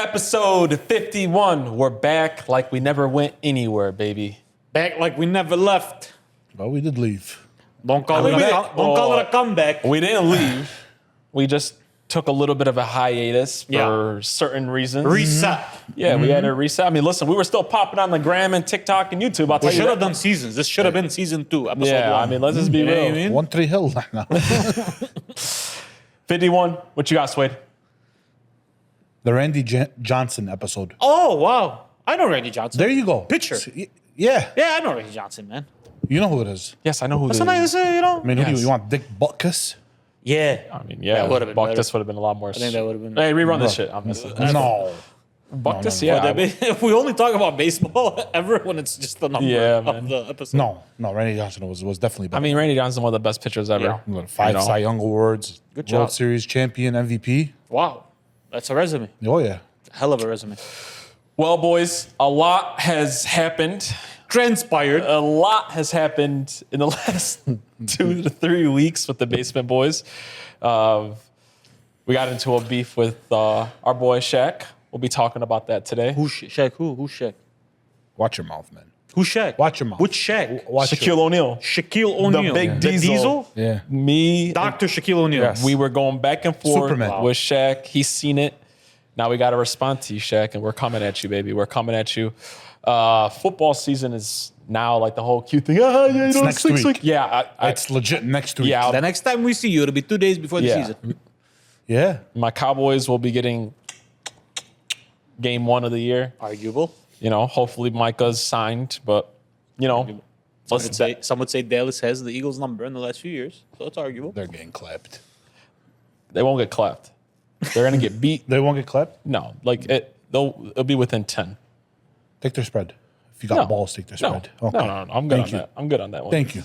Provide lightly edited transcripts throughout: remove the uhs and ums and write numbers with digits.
Episode 51. We're back like we never went anywhere, baby. Back like we never left. Well, we did leave. Don't call it a comeback. We didn't leave. We just took a little bit of a hiatus for certain reasons. Reset. Yeah, we had a reset. I mean, listen, we were still popping on the gram and TikTok and YouTube. I'll tell We you should have that. done seasons. This should have been season 2, episode 1. Yeah, I mean, let's just be You know what I real. mean? 1-3 Hill. No. 51. What you got, Swade? The Randy Johnson episode. Oh, wow. I know Randy Johnson. There you go. Picture. Yeah. Yeah, I know Randy Johnson, man. You know who it is. Yes, I know who That's this a is. nice, you know. I mean, who do Yes. you want? Dick Butkus? Yeah. I mean, yeah, That would've been better. Buckus would have been a lot more. I think that would've been- Hey, rerun this shit. I'm missing. No. Buckus, no. yeah. If we only talk about baseball ever when it's just the number Yeah, of man. the episode. No, Randy Johnson was definitely better. I mean, Randy Johnson's one of the best pitchers ever. Yeah. 5 you know. Cy Young Awards. Good World job. Series champion, MVP. Wow. That's a resume. Oh, yeah. Hell of a resume. Well, boys, a lot has happened. Transpired. A lot has happened in the last 2 to 3 weeks with the Basement Boys. We got into a beef with our boy Shaq. We'll be talking about that today. Who's Shaq? Who's Shaq? Watch your mouth, man. Who's Shaq? Watch your mouth. Which Shaq? Watch Shaquille O'Neal. Shaquille O'Neal. big The Diesel. Yeah. Me, Dr. Shaquille O'Neal. Yes. we were going back and forth Superman. with Shaq. He's seen it. Now we got to respond to you, Shaq, and we're coming at you, baby. We're coming at you. Football season is now like the whole cute thing. Yeah, you know, next week. Yeah, It's legit next week. Yeah. The next time we see you, it'll be 2 days before the Yeah. season. Yeah. my Cowboys will be getting game 1 of the year. Arguable. You know, hopefully Micah's signed, but you know, Some would say Dallas has the Eagles' number in the last few years, so it's arguable. They're getting clapped. they won't get clapped. They're gonna get beat. They won't get clapped? No, like it'll be within 10. Take their spread. If you got No. balls, take their No, spread. no, no. I'm good Thank on you. that. I'm good on that one. Thank you.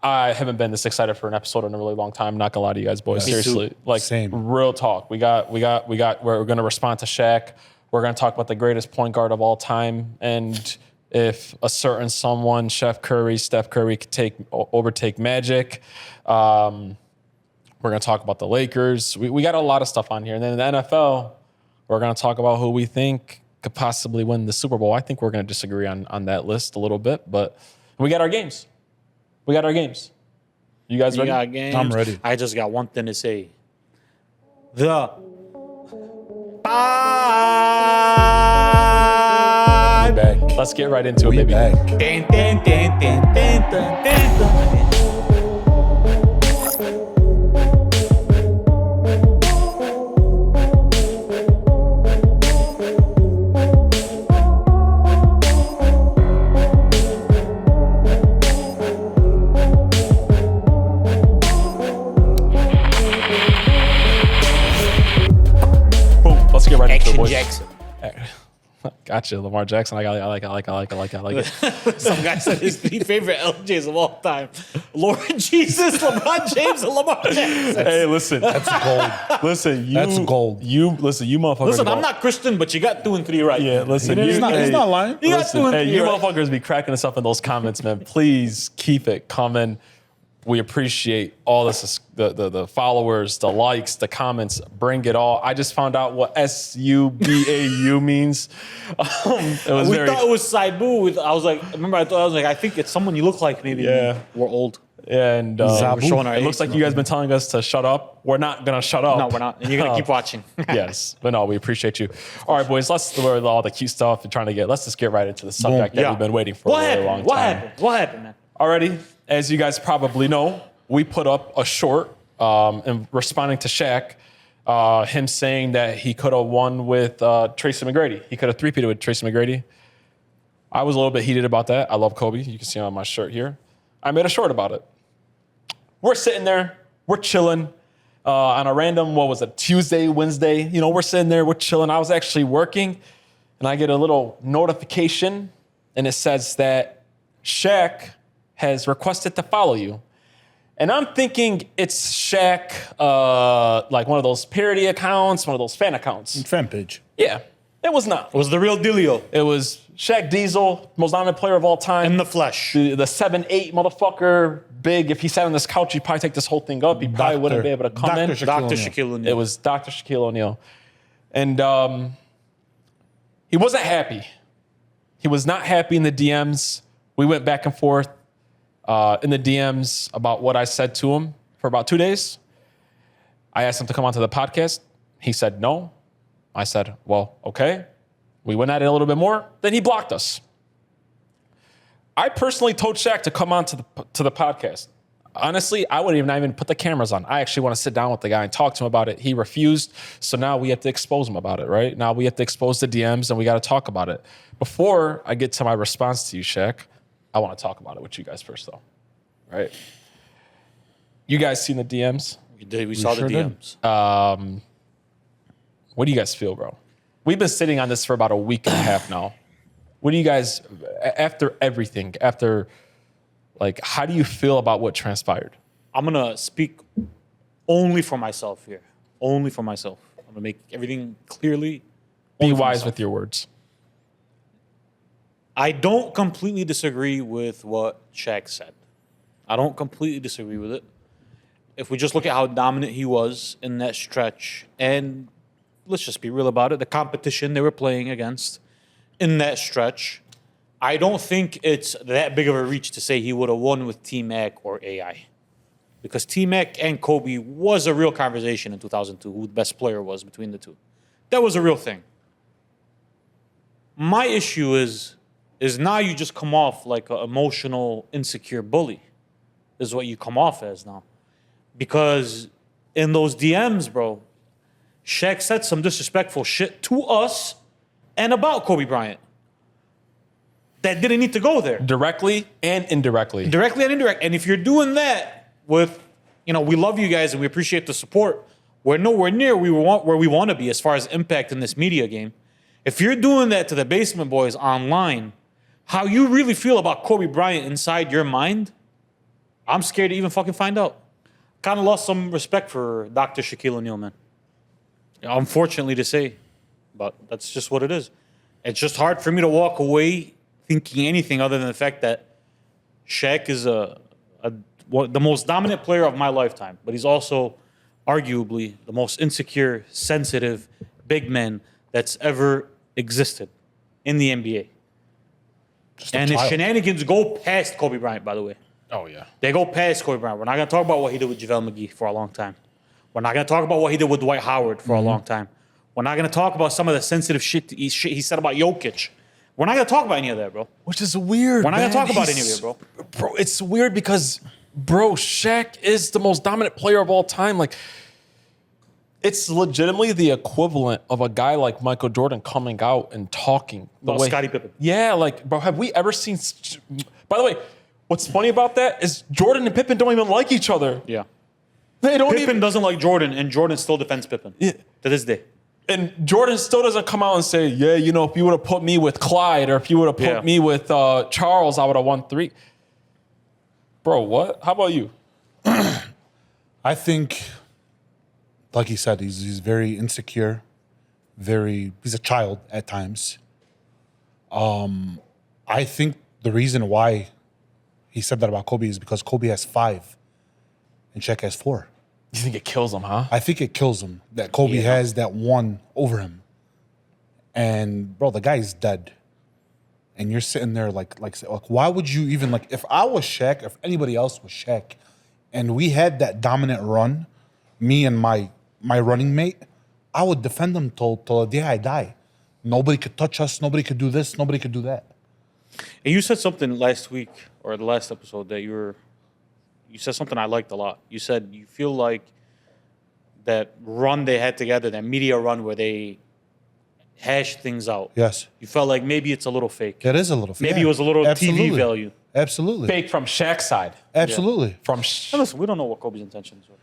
I haven't been this excited for an episode in a really long time. Not gonna lie to you guys, boys. Me Seriously, too. like Same. real talk. We're gonna respond to Shaq. We're gonna talk about the greatest point guard of all time, and if a certain someone, Steph Curry, could overtake Magic. We're gonna talk about the Lakers. We got a lot of stuff on here, and then in the NFL, we're gonna talk about who we think could possibly win the Super Bowl. I think we're gonna disagree on that list a little bit, but we got our games. We got our games. You guys ready? You got games. I'm ready. I just got one thing to say. The Back. Let's get right into it, We baby. back. Dun, dun, dun, dun, dun, dun, dun, dun. Boom. Let's get right into it, Action boys. Jackson. Gotcha, Lamar Jackson. I like it. Some guy said his 3 favorite LJs of all time: Lord Jesus, LeBron James, and Lamar Jackson. Hey, listen. That's gold. Listen, you. That's gold. You motherfuckers. Listen, go- I'm not Christian, but you got 2 and 3 right. Yeah, listen. He's not lying. You got Listen, 2 and 3 hey, you right. motherfuckers be cracking us up in those comments, man. Please keep it coming. We appreciate all this, the followers, the likes, the comments. Bring it all. I just found out what SUBAU means. It was We very. thought it was Saibu. I was like, I think it's someone you look like. Maybe Yeah. we're old. And Zabu. We're showing our it looks age. like you guys been telling us to shut up. We're not gonna shut up. No, we're not. And you're gonna keep watching. Yes, but no, we appreciate you. All right, boys, let's learn all the cute stuff and trying to let's just get right into the subject that Yeah. we've been waiting for What a really happened? long What time. happened? What happened, man? Already, as you guys probably know, we put up a short in responding to Shaq, him saying that he could have won with Tracy McGrady. He could have three-peated with Tracy McGrady. I was a little bit heated about that. I love Kobe. You can see on my shirt here. I made a short about it. We're sitting there, we're chilling on a random, Tuesday, Wednesday. You know, we're sitting there, we're chilling. I was actually working, and I get a little notification, and it says that Shaq has requested to follow you. And I'm thinking it's Shaq, like one of those parody accounts, one of those fan accounts. Fan page. Yeah, it was not. It was the real dealio. It was Shaq Diesel, most dominant player of all time. In the flesh. The 7'8" motherfucker, big. If he sat on this couch, he'd probably take this whole thing up. He probably wouldn't be able to come in. Dr. Dr. O'Neal. Shaquille O'Neal. It was Dr. Shaquille O'Neal. And he wasn't happy. He was not happy in the DMs. We went back and forth in the DMs about what I said to him for about 2 days. I asked him to come onto the podcast. He said no. I said, well, okay. We went at it a little bit more. Then he blocked us. I personally told Shaq to come on to the podcast. Honestly, I wouldn't even put the cameras on. I actually want to sit down with the guy and talk to him about it. He refused. So now we have to expose him about it, right? Now we have to expose the DMs and we got to talk about it. Before I get to my response to you, Shaq, I want to talk about it with you guys first, though. Right? You guys seen the DMs? We saw sure the did. DMs. What do you guys feel, bro? We've been sitting on this for about a week and a half now. What do you guys, after everything, how do you feel about what transpired? I'm going to speak only for myself here. Only for myself. I'm going to make everything clearly. Be only for wise myself. with your words. I don't completely disagree with what Shaq said. I don't completely disagree with it. If we just look at how dominant he was in that stretch, and let's just be real about it, the competition they were playing against in that stretch, I don't think it's that big of a reach to say he would have won with T-Mac or AI. Because T-Mac and Kobe was a real conversation in 2002, who the best player was between the two. That was a real thing. My issue is now you just come off like an emotional, insecure bully, is what you come off as now. Because in those DMs, bro, Shaq said some disrespectful shit to us and about Kobe Bryant that didn't need to go there. Directly and indirectly. Directly and indirect. And if you're doing that with, we love you guys and we appreciate the support, we're nowhere near where we want to be as far as impact in this media game. If you're doing that to the Basement Boys online, how you really feel about Kobe Bryant inside your mind, I'm scared to even fucking find out. Kind of lost some respect for Dr. Shaquille O'Neal, man. Unfortunately to say, but that's just what it is. It's just hard for me to walk away thinking anything other than the fact that Shaq is the most dominant player of my lifetime, but he's also arguably the most insecure, sensitive big man that's ever existed in the NBA. And his shenanigans go past Kobe Bryant, by the way. Oh, yeah. They go past Kobe Bryant. We're not going to talk about what he did with JaVale McGee for a long time. We're not going to talk about what he did with Dwight Howard for a long time. We're not going to talk about some of the sensitive shit he said about Jokic. We're not going to talk about any of that, bro. Which is weird. We're not going to man. talk about any of it, bro. Bro, it's weird because, Shaq is the most dominant player of all time. Like, it's legitimately the equivalent of a guy like Michael Jordan coming out and talking. Scottie Pippen. Yeah, bro, have we ever seen... By the way, what's funny about that is Jordan and Pippen don't even like each other. Yeah. They don't Pippen doesn't like Jordan, and Jordan still defends Pippen to this day. And Jordan still doesn't come out and say, yeah, if you would have put me with Clyde or if you would have put me with Charles, I would have won 3. Bro, what? How about you? I think, like he said, he's very insecure. He's a child at times. I think the reason why he said that about Kobe is because Kobe has 5 and Shaq has 4. You think it kills him, huh? I think it kills him that Kobe has that one over him. And bro, the guy's dead. And you're sitting there like why would you even if I was Shaq, if anybody else was Shaq, and we had that dominant run, me and my running mate, I would defend him till the day I die. Nobody could touch us, nobody could do this, nobody could do that. And you said something last week or the last episode that you said something I liked a lot. You said you feel like that run they had together, that media run where they hashed things out. Yes. You felt like maybe it's a little fake. It is a little fake. Maybe it was a little TV value. Absolutely. Fake from Shaq's side. Absolutely. From Now listen, we don't know what Kobe's intentions were.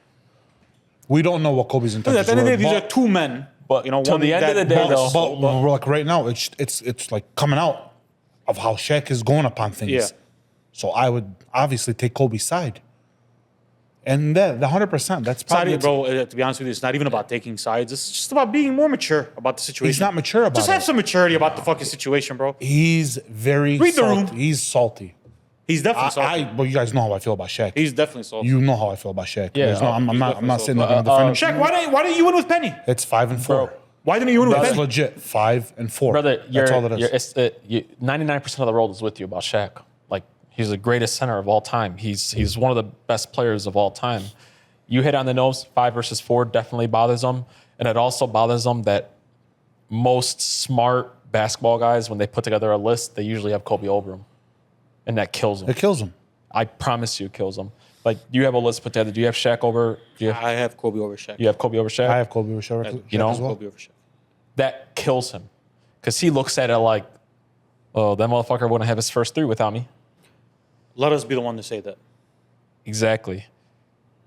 We don't know what Kobe's intentions At the end of the day, were, these are two men. But till the end of the day, though, but we're like right now, it's like coming out of how Shaq is going upon things. Yeah. So I would obviously take Kobe's side. And the 100%, that's probably... Bro, to be honest with you, it's not even about taking sides. It's just about being more mature about the situation. He's not mature about Just it. have some maturity about the fucking situation, bro. He's very Read the salty. room. He's salty. He's definitely salty. But you guys know how I feel about Shaq. He's definitely salty. You know how I feel about Shaq. Yeah, I'm not definitely sitting there going to defend him. Shaq, why didn't you win with Penny? It's 5-4. Why didn't you win with That's Penny? legit. 5 and 4. Brother, That's all it is. 99% of the world is with you about Shaq. Like, he's the greatest center of all time. He's one of the best players of all time. You hit on the nose. 5 versus 4 definitely bothers them, and it also bothers them that most smart basketball guys, when they put together a list, they usually have Kobe over him, and that kills them. It kills him. I promise you, it kills them. Like, you have a list put together. Do you have Shaq over? I have Kobe over Shaq. You have Kobe over Shaq? I have Kobe over Shaq You know? as well. Kobe over Shaq. That kills him because he looks at it like, oh, that motherfucker wouldn't have his first 3 without me. Let us be the one to say that. Exactly.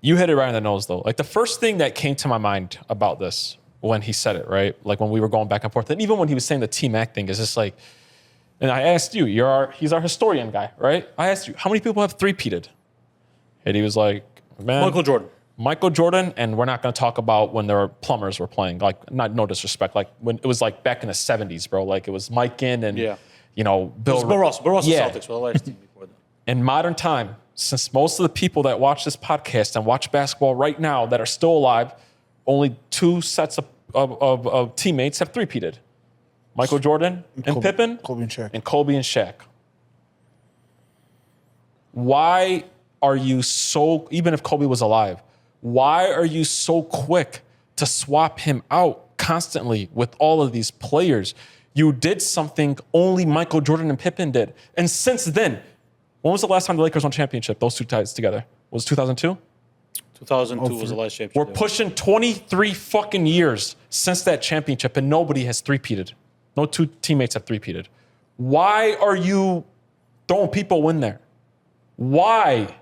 You hit it right on the nose, though. Like, the first thing that came to my mind about this when he said it, right? Like, when we were going back and forth, and even when he was saying the T Mac thing, is just like, and I asked you, he's our historian guy, right? I asked you, how many people have three-peated? And he was like, man. Michael Jordan, and we're not going to talk about when there were plumbers were playing. Like, no disrespect. Like, when it was like back in the 70s, bro. Like, it was Mike In and, you know, Bill Russell. Bill Russell Celtics were the last team before that. In modern time, since most of the people that watch this podcast and watch basketball right now that are still alive, only 2 sets of teammates have three-peated. Michael Jordan and Pippen. Kobe and Shaq. And Kobe and Shaq. Why are you so, even if Kobe was alive, why are you so quick to swap him out constantly with all of these players? You did something only Michael Jordan and Pippen did. And since then, when was the last time the Lakers won championship, those 2 guys together? Was it 2002? 2002 was the last championship. We're pushing 23 fucking years since that championship, and nobody has three-peated. No 2 teammates have three-peated. Why are you throwing people in there? Why?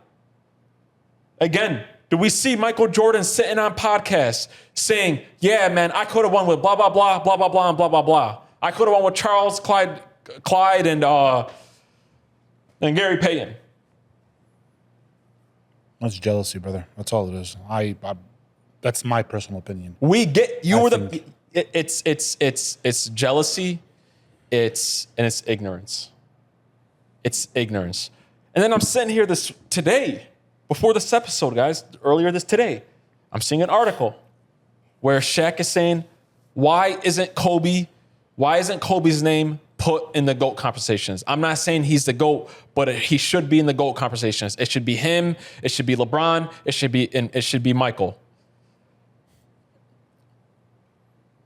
Again, do we see Michael Jordan sitting on podcasts saying, yeah, man, I could have won with blah, blah, blah, blah, blah, blah, and blah, blah, blah. I could have won with Charles, Clyde, and Gary Payton. That's jealousy, brother. That's all it is. That's my personal opinion. We get you were the. It's jealousy, it's ignorance. It's ignorance. And then I'm sitting here today, before this episode, guys, earlier today, I'm seeing an article where Shaq is saying, why isn't Kobe's name put in the GOAT conversations? I'm not saying he's the GOAT, but he should be in the GOAT conversations. It should be him, it should be LeBron, it should be Michael.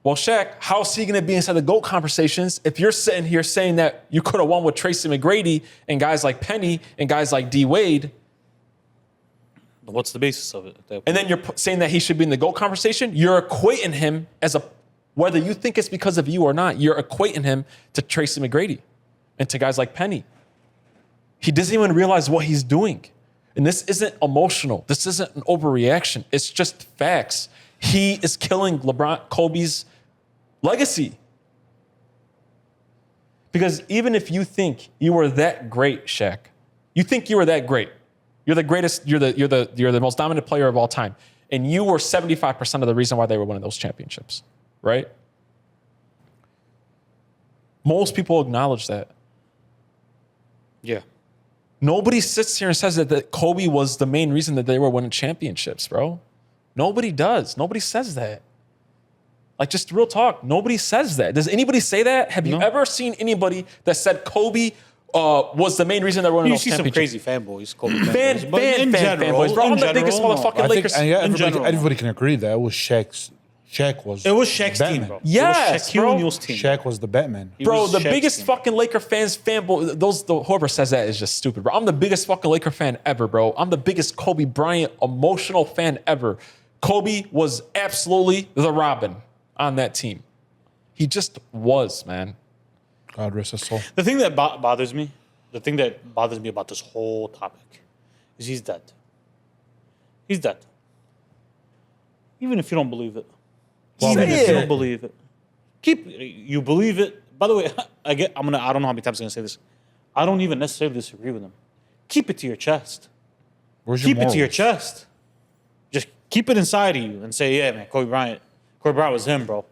Well, Shaq, how's he going to be inside the GOAT conversations if you're sitting here saying that you could have won with Tracy McGrady and guys like Penny and guys like D. Wade? What's the basis of it? And then you're saying that he should be in the GOAT conversation? You're equating him whether you think it's because of you or not, you're equating him to Tracy McGrady and to guys like Penny. He doesn't even realize what he's doing. And this isn't emotional. This isn't an overreaction. It's just facts. He is killing Kobe's legacy. Because even if you think you were that great, Shaq, you think you were that great. You're the greatest, you're the most dominant player of all time. And you were 75% of the reason why they were winning those championships, right? Most people acknowledge that. Yeah. Nobody sits here and says that Kobe was the main reason that they were winning championships, bro. Nobody does. Nobody says that. Like, just real talk. Nobody says that. Does anybody say that? Have you ever seen anybody that said Kobe was the main reason they were winning those championships? You see some crazy fanboys, Kobe fanboys. But in general, fanboys, bro. I'm the biggest motherfucking Lakers. Everybody can agree that it was Shaq's. It was Shaq's Batman. team, bro. Yes, it was Shaquille bro. O'Neal's team. Shaq was the Batman. Bro, was the Shaq's biggest team. fucking Laker fanboy, whoever says that is just stupid, bro. I'm the biggest fucking Laker fan ever, bro. I'm the biggest Kobe Bryant emotional fan ever. Kobe was absolutely the Robin on that team. He just was, man. God rest his soul. The thing that bothers me about this whole topic is he's dead. He's dead. Even if you don't believe it. Even if you don't believe it. You believe it. By the way, I don't know how many times I'm gonna say this. I don't even necessarily disagree with him. Keep it to your chest. Keep it to your chest. Just keep it inside of you and say, yeah, man, Kobe Bryant was him, bro.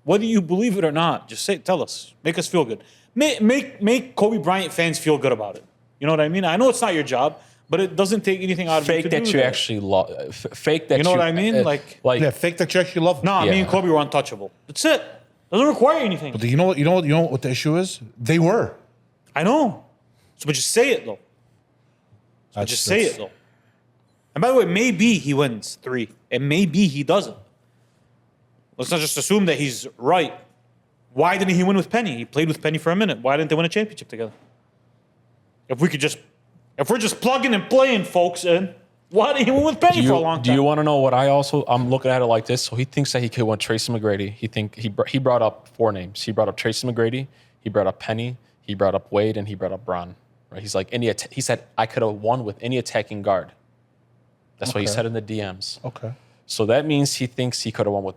Whether you believe it or not, just tell us. Make us feel good. Make Kobe Bryant fans feel good about it. You know what I mean? I know it's not your job, But it doesn't take anything out of you Fake to that do you actually love. Fake that You know what I mean? Like Yeah, fake that you actually love him. nah, me and Kobe were untouchable. That's it. Doesn't require anything. But you know what the issue is? They were. I know. So, but just say it though. But just say it though. And by the way, maybe he wins 3, and maybe he doesn't. Let's not just assume that he's right. Why didn't he win with Penny? He played with Penny for a minute. Why didn't they win a championship together? If we're just plugging and playing folks in, why didn't he win with Penny for a long time? Do you want to know what I'm looking at it like this? So he thinks that he could win Tracy McGrady. He brought up 4 names. He brought up Tracy McGrady. He brought up Penny. He brought up Wade, and he brought up Bron. Right? He's like he said I could have won with any attacking guard. That's what he said in the DMs. Okay. So that means he thinks he could have won with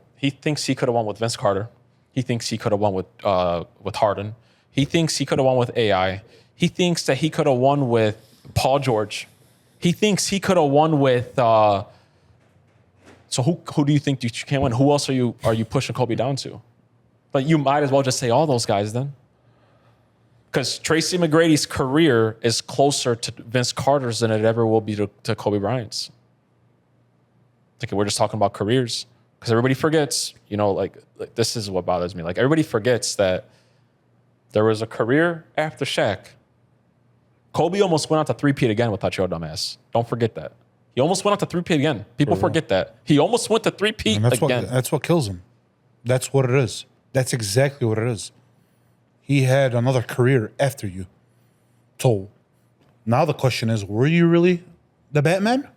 Vince Carter. He thinks he could have won with Harden. He thinks he could have won with AI. He thinks that he could have won with Paul George. He thinks he could have won with. So who do you think you can't win? Who else are you pushing Kobe down to? But you might as well just say all those guys then. Because Tracy McGrady's career is closer to Vince Carter's than it ever will be to Kobe Bryant's. Like we're just talking about careers. Because everybody forgets, like this is what bothers me. Like everybody forgets that there was a career after Shaq. Kobe almost went out to three-peat again without your dumbass. Don't forget that. He almost went out to three-peat again. People forget that. He almost went to three-peat again. That's what kills him. That's what it is. That's exactly what it is. He had another career after you. So now the question is, were you really the Batman?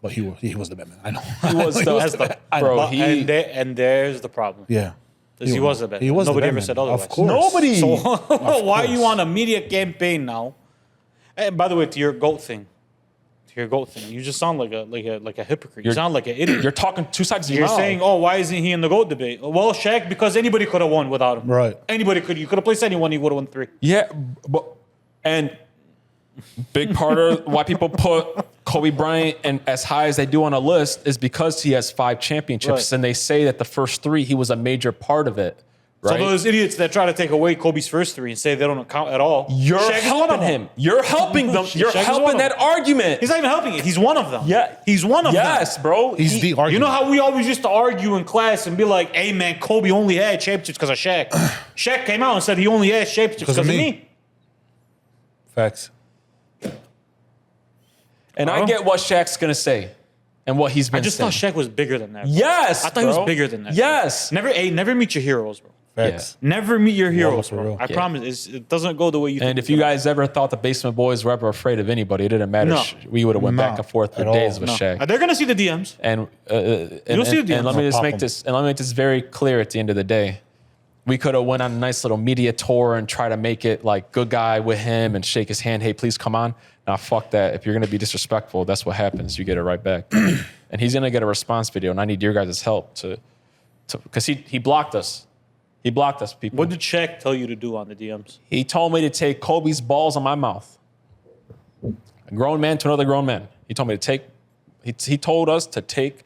Well, he was the Batman. I know. He was the bro. And there's the problem. Yeah. Because he was the Batman. He was Nobody the ever Batman. said otherwise. Of course. Nobody. So why are you on a media campaign now? And by the way, to your GOAT thing, you just sound like a hypocrite. You sound like an idiot. You're talking two sides of your You're mouth. saying, oh, why isn't he in the GOAT debate? Well, Shaq, because anybody could have won without him. Right. Anybody could. You could have placed anyone, he would have won 3. Yeah, and big part of why people put Kobe Bryant and as high as they do on a list is because he has 5 championships, Right. and they say that the first 3 he was a major part of it. Right? So those idiots that try to take away Kobe's first 3 and say they don't count at all. You're Shaq is one of helping them. him. You're helping them. You're Shaq is one helping of that them. argument. He's not even helping it. He's one of them. Yeah, He's one of them. Yes, bro. He's the argument. You know how we always used to argue in class and be like, hey, man, Kobe only had championships because of Shaq. Shaq came out and said he only had championships because of me. Facts. And I get what Shaq's gonna say, and what he's been. I just saying. thought Shaq was bigger than that. Bro. Yes, I thought he was bigger than that. Yes. Never meet your heroes, bro. Facts. Never meet your heroes, for bro. real. I promise. It doesn't go the way you think. And if you guys ever thought the Basement Boys were ever afraid of anybody, it didn't matter. No. We would have went back Not and forth for at days all. with No. Shaq. They're gonna see the DMs. And You'll see the and let DMs. me just Pop make 'em. this and let me make this very clear at the end of the day. We could have went on a nice little media tour and try to make it like good guy with him and shake his hand. Hey, please come on. Now fuck that. If you're gonna be disrespectful, that's what happens. You get it right back. And he's gonna get a response video, and I need your guys' help to because he blocked us. He blocked us, people. What did Shaq tell you to do on the DMs? He told me to take Kobe's balls on my mouth. A grown man to another grown man. He told me to take. He told us to take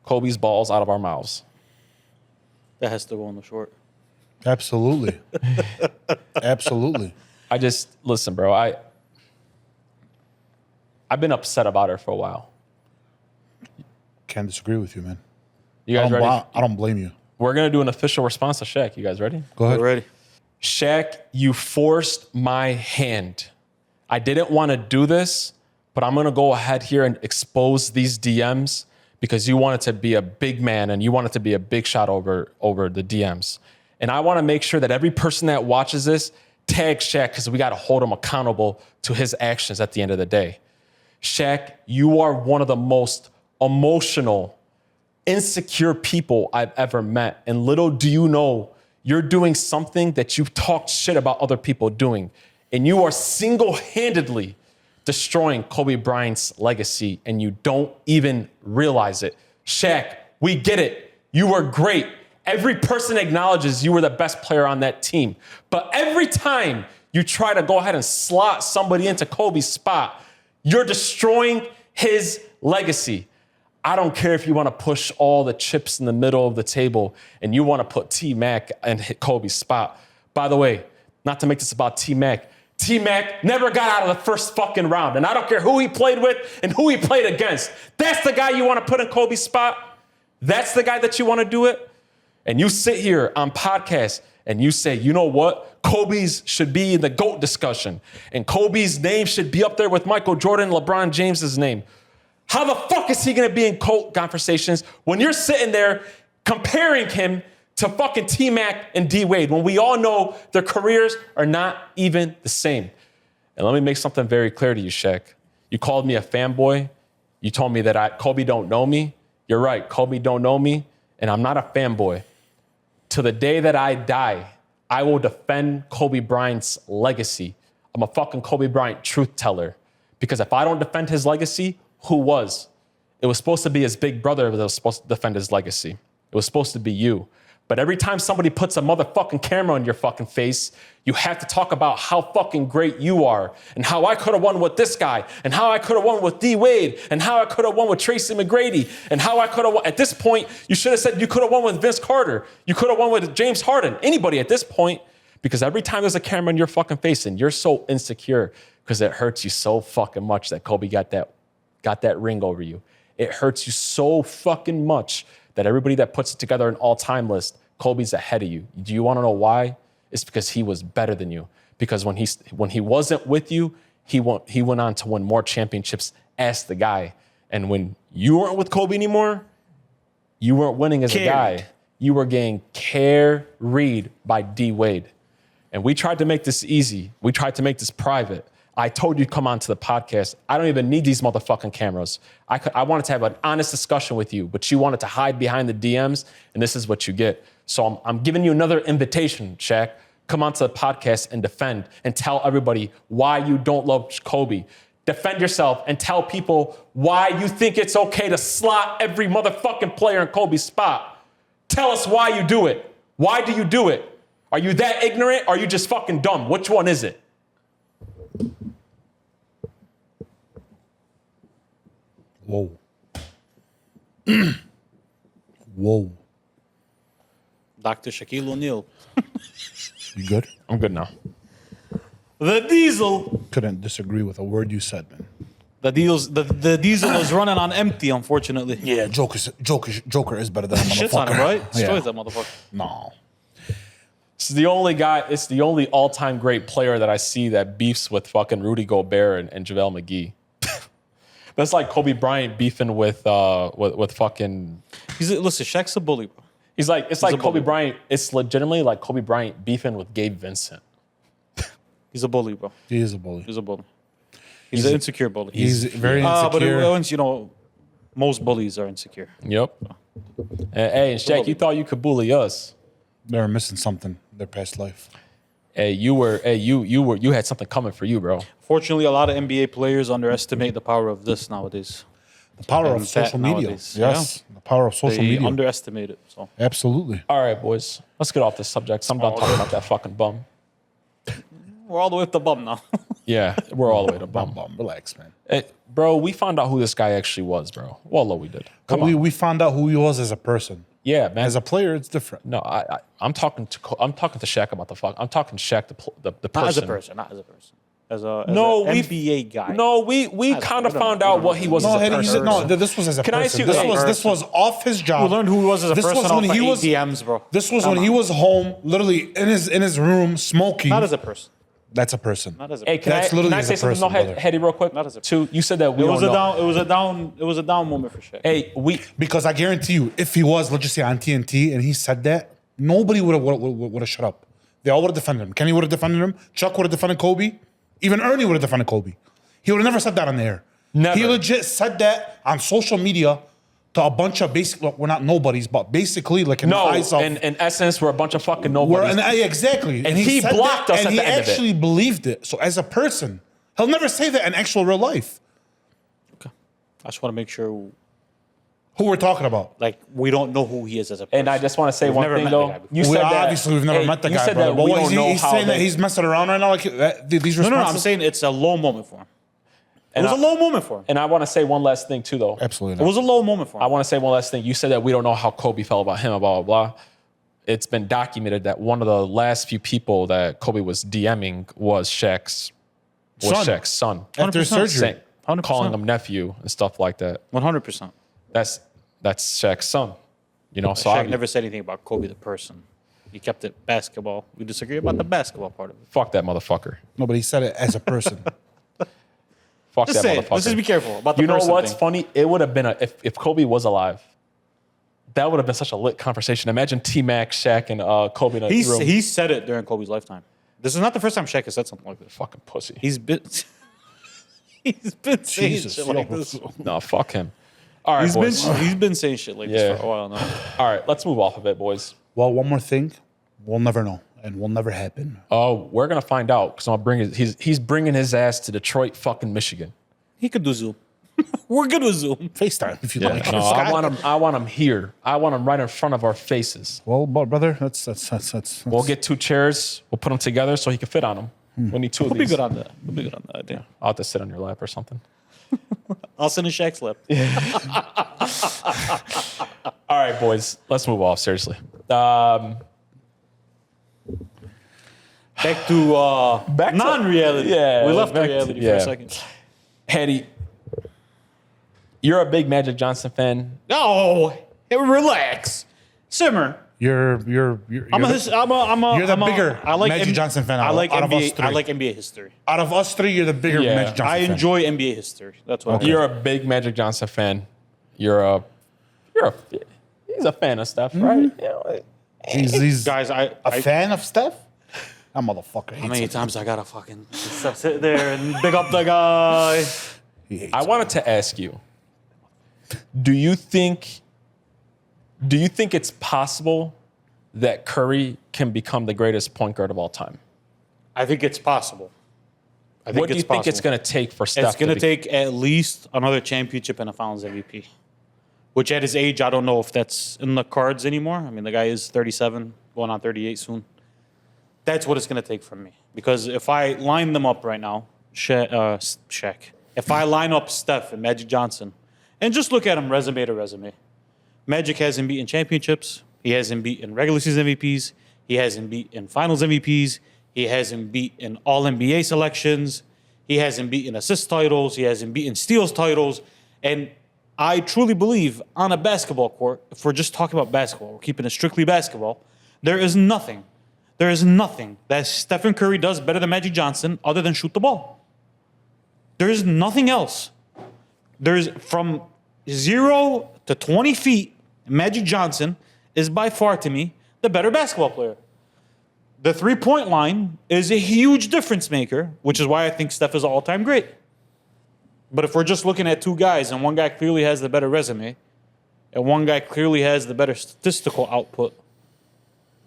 Kobe's balls out of our mouths. That has to go on the short. Absolutely. Absolutely. I just listen, bro. I've been upset about it for a while. Can't disagree with you, man. You guys ready? I don't blame you. We're gonna do an official response to Shaq. You guys ready? Go ahead. We're ready. Shaq, you forced my hand. I didn't want to do this, but I'm gonna go ahead here and expose these DMs because you wanted to be a big man and you wanted to be a big shot over the DMs. And I want to make sure that every person that watches this tags Shaq because we got to hold him accountable to his actions at the end of the day. Shaq, you are one of the most emotional, insecure people I've ever met. And little do you know, you're doing something that you've talked shit about other people doing. And you are single-handedly destroying Kobe Bryant's legacy, and you don't even realize it. Shaq, we get it. You were great. Every person acknowledges you were the best player on that team. But every time you try to go ahead and slot somebody into Kobe's spot, you're destroying his legacy. I don't care if you want to push all the chips in the middle of the table and you want to put T-Mac and hit Kobe's spot. By the way, not to make this about T-Mac, T-Mac never got out of the first fucking round. And I don't care who he played with and who he played against. That's the guy you want to put in Kobe's spot? That's the guy that you want to do it? And you sit here on podcasts and you say, you know what? Kobe's should be in the GOAT discussion. And Kobe's name should be up there with Michael Jordan and LeBron James's name. How the fuck is he going to be in GOAT conversations when you're sitting there comparing him to fucking T-Mac and D-Wade when we all know their careers are not even the same? And let me make something very clear to you, Shaq. You called me a fanboy. You told me that Kobe don't know me. You're right, Kobe don't know me, and I'm not a fanboy. To the day that I die, I will defend Kobe Bryant's legacy. I'm a fucking Kobe Bryant truth teller. Because if I don't defend his legacy, who was? It was supposed to be his big brother that was supposed to defend his legacy. It was supposed to be you. But every time somebody puts a motherfucking camera on your fucking face, you have to talk about how fucking great you are and how I could have won with this guy and how I could have won with D-Wade and how I could have won with Tracy McGrady and how I could have won. At this point, you should have said you could have won with Vince Carter. You could have won with James Harden. Anybody at this point, because every time there's a camera on your fucking face and you're so insecure because it hurts you so fucking much that Kobe got that ring over you. It hurts you so fucking much that everybody that puts it together an all-time list, Kobe's ahead of you. Do you want to know why? It's because he was better than you. Because when he wasn't with you, he went on to win more championships as the guy. And when you weren't with Kobe anymore, you weren't winning as a guy. You were getting carried by D-Wade. And we tried to make this easy. We tried to make this private. I told you to come onto the podcast. I don't even need these motherfucking cameras. I wanted to have an honest discussion with you, but you wanted to hide behind the DMs, and this is what you get. So I'm giving you another invitation, Shaq. Come onto the podcast and defend and tell everybody why you don't love Kobe. Defend yourself and tell people why you think it's okay to slot every motherfucking player in Kobe's spot. Tell us why you do it. Why do you do it? Are you that ignorant or are you just fucking dumb? Which one is it? Whoa. Whoa. Dr. Shaquille O'Neal. You good? I'm good now. The Diesel. Couldn't disagree with a word you said, man. The Diesel is running on empty, unfortunately. Yeah, Joker is better than a motherfucker. Shit's on him, right? Yeah. Destroys that motherfucker. No. It's the only all-time great player that I see that beefs with fucking Rudy Gobert and JaVale McGee. That's like Kobe Bryant beefing with fucking. Listen, Shaq's a bully, bro. It's like Kobe Bryant. It's legitimately like Kobe Bryant beefing with Gabe Vincent. He's a bully, bro. He is a bully. He's a bully. He's an insecure bully. He's very insecure. But once most bullies are insecure. Yep. Hey, and Shaq, you thought you could bully us. They're missing something in their past life. Hey, you had something coming for you, bro. Fortunately, a lot of NBA players underestimate the power of this nowadays. The power And of social that media. nowadays, Yes. The power of social They media. underestimate it. So Absolutely. All right, boys. Let's get off this subject. I'm done talking about that fucking bum. we're all the way up the bum now. Yeah, we're all the way to bum. Relax, man. Hey, bro, we found out who this guy actually was, bro. Wallow, we did. Come on. We found out who he was as a person. Yeah, man. As a player, it's different. No, I'm talking to Shaq about the fuck. I'm talking to Shaq the person. Not as a person. Not as a person. As a NBA guy. No, we kind of found out what he was as a person. This was as a Can I ask person. you- This was off his job. We learned who he was as a This person was off when the he was ATMs, bro. This was when he was home, literally in his room smoking. Not as a person. That's a person. Not as a Hey, person. That's can literally I as say a something? person, No, brother. Hetty, real quick. Not as a Two, you said that we It don't was a know. down. It was a down moment for Shaq. Hey, Because I guarantee you, if he was, let's just say on TNT, and he said that, nobody would have shut up. They all would have defended him. Kenny would have defended him. Chuck would have defended Kobe. Even Ernie would have defended Kobe. He would have never said that on the air. Never. He legit said that on social media to a bunch of we're not nobodies, but basically like in the eyes of. in essence, we're a bunch of fucking nobodies. Exactly. And he said blocked that, us and at he the end of it. actually believed it. So as a person, he'll never say that in actual real life. I just want to make sure, Who we're talking about. like, we don't know who he is as a person. And I just want to say one never thing met the though. guy before. You said that Obviously, we've never met the you guy, said brother. that But we what, don't know he's how saying that they- he's messing around right now. Like these No, responses. I'm saying it's a low moment for him. It was a low moment for him. And I want to say one last thing too, though. Absolutely It not. was a low moment for him. I want to say one last thing. You said that we don't know how Kobe felt about him, blah, blah, blah. it's been documented that one of the last few people that Kobe was DMing was Shaq's son. After 100%. surgery. Saying- 100%. calling him nephew and stuff like that. 100%. That's Shaq's son. You know, so Shaq never said anything about Kobe the person. He kept it basketball. We disagree about the basketball part of it. fuck that motherfucker. No, but he said it as a person. Fuck Just that say motherfucker. it. Let's just be careful about the You know person what's thing. funny? It would have been if Kobe was alive. That would have been such a lit conversation. Imagine T-Mac, Shaq, and Kobe in a room. He said it during Kobe's lifetime. This is not the first time Shaq has said something like this. Fucking pussy. He's been saying Jesus, shit like this. No, fuck him. All right, boys. He's been saying shit like Yeah. this for a while now. All right, let's move off of it, boys. Well, one more thing. We'll never know. And will never happen. Oh, we're gonna find out because he's bringing his ass to Detroit, fucking Michigan. He could do Zoom. We're good with Zoom. FaceTime, if you Yeah, like. no, I want him here. I want him right in front of our faces. Well, brother, that's We'll get 2 chairs. We'll put them together so he can fit on them. We need 2 of We'll be these. good on that. We'll be good on that. I think. I'll have to sit on your lap or something. I'll send a Shaq's lip. All right, boys. Let's move off. Seriously. Back Back to non-reality. Yeah, we left back to- reality for yeah. a second. Hetty, you're a big Magic Johnson fan. No, hey, relax, simmer. You're I'm a the bigger Magic Johnson fan I like out of us NBA. three. I like NBA history. out of us 3, you're the bigger Yeah. Magic Johnson I fan. enjoy NBA history. That's what. Okay. I You're a big Magic Johnson fan. He's a fan of stuff, right? You know, He's guys. a fan of Steph? That motherfucker hates How many him. times I gotta fucking sit there and big up the guy? He hates I him. wanted to ask you, do you think it's possible that Curry can become the greatest point guard of all time? I think it's possible. I think What do you think it's going to take for Steph? It's going to take at least another championship and a Finals MVP. Which at his age, I don't know if that's in the cards anymore. I mean, the guy is 37, going on 38 soon. That's what it's going to take from me. Because if I line them up right now, Shaq. If I line up Steph and Magic Johnson, and just look at him resume to resume. Magic hasn't beaten championships. He hasn't beaten regular season MVPs. He hasn't beaten Finals MVPs. He hasn't beaten All NBA selections. He hasn't beaten assist titles. He hasn't beaten steals titles. And I truly believe on a basketball court, if we're just talking about basketball, we're keeping it strictly basketball, there is nothing that Stephen Curry does better than Magic Johnson other than shoot the ball. There is nothing else. There's from 0 to 20 feet, Magic Johnson is by far to me the better basketball player. The 3-point line is a huge difference maker, which is why I think Steph is an all-time great. But if we're just looking at 2 guys and one guy clearly has the better resume and one guy clearly has the better statistical output,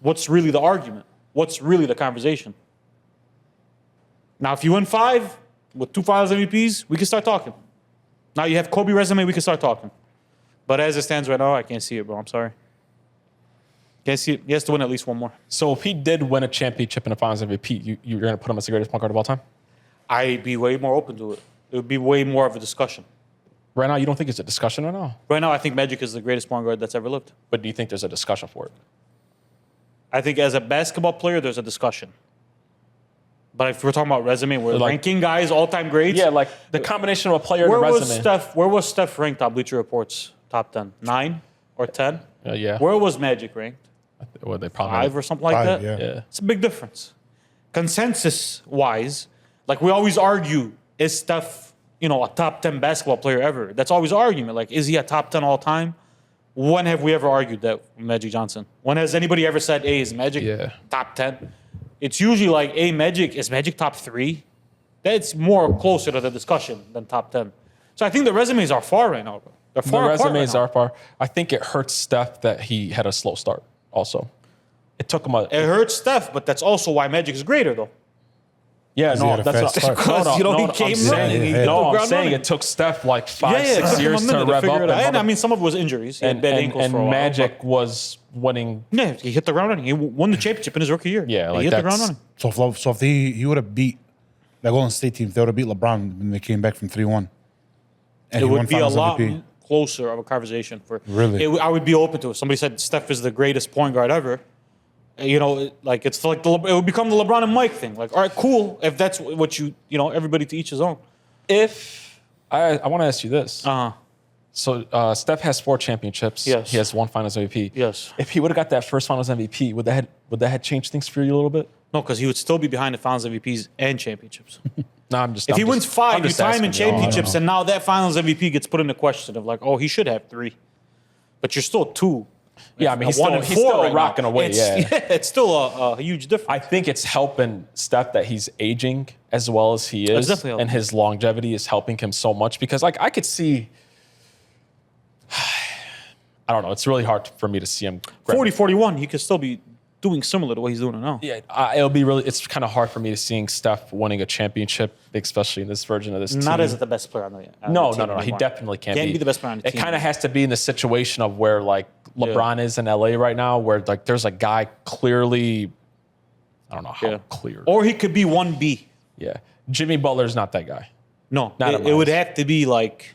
what's really the argument? What's really the conversation? Now, if you win 5 with 2 Finals MVPs, we can start talking. Now you have Kobe resume, we can start talking. But as it stands right now, I can't see it, bro. I'm sorry. Can't see it. He has to win at least one more. So if he did win a championship and a Finals MVP, you're going to put him as the greatest point guard of all time? I'd be way more open to it. It would be way more of a discussion. Right now, you don't think it's a discussion right now? Right now, I think Magic is the greatest point guard that's ever lived. But do you think there's a discussion for it? I think as a basketball player, there's a discussion. But if we're talking about resume, we're Like- ranking guys all-time greats. Yeah, like the combination of a player and a Where was resume. Steph? Where was Steph ranked on Bleacher Report's top 10? 9 or 10? Yeah. Where was Magic ranked? Well, they probably 5 or something like 5, that? yeah. Yeah. It's a big difference. Consensus-wise, like we always argue, is Steph, a top 10 basketball player ever? That's always an argument. Like, is he a top 10 all time? When have we ever argued that with Magic Johnson? When has anybody ever said, hey, is Magic top 10? It's usually like, hey, is Magic top 3? That's more closer to the discussion than top 10. So I think the resumes are far right now. Bro. They're The far apart resumes right now. are far. I think it hurts Steph that he had a slow start also. It took him It hurts Steph, but that's also why Magic is greater, though. Yeah, he no, had a that's fast not, start. Because, no, he no, came I'm saying, running. He yeah. hit the no, I'm ground saying running. it took Steph like 5, it 6 took him years a to minute rev figure up. it out. And I And, mean, some of it was injuries. He had and, bad and, ankles and for a while. Magic was winning. Yeah, he hit the ground running. He won the championship in his rookie year. Yeah, he like hit the that's- ground running. So if he would have beat the Golden State team, if they would have beat LeBron when they came back from 3-1. And It he won would be a Finals lot MVP. closer of a conversation for. Really? I would be open to it. Somebody said Steph is the greatest point guard ever. like it's like it would become the LeBron and Mike thing. Like, all right, cool. If that's what everybody to each his own. If I want to ask you this. Uh-huh. So Steph has 4 championships. Yes. He has 1 Finals MVP. Yes. If he would have got that first Finals MVP, would that have changed things for you a little bit? No, because he would still be behind the Finals MVPs and championships. No, I'm just. If he wins 5, you tie him in asking you. championships, and now that Finals MVP gets put into question of like, oh, he should have 3, but you're still 2. Yeah, I mean, he's 1 still, and he's 4 still right rocking now. away. It's still a huge difference. I think it's helping Steph that he's aging as well as he is, definitely helping. and his longevity is helping him so much because, like, I could see. I don't know. It's really hard for me to see him. 40, 41, he could still be doing similar to what he's doing now. Yeah, it's kind of hard for me to seeing Steph winning a championship, especially in this version of this team. Not as the best player on the No. team He anymore. definitely can't be the best player on the It team. kind of has to be in the situation of where like LeBron is in LA right now, where like there's a guy clearly, I don't know how clear. Or he could be 1B. Yeah, Jimmy Butler's not that guy. No, Not it would have to be like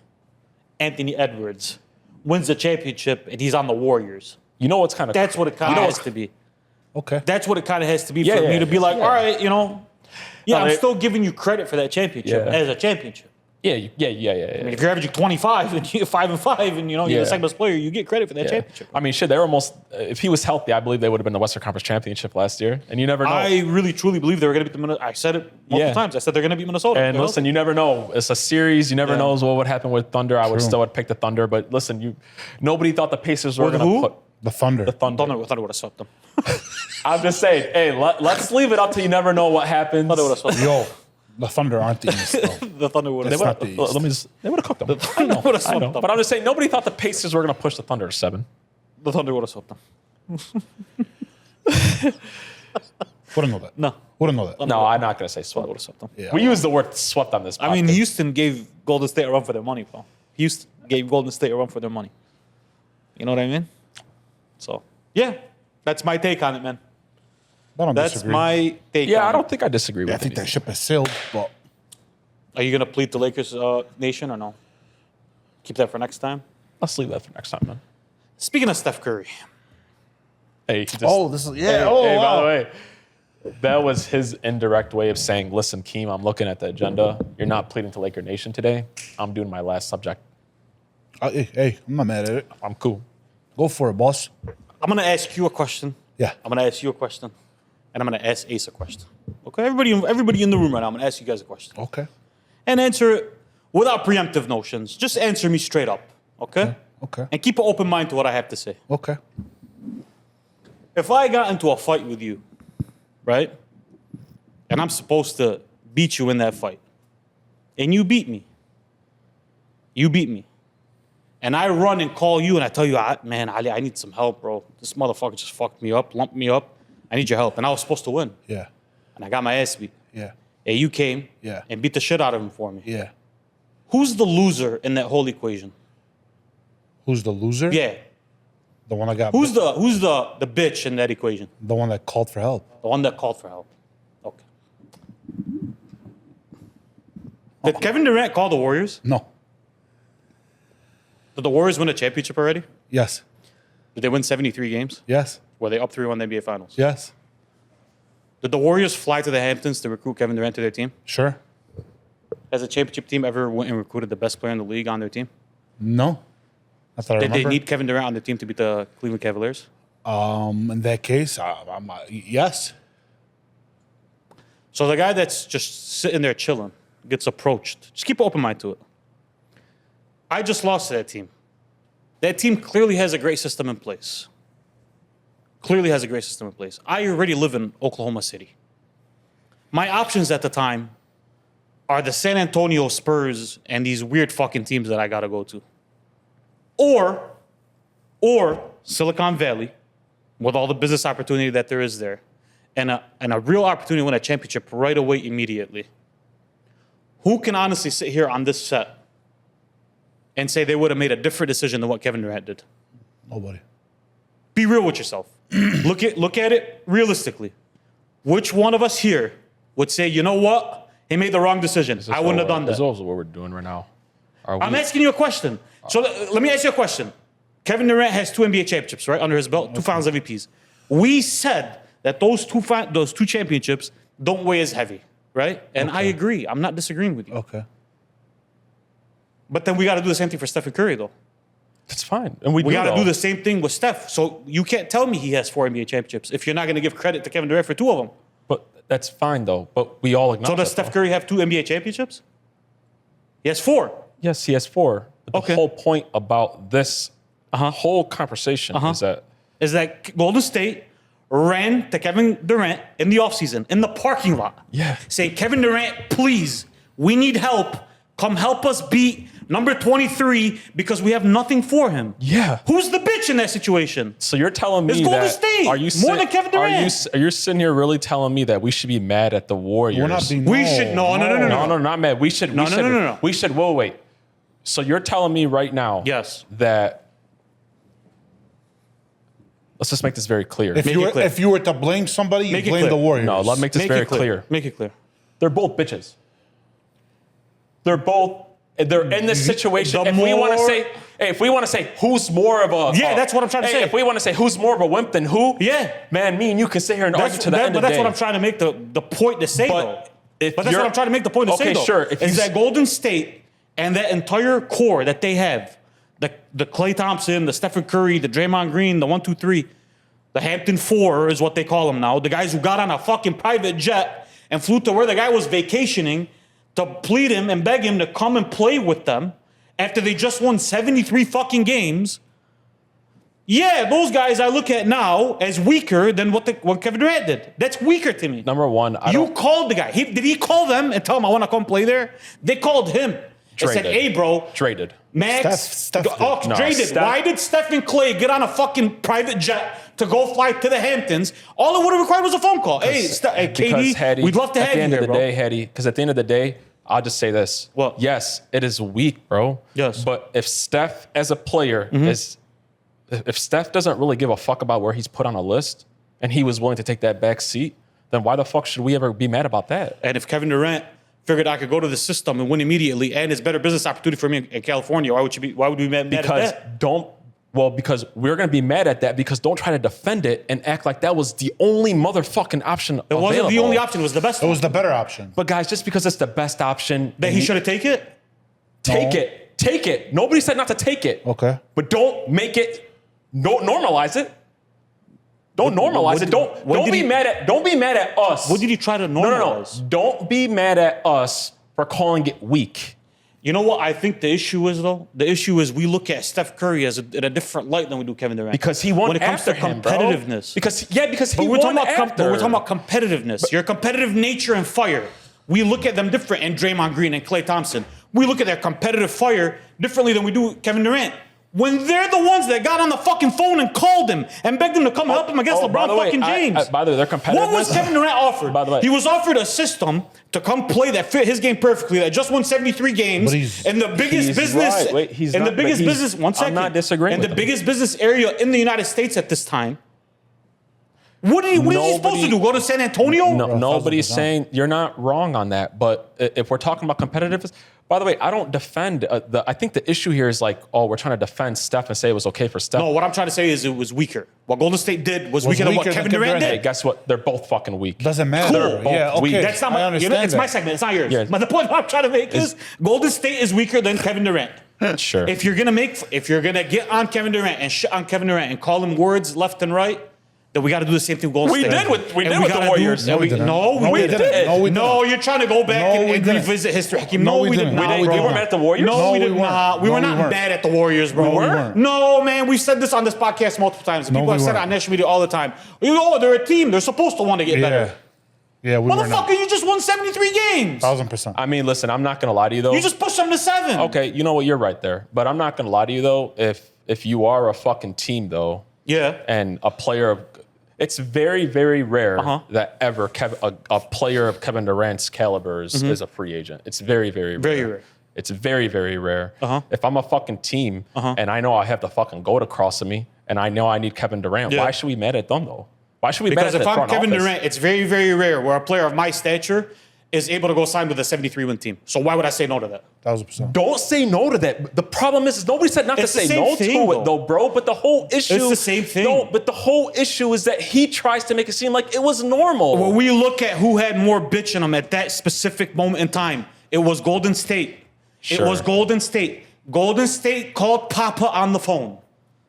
Anthony Edwards wins the championship and he's on the Warriors. You know what's kind of That's what it kind of has to be. Okay. That's what it kind of has to be Yeah, for me yeah, to be like, yeah. all right, I'm they- still giving you credit for that championship as a championship. yeah. I mean, if you're averaging 25 and you're 5 and 5 and you're the second best player, you get credit for that championship. I mean, shit, they're almost. If he was healthy, I believe they would have been the Western Conference Championship last year, and you never know. I really truly believe they were going to beat the Minnesota. I said it multiple times. I said they're going to beat Minnesota. And listen, you never know. It's a series. You never know what would happen with Thunder. I would True. still would pick the Thunder, but listen, nobody thought the Pacers were With going to who? put The Thunder. the Thunder. I thought it would have swept them. I'm just saying, hey, let's leave it up to you never know what happens. I thought they would have swept them. Yo, the Thunder aren't the East, though. The Thunder would That's have not swept the them. East. They would have cooked them. I know, would've I swept know. them. But I'm just saying, nobody thought the Pacers were going to push the Thunder to 7. The Thunder would have swept them. Wouldn't know that. No. Wouldn't know that. No, I'm not going to say Thunder would swept. have swept them. Yeah. We use the word swept on this podcast. I mean, Houston gave Golden State a run for their money, pal. Houston gave Golden State a run for their money. You know what I mean? So, yeah, that's my take on it, man. I don't That's disagree. my take yeah, on I it. don't think I disagree with I think you. that ship has sailed, but Are you going to plead the Lakers nation or no? Keep that for next time. Let's leave that for next time, man. Speaking of Steph Curry, Hey, he just, this is Hey, by the way, that was his indirect way of saying, listen, Keem, I'm looking at the agenda. You're not pleading to Laker Nation today. I'm doing my last subject. Hey, I'm not mad at it. I'm cool. Go for it, boss. I'm going to ask you a question. Yeah. I'm going to ask you a question. And I'm going to ask Ace a question. Okay, everybody in the room right now, I'm going to ask you guys a question. Okay. And answer it without preemptive notions. Just answer me straight up. Okay? Okay. And keep an open mind to what I have to say. Okay. If I got into a fight with you, right? And I'm supposed to beat you in that fight. And you beat me. And I run and call you and I tell you, man, Ali, I need some help, bro. This motherfucker just fucked me up, lumped me up. I need your help. And I was supposed to win. Yeah. And I got my ass beat. Yeah. And you came Yeah. and beat the shit out of him for me. Yeah. Who's the loser in that whole equation? Who's the loser? Yeah. The one I got. Who's the bitch in that equation? the one that called for help? The one that called for help. Okay. Did Kevin Durant call the Warriors? No. Did the Warriors win a championship already? Yes. Did they win 73 games? Yes. Were they up 3-1 in the NBA Finals? Yes. Did the Warriors fly to the Hamptons to recruit Kevin Durant to their team? Sure. Has a championship team ever went and recruited the best player in the league on their team? No. I thought I Did they remember. need Kevin Durant on their team to beat the Cleveland Cavaliers? In that case, yes. So the guy that's just sitting there chilling gets approached. Just keep an open mind to it. I just lost to that team. That team clearly has a great system in place. I already live in Oklahoma City. My options at the time are the San Antonio Spurs and these weird fucking teams that I gotta go to. Or Silicon Valley, with all the business opportunity that there is there, and a real opportunity to win a championship right away immediately. Who can honestly sit here on this set and say they would have made a different decision than what Kevin Durant did? Nobody. Be real with yourself. Look at it realistically. Which one of us here would say, you know what? He made the wrong decision. I wouldn't have done This that. is what we're doing right now. I'm asking you a question. So let me ask you a question. Kevin Durant has 2 NBA championships, right, under his belt, 2 Finals MVPs. We said that those two championships don't weigh as heavy, right? And I agree. I'm not disagreeing with you. Okay. But then we got to do the same thing for Stephen Curry, though. That's fine. And we We got to though. do the same thing with Steph. So you can't tell me he has 4 NBA championships if you're not going to give credit to Kevin Durant for 2 of them. But that's fine though. But we all acknowledge. So does that, Steph though. Curry have 2 NBA championships? He has 4. Yes, he has 4. But the Okay. whole point about this whole conversation is that Is that Golden State ran to Kevin Durant in the offseason, in the parking lot. Yeah. Saying, Kevin Durant, please, we need help. Come help us beat number 23 because we have nothing for him. Yeah. Who's the bitch in that situation? So you're telling me It's Golden that State. are you More than Kevin Durant. Are you sitting here really telling me that we should be mad at the Warriors? We're not being. We should- no, not mad. We should. No. We should. Whoa, wait. So you're telling me right now? Yes. That. Let's just make this very clear. If Make you it were, clear. if you were to blame somebody, you Make it blame clear. the Warriors. No, let me make this very clear. Make it clear. They're both bitches. They're both. They're in this situation. The If we want to more- say, hey, if we want to say who's more of a, Yeah, that's what I'm trying to say. If we want to say who's more of a wimp than who, Yeah. man, me and you can sit here and argue to the end But of the that's day. what I'm trying to make the point to say, But though. if But that's you're- what I'm trying to make the point to say, Okay, though. sure. If Is you- that Golden State and that entire core that they have, the Klay Thompson, the Stephen Curry, the Draymond Green, the 1, 2, 3, the Hampton 4 is what they call them now. The guys who got on a fucking private jet and flew to where the guy was vacationing to plead him and beg him to come and play with them after they just won 73 fucking games. Yeah, those guys I look at now as weaker than what Kevin Durant did. That's weaker to me. Number one, You called the guy. Did he call them and tell him I want to come play there? They called him and said, Traded. "Hey, bro, traded. Max, Steph did. No, traded. Steph- Why did Steph and Clay get on a fucking private jet to go fly to the Hamptons? All it would have required was a phone call. Hey, KD, Hattie, we'd love to at have the you end here, of the bro." day, Hattie, because at the end of the day, I'll just say this. What? Yes, it is weak, bro. Yes. But if Steph as a player if Steph doesn't really give a fuck about where he's put on a list and he was willing to take that back seat, then why the fuck should we ever be mad about that? And if Kevin Durant figured I could go to the system and win immediately, and it's better business opportunity for me in California, why would we be mad Because at that? because we're gonna be mad at that because don't try to defend it and act like that was the only motherfucking option It wasn't the only option. It was the best It one. was the better option. But guys, just because it's the best option, That he should have taken it? take No. it. Take it. Nobody said not to take it. Okay. But don't make it. Don't normalize it. Don't normalize it. Don't be mad at us. What did he try to normalize? No. Don't be mad at us for calling it weak. You know what I think the issue is, though? The issue is we look at Steph Curry as in a different light than we do Kevin Durant. Because he won when it comes after to him, bro. competitiveness. Because he But we're won talking about after. but we're talking about competitiveness. Your competitive nature and fire. We look at them different, and Draymond Green and Klay Thompson. We look at their competitive fire differently than we do Kevin Durant. When they're the ones that got on the fucking phone and called him and begged him to come help him against by LeBron the way, fucking James. by the way, their competitiveness. What was Kevin Durant offered? By the way. He was offered a system to come play that fit his game perfectly, that just won 73 games. But he's- And the biggest he's business. right. Wait, he's and not- the biggest but he's- business. One I'm second. not disagreeing And with the him. biggest business area in the United States at this time. What is he supposed to do? Go to San Antonio? No, nobody's 1000%. saying you're not wrong on that. But if we're talking about competitiveness, by the way, I don't defend I think the issue here is like, oh, we're trying to defend Steph and say it was okay for Steph. No, what I'm trying to say is it was weaker. What Golden State did was weaker than what weaker Kevin than Durant Kevin Hey, did. guess what? They're both fucking weak. Doesn't matter. They're both Yeah, weak. okay. That's not I my. understand It's my that. segment. It's not yours. Yeah. But the point I'm trying to make is Golden State is weaker than Kevin Durant. Sure. If you're gonna get on Kevin Durant and shit on Kevin Durant and call him words left and right, then we got to do the same thing with Golden We State. did with- we And did with the gotta Warriors. No, we didn't. No, No, we we did. didn't. No, we No, didn't. you're trying to go back No, we and didn't. revisit history. Hakeem. No, No, we we did didn't. not. We bro. were mad at the Warriors? No, No, we we did weren't. not. We No, were we not weren't. mad at the Warriors, bro. No, we weren't. No, man, we've said this on this podcast multiple times. And No, people have we said it weren't. on national media all the time. Oh, they're a team. They're supposed to want to get better. Yeah, we were not. Motherfucker, you just won 73 games. 1000%. I mean, listen, I'm not gonna lie to you though. You just pushed them to 7. Okay, you know what? You're right there. But I'm not gonna lie to you though. If you are a fucking team though, Yeah. and a player of, it's very, very rare that ever a player of Kevin Durant's caliber is a free agent. It's very, very rare. Very rare. It's very, very rare. If I'm a fucking team and I know I have the fucking goat across of me and I know I need Kevin Durant, Yeah. why should we be mad at them though? Why should we be Because mad at if the I'm front Kevin office? Durant, it's very, very rare where a player of my stature is able to go sign with a 73-win team. So why would I say no to that? 1,000%. Don't say no to that. The problem is nobody said not It's to the say same no thing, to it, though, bro. But the whole issue... It's the same thing. No, but the whole issue is that he tries to make it seem like it was normal. When we look at who had more bitch in them at that specific moment in time, it was Golden State. Sure. It was Golden State. Golden State called Papa on the phone.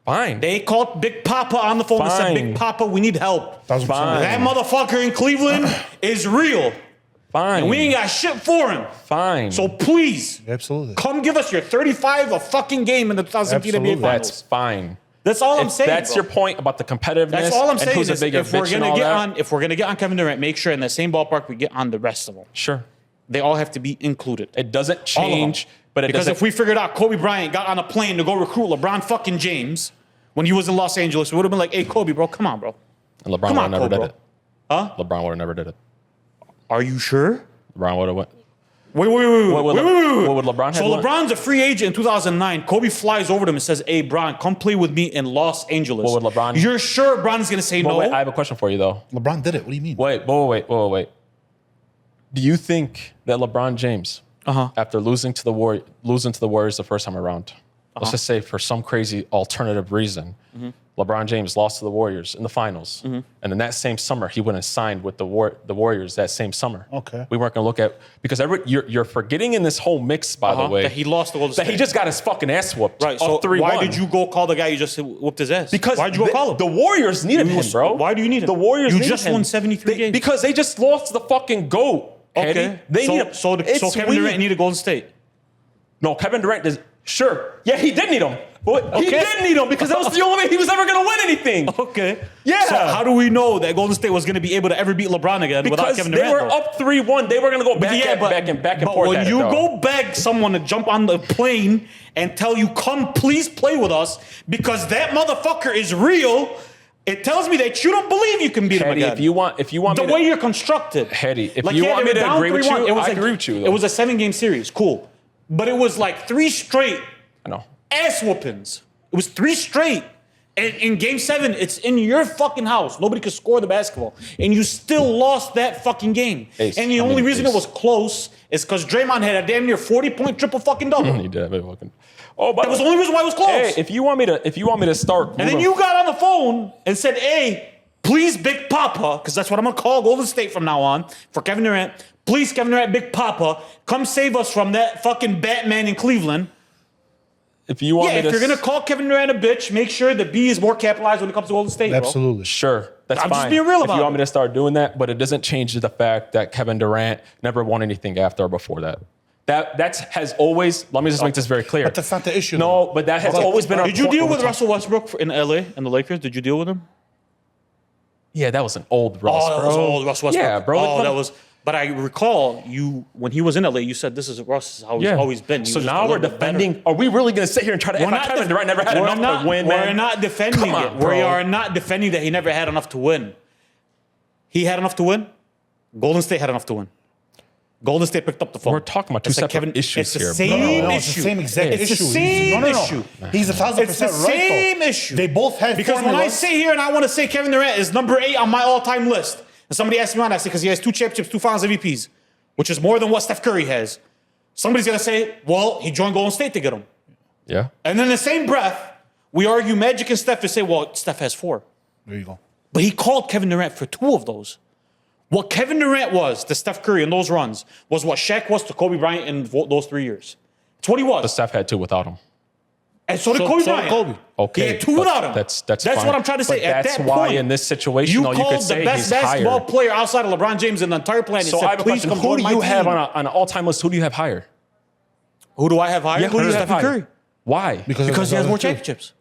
Fine. They called Big Papa on the phone and said, Fine. Big Papa, we need help. 1,000%. Fine. That motherfucker in Cleveland is real. Fine. And we ain't got shit for him. Fine. So please, Absolutely. come give us your 35 a fucking game in the 2017 NBA Absolutely. Finals. That's fine. That's all I'm If saying. that's bro. your point about the competitiveness That's all I'm and saying. who's a Is bigger if we're bitch and gonna all get that, on, if we're gonna get on Kevin Durant, make sure in that same ballpark we get on the rest of them. sure. They all have to be included. It doesn't All of change, them. but it because doesn't... if we figured out Kobe Bryant got on a plane to go recruit LeBron fucking James when he was in Los Angeles, we would have been like, "Hey, Kobe, bro, come on, bro." And LeBron Come would on, have never Kobe, did it. Huh? LeBron would have never did it. Are you sure? LeBron would have went... Wait. What would LeBron have So done? LeBron's a free agent in 2009. Kobe flies over to him and says, "Hey, Bron, come play with me in Los Angeles." What would LeBron- You're sure Bron's gonna say no? Wait, I have a question for you, though. LeBron did it. What do you mean? Wait. Do you think that LeBron James, after losing to the Warriors the first time around, let's just say for some crazy alternative reason, LeBron James lost to the Warriors in the finals, and then that same summer he went and signed with the Warriors that same summer. Okay. We weren't going to look at because you're forgetting in this whole mix, by the way, that he lost the Golden that State. he just got his fucking ass whooped. Right. So 3-1. why did you go call the guy you just whooped his ass? Because why'd you go call him? The Warriors needed him, bro. Why do you need him? The Warriors You needed just him. won 73 games. Because they just lost the fucking GOAT. Okay. Eddie. They need him. So Kevin Durant needed Golden State. No, Kevin Durant does. Sure. Yeah, he did need him. But he Okay. did need him because that was the only way he was ever going to win anything. Okay. Yeah. So how do we know that Golden State was going to be able to ever beat LeBron again without Because Kevin they Durant? were though? up 3-1. They were going to go back and but forth. when at it, you though. go beg someone to jump on the plane and tell you, "Come, please play with us," because that motherfucker is real, it tells me that you don't believe you can beat him Hetty, again. if you want the me way to, you're constructed. Hetty, if Like, you yeah, want they me were to down agree with 3-1. you, It was I like- agree with you. Though. It was a 7-game series, cool, but it was like 3 straight I know. ass whoopings. It was 3 straight. And in game 7, it's in your fucking house. Nobody could score the basketball. And you still lost that fucking game. Ace. And the I only mean, reason ace. it was close is because Draymond had a damn near 40-point triple fucking double. He did. Oh, but That was the only reason why it was close. Hey, if you want me to start, And then you got on the phone and said, "Hey, please, Big Papa," because that's what I'm going to call Golden State from now on for Kevin Durant. "Please, Kevin Durant, Big Papa, come save us from that fucking Batman in Cleveland." if you want Yeah, me if to, you're going to call Kevin Durant a bitch, make sure the B is more capitalized when it comes to Golden State, bro. Absolutely. Sure, that's I'm fine. just being real if about you want it. me to start doing that, but it doesn't change the fact that Kevin Durant never won anything after or before that. That has always. Let me just make this very clear. But that's not the issue. No, but that has Hold on. always been. our Did you point deal when with we talk- Russell Westbrook in LA and the Lakers? Did you deal with him? Yeah, that was an old Russ. Oh, that was bro. old Russ Westbrook. Yeah, bro. Oh, that was. But I recall you when he was in LA. You said this is Russ. How he's always been. He So was just a now we're little bit better. defending. Are we really going to sit here and try to act like Kevin Durant never had enough to win? We're Man? not defending Come on, it. bro. We are not defending that he never had enough to win. He had enough to win. Golden State had enough to win. Golden State picked up the phone. We're talking about two It's like separate issues it's the here, bro. same No, issue. it's the same exact It's issue. the same issue. He's 1,000% It's the right, same though. issue. They both had Because when I formulas. sit here and I want to say Kevin Durant is number 8 on my all-time list, and somebody asks me on, I say because he has 2 championships, 2 Finals MVPs, which is more than what Steph Curry has. Somebody's gonna say, well, he joined Golden State to get him. Yeah. And then in the same breath, we argue Magic and Steph and say, well, Steph has 4. There you go. But he called Kevin Durant for 2 of those. What Kevin Durant was to Steph Curry in those runs was what Shaq was to Kobe Bryant in those 3 years. It's what he was. But Steph had 2 without him. And so did Kobe Bryant. Okay, He had 2 but without him. That's what I'm trying to say. But At that's that why point, in this situation, you though, you called could say the best he's basketball higher. player outside of LeBron James in the entire planet. So and said, I have a please question. come Who join do my you have team." on an all-time list? Who do you have higher? Who do I have higher? Yeah, Who do you have higher? Curry? Why? Because Because he has more championships. championships.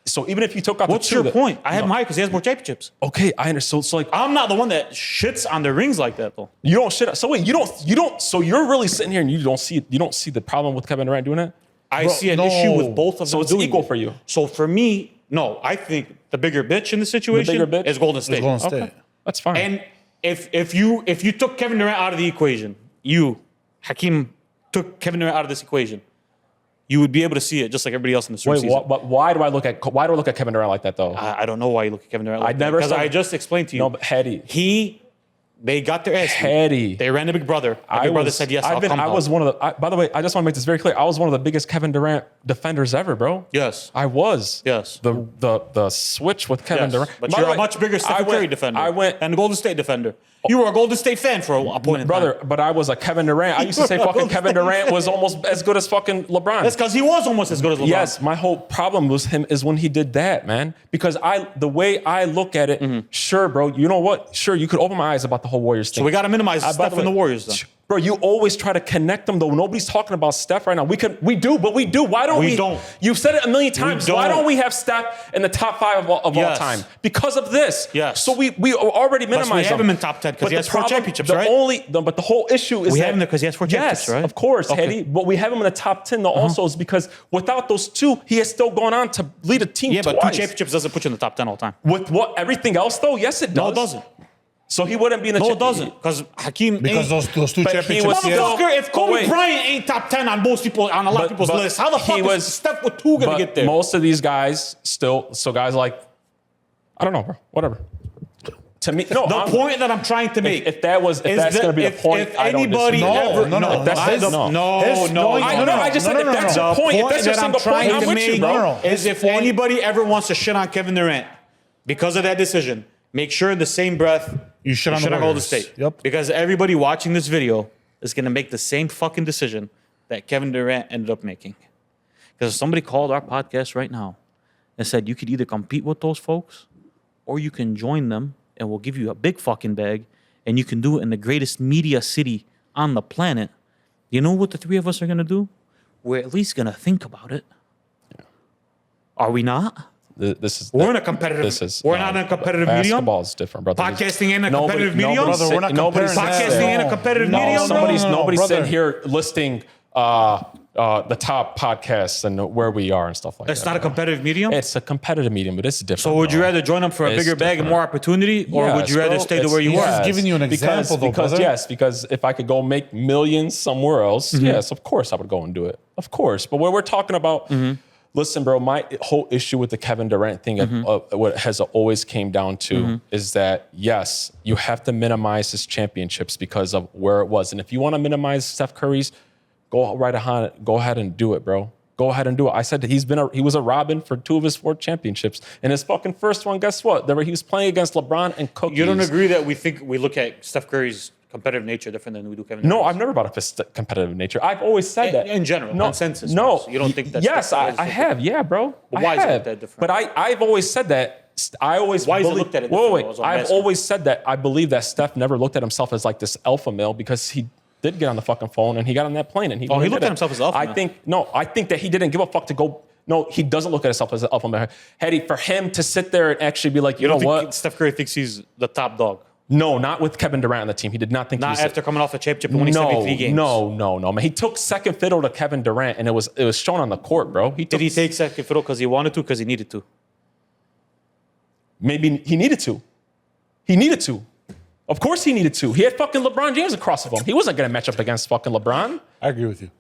So even if you took out What's the 2 your that- point? I have him higher because he has more championships. Okay, I understand. So like I'm not the one that shits on the rings like that, though. you don't shit. So wait, you don't. So you're really sitting here and you don't see the problem with Kevin Durant doing that? I Bro, see an no. issue with both of So them. it's doing equal it. for you. So for me, no, I think the bigger bitch in the situation bigger bitch? is Golden State. Golden State. Okay, that's fine. And if you took Kevin Durant out of the equation, Hakeem took Kevin Durant out of this equation, you would be able to see it just like everybody else in the wait, season. but why do I look at Kevin Durant like that though? I don't know why you look at Kevin Durant like I never because saw- I just explained to you. No, but Hetty. He They got their ass beat. Petty. They ran to Big Brother. And Big Brother said, yes, I'll come I help. was one of the, by the way, I just want to make this very clear. I was one of the biggest Kevin Durant defenders ever, bro. Yes. I was. Yes. The switch with Kevin Yes. Durant. But By you're the a way, much bigger Steph Curry defender. I went, and a Golden State defender. You were a Golden State fan for a point in brother, time. but I was a Kevin Durant. I used to say fucking Kevin Durant was almost as good as fucking LeBron. That's because he was almost as good as LeBron. Yes, my whole problem with him is when he did that, man. Because the way I look at it, sure, bro, you know what? Sure, you could open my eyes about the whole Warriors thing. So we got to minimize By Steph the and the way, Warriors, though. Bro, you always try to connect them, though. Nobody's talking about Steph right now. We do, but we do. Why don't we? We don't. You've said it a million times. Why don't we have Steph in the top 5 of all Yes. time? Because of this. Yes. So we already minimize we have him. him in top 10 because But he the has 4 problem- championships, the right? But the whole issue is We that, have him there 'cause he has 4 championships, yes, right? of course, Okay. Hedy. But we have him in the top 10 though also is because without those 2, he has still gone on to lead a team Yeah, twice. but 2 championships doesn't put you in the top 10 all the time. With what everything else though? Yes, it does. No, it doesn't. So he wouldn't be in the No, it doesn't. Because Hakeem Because ain't... those 2 But he championships. was he has- still- Motherfucker, if Kobe wait. Bryant ain't top 10 on most people, on a lot of people's but list, how the fuck he is was- Steph with 2 going But to get there? most of these guys still, so guys like, I don't know, bro. Whatever. To me, no. The point that I'm trying to make if that's going to be the point, if I don't anybody disagree. ever, No, that's I- his- no. no, I just said if that's your point, if that's your that single point, I'm with you, bro. Is if anybody ever wants to shit on Kevin Durant because of that decision, make sure in the same breath You shit on the Golden Warriors. State. Yep. Because everybody watching this video is going to make the same fucking decision that Kevin Durant ended up making. Because somebody called our podcast right now and said you could either compete with those folks or you can join them and we'll give you a big fucking bag and you can do it in the greatest media city on the planet. You know what the 3 of us are going to do? We're at least going to think about it. Are we not? This is We're in a competitive. We're not in a competitive medium. Basketball is different, brother. Podcasting ain't a competitive medium. Brother, we're not comparing Podcasting that. ain't a competitive medium. Nobody's brother. sitting here listing the top podcasts and where we are and stuff like It's that. not a competitive medium. It's a competitive medium, but it's different. So would you bro. rather join them for a It's bigger bag and different. more opportunity, or would you Yes, rather bro. stay to where you He's were? just giving you an example, though, because brother. yes, because if I could go make millions somewhere else, Mm-hmm. yes, of course I would go and do it. Of course. But what we're talking about, Mm-hmm. listen, bro, my whole issue with the Kevin Durant thing, what has always came down to Mm-hmm. is that, yes, you have to minimize his championships because of where it was. And if you want to minimize Steph Curry's, go ahead and do it, bro. Go ahead and do it. I said that he was a Robin for 2 of his 4 championships. And his fucking first one, guess what? He was playing against LeBron and cookies. You don't agree that we look at Steph Curry's competitive nature different than we do Kevin No, Durant's? I've never brought up his competitive nature. I've always said that. In general, consensus. No, You don't think that's Yes, different? I have. Yeah, bro. But I why is it have. that different? But I've always said that. I always Why is it believe- looked at it Wait, different, wait, though, is wait. what I'm I've asking. always said that I believe that Steph never looked at himself as like this alpha male because he did get on the fucking phone and he got on that plane and he. Oh, he did looked it. at himself as alpha male. I think that he didn't give a fuck to go. No, he doesn't look at himself as an alpha male. Hedy, for him to sit there and actually be like, you know don't think what? Steph Curry thinks he's the top dog? No, not with Kevin Durant on the team. He did not think he Not was after coming off a championship and winning 73 games. No, man. He took second fiddle to Kevin Durant, and it was shown on the court, bro. Did he take second fiddle because he wanted to, because he needed to? Maybe he needed to. He needed to. Of course he needed to. He had fucking LeBron James across of him. He wasn't going to match up against fucking LeBron. I agree with you.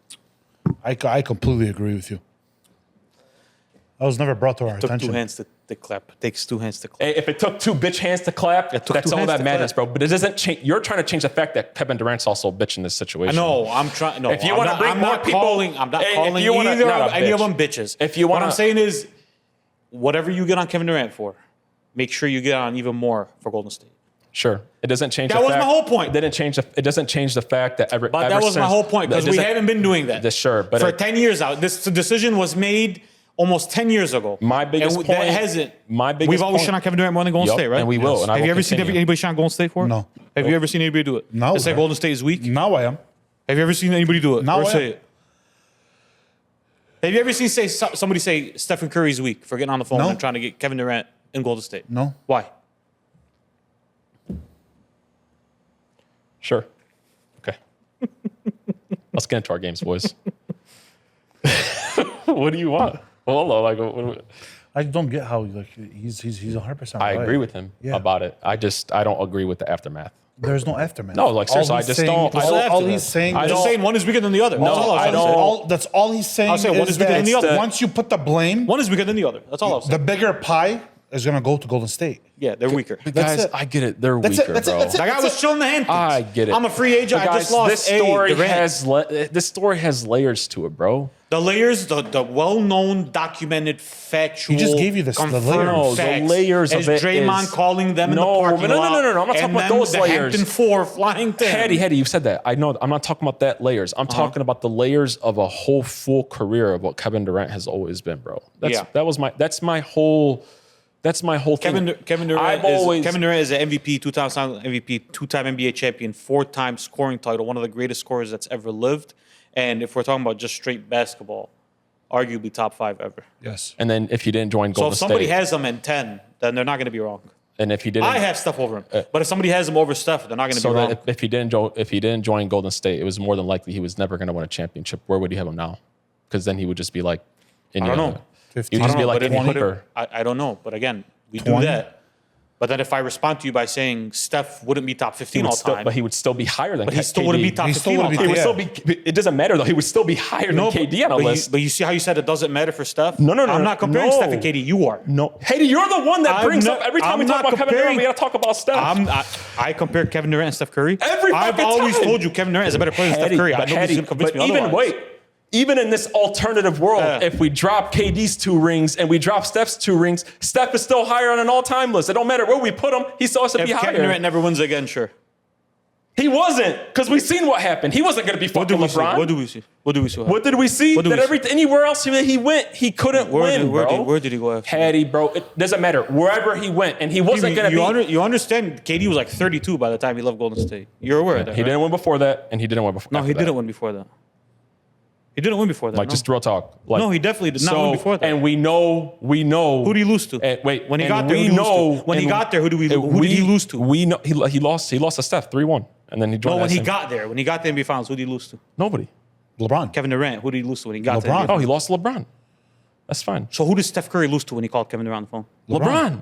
I completely agree with you. That was never brought to our Took attention. 2 hands to clap. It takes 2 hands to clap. Hey, if it took 2 bitch hands to clap, took that's 2 all hands that to matters, clap. bro. But it doesn't change. You're trying to change the fact that Kevin Durant's also a bitch in this situation. No, I'm trying. No, If you I'm wanna not- bring I'm more not people- calling. I'm not Hey, if calling you wanna- either not of a any of bitch. them bitches. If you what wanna- I'm saying is, whatever you get on Kevin Durant for, make sure you get on even more for Golden State. Sure. It doesn't change That the was fact. my whole point. It doesn't change the fact that But that was my whole point, because we haven't been doing that Sure, but for 10 years out. This decision was made almost 10 years ago. My biggest and point- That hasn't. my biggest We've always point- shot on Kevin Durant more than Golden Yup, State, right? and we will, and I Have will you ever seen continue. anybody shot on Golden State for it? No. Have you ever seen anybody do it? No, They say bro. Golden State is weak. Now I am. Have you ever seen anybody do it? No, Or I say am. it? Have you ever seen somebody say Stephen Curry's weak for getting on the phone No. and trying to get Kevin Durant in Golden State? No. Why? Sure. Okay. Let's get into our games, boys. What do you want? Well, hello, like, I don't get how like he's 100%. I right. agree with him Yeah. about it. I don't agree with the aftermath. There's no aftermath. No, like, seriously, All I he's just saying- don't- All, I all don't- he's saying. I I'm just don't- saying one is weaker than the other. No, That's all I I'm don't- saying. That's all he's saying. I'll say one is bigger than the that other. Once you put the blame, One is bigger than the other. That's all I'm the saying. bigger pie is going to go to Golden State. Yeah, they're weaker. But That's guys, it. I get it. They're That's it. weaker, That's it. bro. That's it. That guy was chilling the Hamptons. I get it. I'm a free agent. But I just guys, lost. this story has layers to it, bro. The layers, the well-known, documented, factual. He just gave you the confirmed layers. No, the facts layers of is it Draymond is- calling them in the No, parking no, lot. no, I'm not talking and about then those the layers. Hampton Four flying to him. Hattie, you said that. I know. I'm not talking about that layers. I'm talking about the layers of a whole full career of what Kevin Durant has always been, bro. That's my whole thing. Kevin Durant is an MVP, two-time MVP, two-time NBA champion, four-time scoring title, one of the greatest scorers that's ever lived. And if we're talking about just straight basketball, arguably top 5 ever. Yes. And then if you didn't join So Golden if somebody State, has them in 10, then they're not going to be wrong. and if you didn't, I have Steph over him. But if somebody has him over Steph, they're not going to so be wrong. that if he didn't join Golden State, it was more than likely he was never going to win a championship. Where would you have him now? Because then he would just be like, I don't know. He would 15. just be like but Kenny it- Hooker. I don't know. But again, we 20? do that. But then if I respond to you by saying Steph wouldn't be top 15 all time, But he would still be higher than. but he still wouldn't be top He 15 still all wouldn't time. He would Yeah. still be. It doesn't matter though. He would still be higher than KD on a list. But you see how you said it doesn't matter for Steph? No. I'm not comparing no. Steph and KD. You are. No, Haiti, you're the one that I'm brings not- up every time we I'm talk not about Kevin Durant. comparing- We gotta talk about Steph. I compare Kevin Durant and Steph Curry. Every I've fucking always time. told you Kevin Durant is a better player than Steph Curry. I know he's going to convince me otherwise. Even in this alternative world, if we drop KD's 2 rings and we drop Steph's 2 rings, Steph is still higher on an all-time list. It don't matter where we put him, he still has to If be Kevin higher. Durant never wins again, sure. He wasn't, because we've seen what happened. He wasn't going to be What do fucking we see? LeBron. What do we see? What do we see? What did we see? What do That we see? anywhere else he went, he couldn't win, bro. Where did he go after? Hattie, bro. It doesn't matter. Wherever he went, and he wasn't going to be. You understand? KD was like 32 by the time he left Golden State. You're aware of that? He right? didn't win before that, and he didn't win before. No, after he that. didn't win before that. He didn't win before that. Like no. just real talk. Like, No, he definitely did not win before that. And we know. Who did he lose to? Wait, when he and got there, we who did he lose know to? When he and got there, who did he lose to? We know he lost. He lost to Steph 3-1, and then he joined. No, when he SM. got there, when he got the NBA Finals, who did he lose to? Nobody. LeBron. Kevin Durant. Who did he lose to when he got to the LeBron. NBA Oh, Finals? he lost to LeBron. That's fine. So who did Steph Curry lose to when he called Kevin Durant on the phone? LeBron.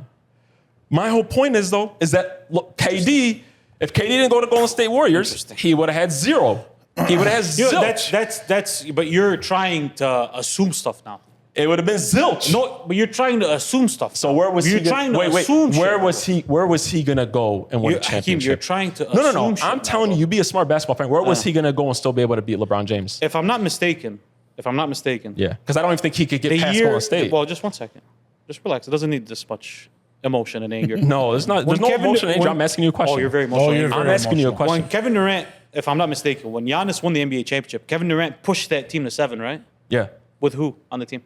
My whole point is that look, KD. If KD didn't go to Golden State Warriors, he would have had 0. He would have had You know, zilch. that's. But you're trying to assume stuff now. It would have been zilch. No, but you're trying to assume stuff. So where was you're he? trying to Wait. assume Where shit. was he? Where was he gonna go and win a Hakeem, championship? you're trying to No. assume shit I'm now, telling bro. you, be a smart basketball fan. Where was he gonna go and still be able to beat LeBron James? If I'm not mistaken, Yeah, because I don't even think he could get the past year. Golden State. Well, just one second. Just relax. It doesn't need this much emotion and anger. No, there's not. There's When no Kevin- emotion. Angel. when- I'm asking you a question. Oh, you're very emotional. Oh, you're Angry. I'm very asking you a emotional. question. When Kevin Durant, if I'm not mistaken, when Giannis won the NBA championship, Kevin Durant pushed that team to 7, right? Yeah, With who on the team?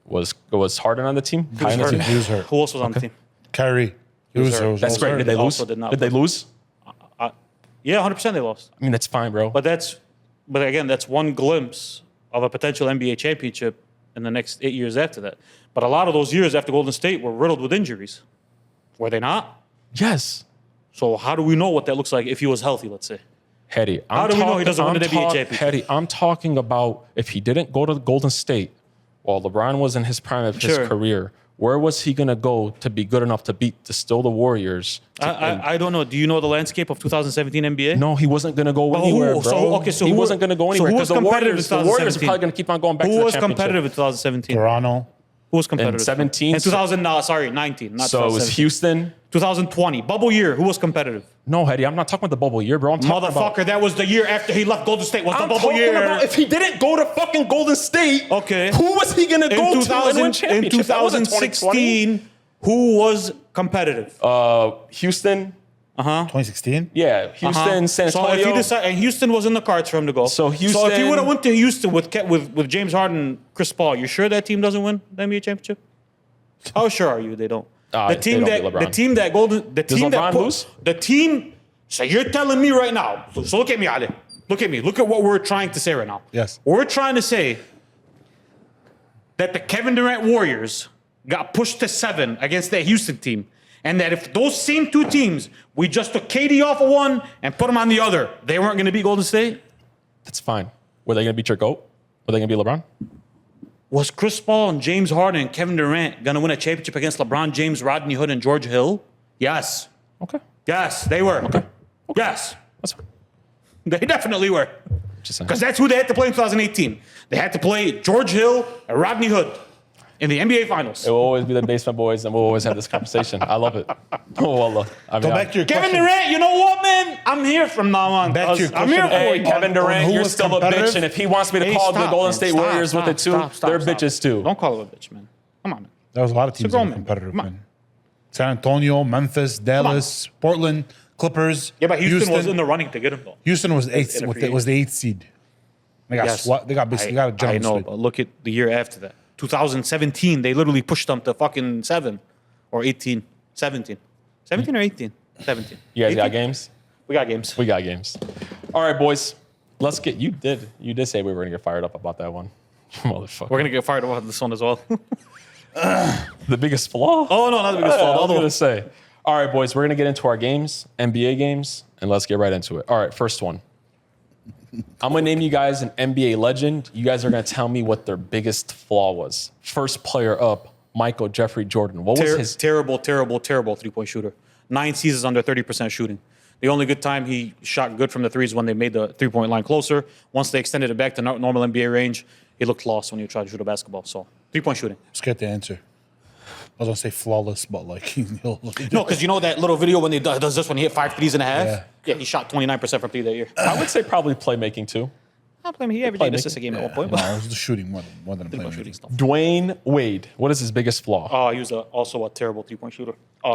was Harden on the team? He was High on the hurt. team? He was hurt. Who else was on the team? Kyrie. He was hurt. hurt. That's great. Did they lose? Also did not Did they play. lose? Yeah, 100% they lost. I mean, that's fine, bro. But again, that's one glimpse of a potential NBA championship in the next 8 years after that. But a lot of those years after Golden State were riddled with injuries. Were they not? Yes, So how do we know what that looks like if he was healthy, let's say? Hetty. How do we know he doesn't win an NBA championship? Hetty, I'm talking about if he didn't go to Golden State while LeBron was in his prime of his Sure. career, where was he going to go to be good enough to still the Warriors? I don't know. Do you know the landscape of 2017 NBA? No, he wasn't going to go anywhere, bro. So he who wasn't going to go so anywhere who because was the competitive Warriors, in the Warriors are 2017? probably going to keep on going back to Who the was championship. competitive in 2017? Toronto. Who was competitive? 17? In 2000, no, sorry, 19, not So it was 2017. Houston. 2020, bubble year. Who was competitive? No, Hetty, I'm not talking about the bubble year, bro. I'm talking Motherfucker, about. that was the year after he left Golden State. Was the I'm bubble talking year? about if he didn't go to fucking Golden State. Okay. Who was he going to go to and win in championship? That wasn't 2020. 2016, who was competitive? Houston. 2016. Yeah, Houston, San So Antonio. if he decided, and Houston was in the cards for him to go. So So if he Houston- would have went to Houston with James Harden, Chris Paul, you sure that team doesn't win the NBA championship? How sure are you they don't? They don't beat LeBron. The team. So you're telling me right now. So look at me, Ali. Look at me. Look at what we're trying to say right now. Yes. We're trying to say that the Kevin Durant Warriors got pushed to 7 against that Houston team. And that if those same two teams, we just took KD off of one and put him on the other, they weren't going to beat Golden State? That's fine. Were they going to beat your GOAT? Were they going to beat LeBron? Was Chris Paul and James Harden and Kevin Durant going to win a championship against LeBron James, Rodney Hood, and George Hill? Yes. Okay. Yes, they were. Okay. Yes. That's fine. They definitely were. Just saying. Because that's who they had to play in 2018. They had to play George Hill and Rodney Hood. in the NBA Finals. It will always be the Basement Boys, and we'll always have this conversation. I love it. Oh, Allah. I mean, Go back to your Kevin question. Durant, you know what, man? I'm here from now on. Back to your I'm here question. for Hey, you. Kevin Durant, who you're was still a bitch, competitive? and if he wants me to Hey, call the stop, Golden man. State Stop, Warriors with stop, it too, stop, they're stop. bitches too. Don't call him a bitch, man. Come on, man. There was a lot of teams that grown were man. competitive, Come on. man. San Antonio, Memphis, Dallas, Portland, Clippers. Yeah, but Houston was in the running to get him, though. Houston was in eighth. a Was free the eighth seed. They got swept. They got basically got a I gentleman's know, sweep. but look at the year after that. 2017, they literally pushed them to fucking 7 or 18, 17. 17 or 18? 17. You guys got 18? games? We got games. We got games. All right, boys. Let's get. You did say we were gonna get fired up about that one, motherfucker. We're going to get fired about this one as well. The biggest flaw. Oh, no, not the biggest I fault. was Although, gonna say. All right, boys. We're gonna get into our games, NBA games, and let's get right into it. All right, first one. I'm gonna name you guys an NBA legend. You guys are gonna tell me what their biggest flaw was. First player up, Michael Jeffrey Jordan. What was his? terrible 3-point shooter. 9 seasons under 30% shooting. The only good time he shot good from the threes when they made the 3-point line closer. Once they extended it back to normal NBA range, he looked lost when he tried to shoot a basketball. So 3-point shooting. Scared to answer. I was gonna say flawless, but like he'll No, because you know that little video when he does this when he hit 5 threes and a half? Yeah. Yeah, he shot 29% from 3 that year. I would say probably playmaking too. I mean, he averaged 8 assists a game at one point. No, But it was the shooting more than shooting playing. stuff. Dwayne Wade. What is his biggest flaw? He was also a terrible 3-point shooter.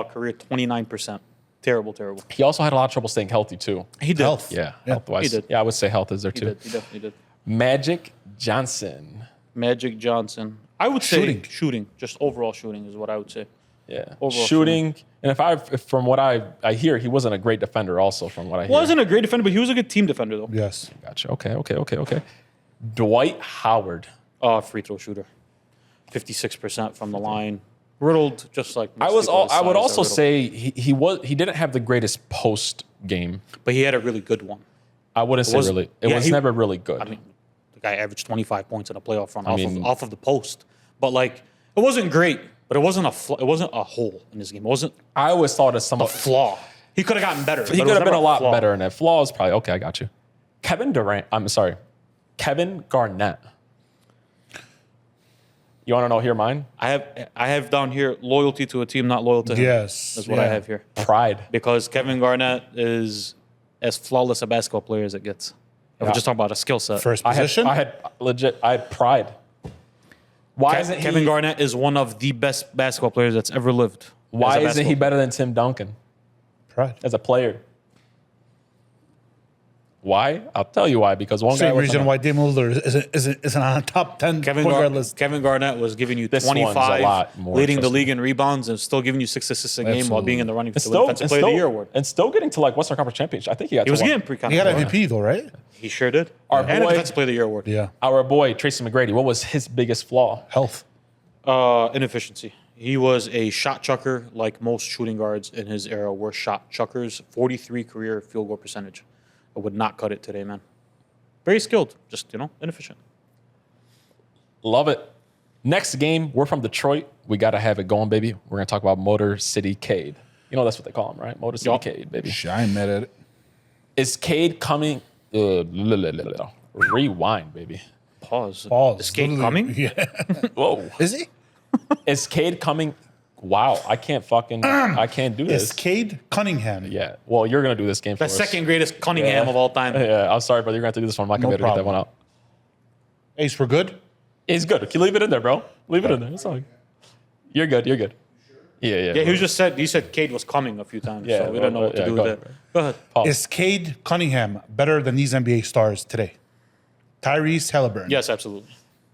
Career 29%. Terrible. He also had a lot of trouble staying healthy too. He did. Health. Yeah, Yeah, health-wise. he did. Yeah, I would say health is there He too. did. He definitely did. Magic Johnson. Magic Johnson. I would say Shooting. shooting. Just overall shooting is what I would say. Yeah, Overall shooting. And if from what I hear, he wasn't a great defender. Also, from what I hear, Wasn't a great defender, but he was a good team defender, though. Yes. Gotcha. Okay. Dwight Howard. Free throw shooter. 56% from the line. Riddled, just like I most people his would size are also riddled. say he didn't have the greatest post game. But he had a really good one. I wouldn't say was- really. It yeah, was he- never really good. I mean, the guy averaged 25 points in a playoff run mean- off of the post. But like, it wasn't great. But it wasn't it wasn't a hole in this game. It wasn't I always thought as a somewhat flaw. He could have gotten better. he could have been a lot better in that. Flaws probably okay. I got you. Kevin Durant. I'm sorry, Kevin Garnett. You want to know here mine? I have down here loyalty to a team, not loyal to him. Yes. That's what I Yeah. have here. Pride. Because Kevin Garnett is as flawless a basketball player as it gets. If we're just talking about a skill set. First I position. had pride. Why isn't Kevin he? Garnett is one of the best basketball players that's ever lived. Why as a isn't he basketball better than Tim Duncan Pride. as a player? Why? I'll tell you why. Because one guy Same was reason on a- why Damian Lillard isn't on a top 10 Kevin, point guard list. Kevin Garnett was giving you This one's a 25, lot more leading the interesting. league in rebounds, and still giving you 6 assists a game while Absolutely. being in the running for and the still, Defensive and Player of the Year still, award. and still getting to like Western Conference Championship. I think he got. He was to one. getting pre-con. He got MVP though, right? He sure did. Our and boy- a Defensive Player of the Year award. Yeah. Our boy Tracy McGrady. What was his biggest flaw? Health. Inefficiency. He was a shot chucker like most shooting guards in his era were shot chuckers. 43 career field goal percentage. I would not cut it today, man. Very skilled, just, inefficient. Love it. Next game, we're from Detroit. We got to have it going, baby. We're going to talk about Motor City Cade. You know that's what they call him, right? Motor City Yup. Cade, baby. I ain't mad at it. Is Cade coming? Rewind, baby. Pause. Balls. Is Cade Literally- coming? Yeah. Whoa. Is he? Is Cade coming? Wow. I can't do Is this. Cade Cunningham? Yeah. Well, you're going to do this game for The us. second greatest Cunningham Yeah. of all time. Yeah. I'm sorry, brother. You're going to have to do this one. I'm not going to be able to get that problem. one out. Ace, we're good? He's good. Can you leave it in there, bro? Leave it in there. It's all right. You're good. You're good. Yeah. Yeah, he said Cade was coming a few times, Yeah, so we don't know what to yeah, do go with ahead, that. Go ahead. Pause. Is Cade Cunningham better than these NBA stars today? Tyrese Halliburton. Yes, absolutely.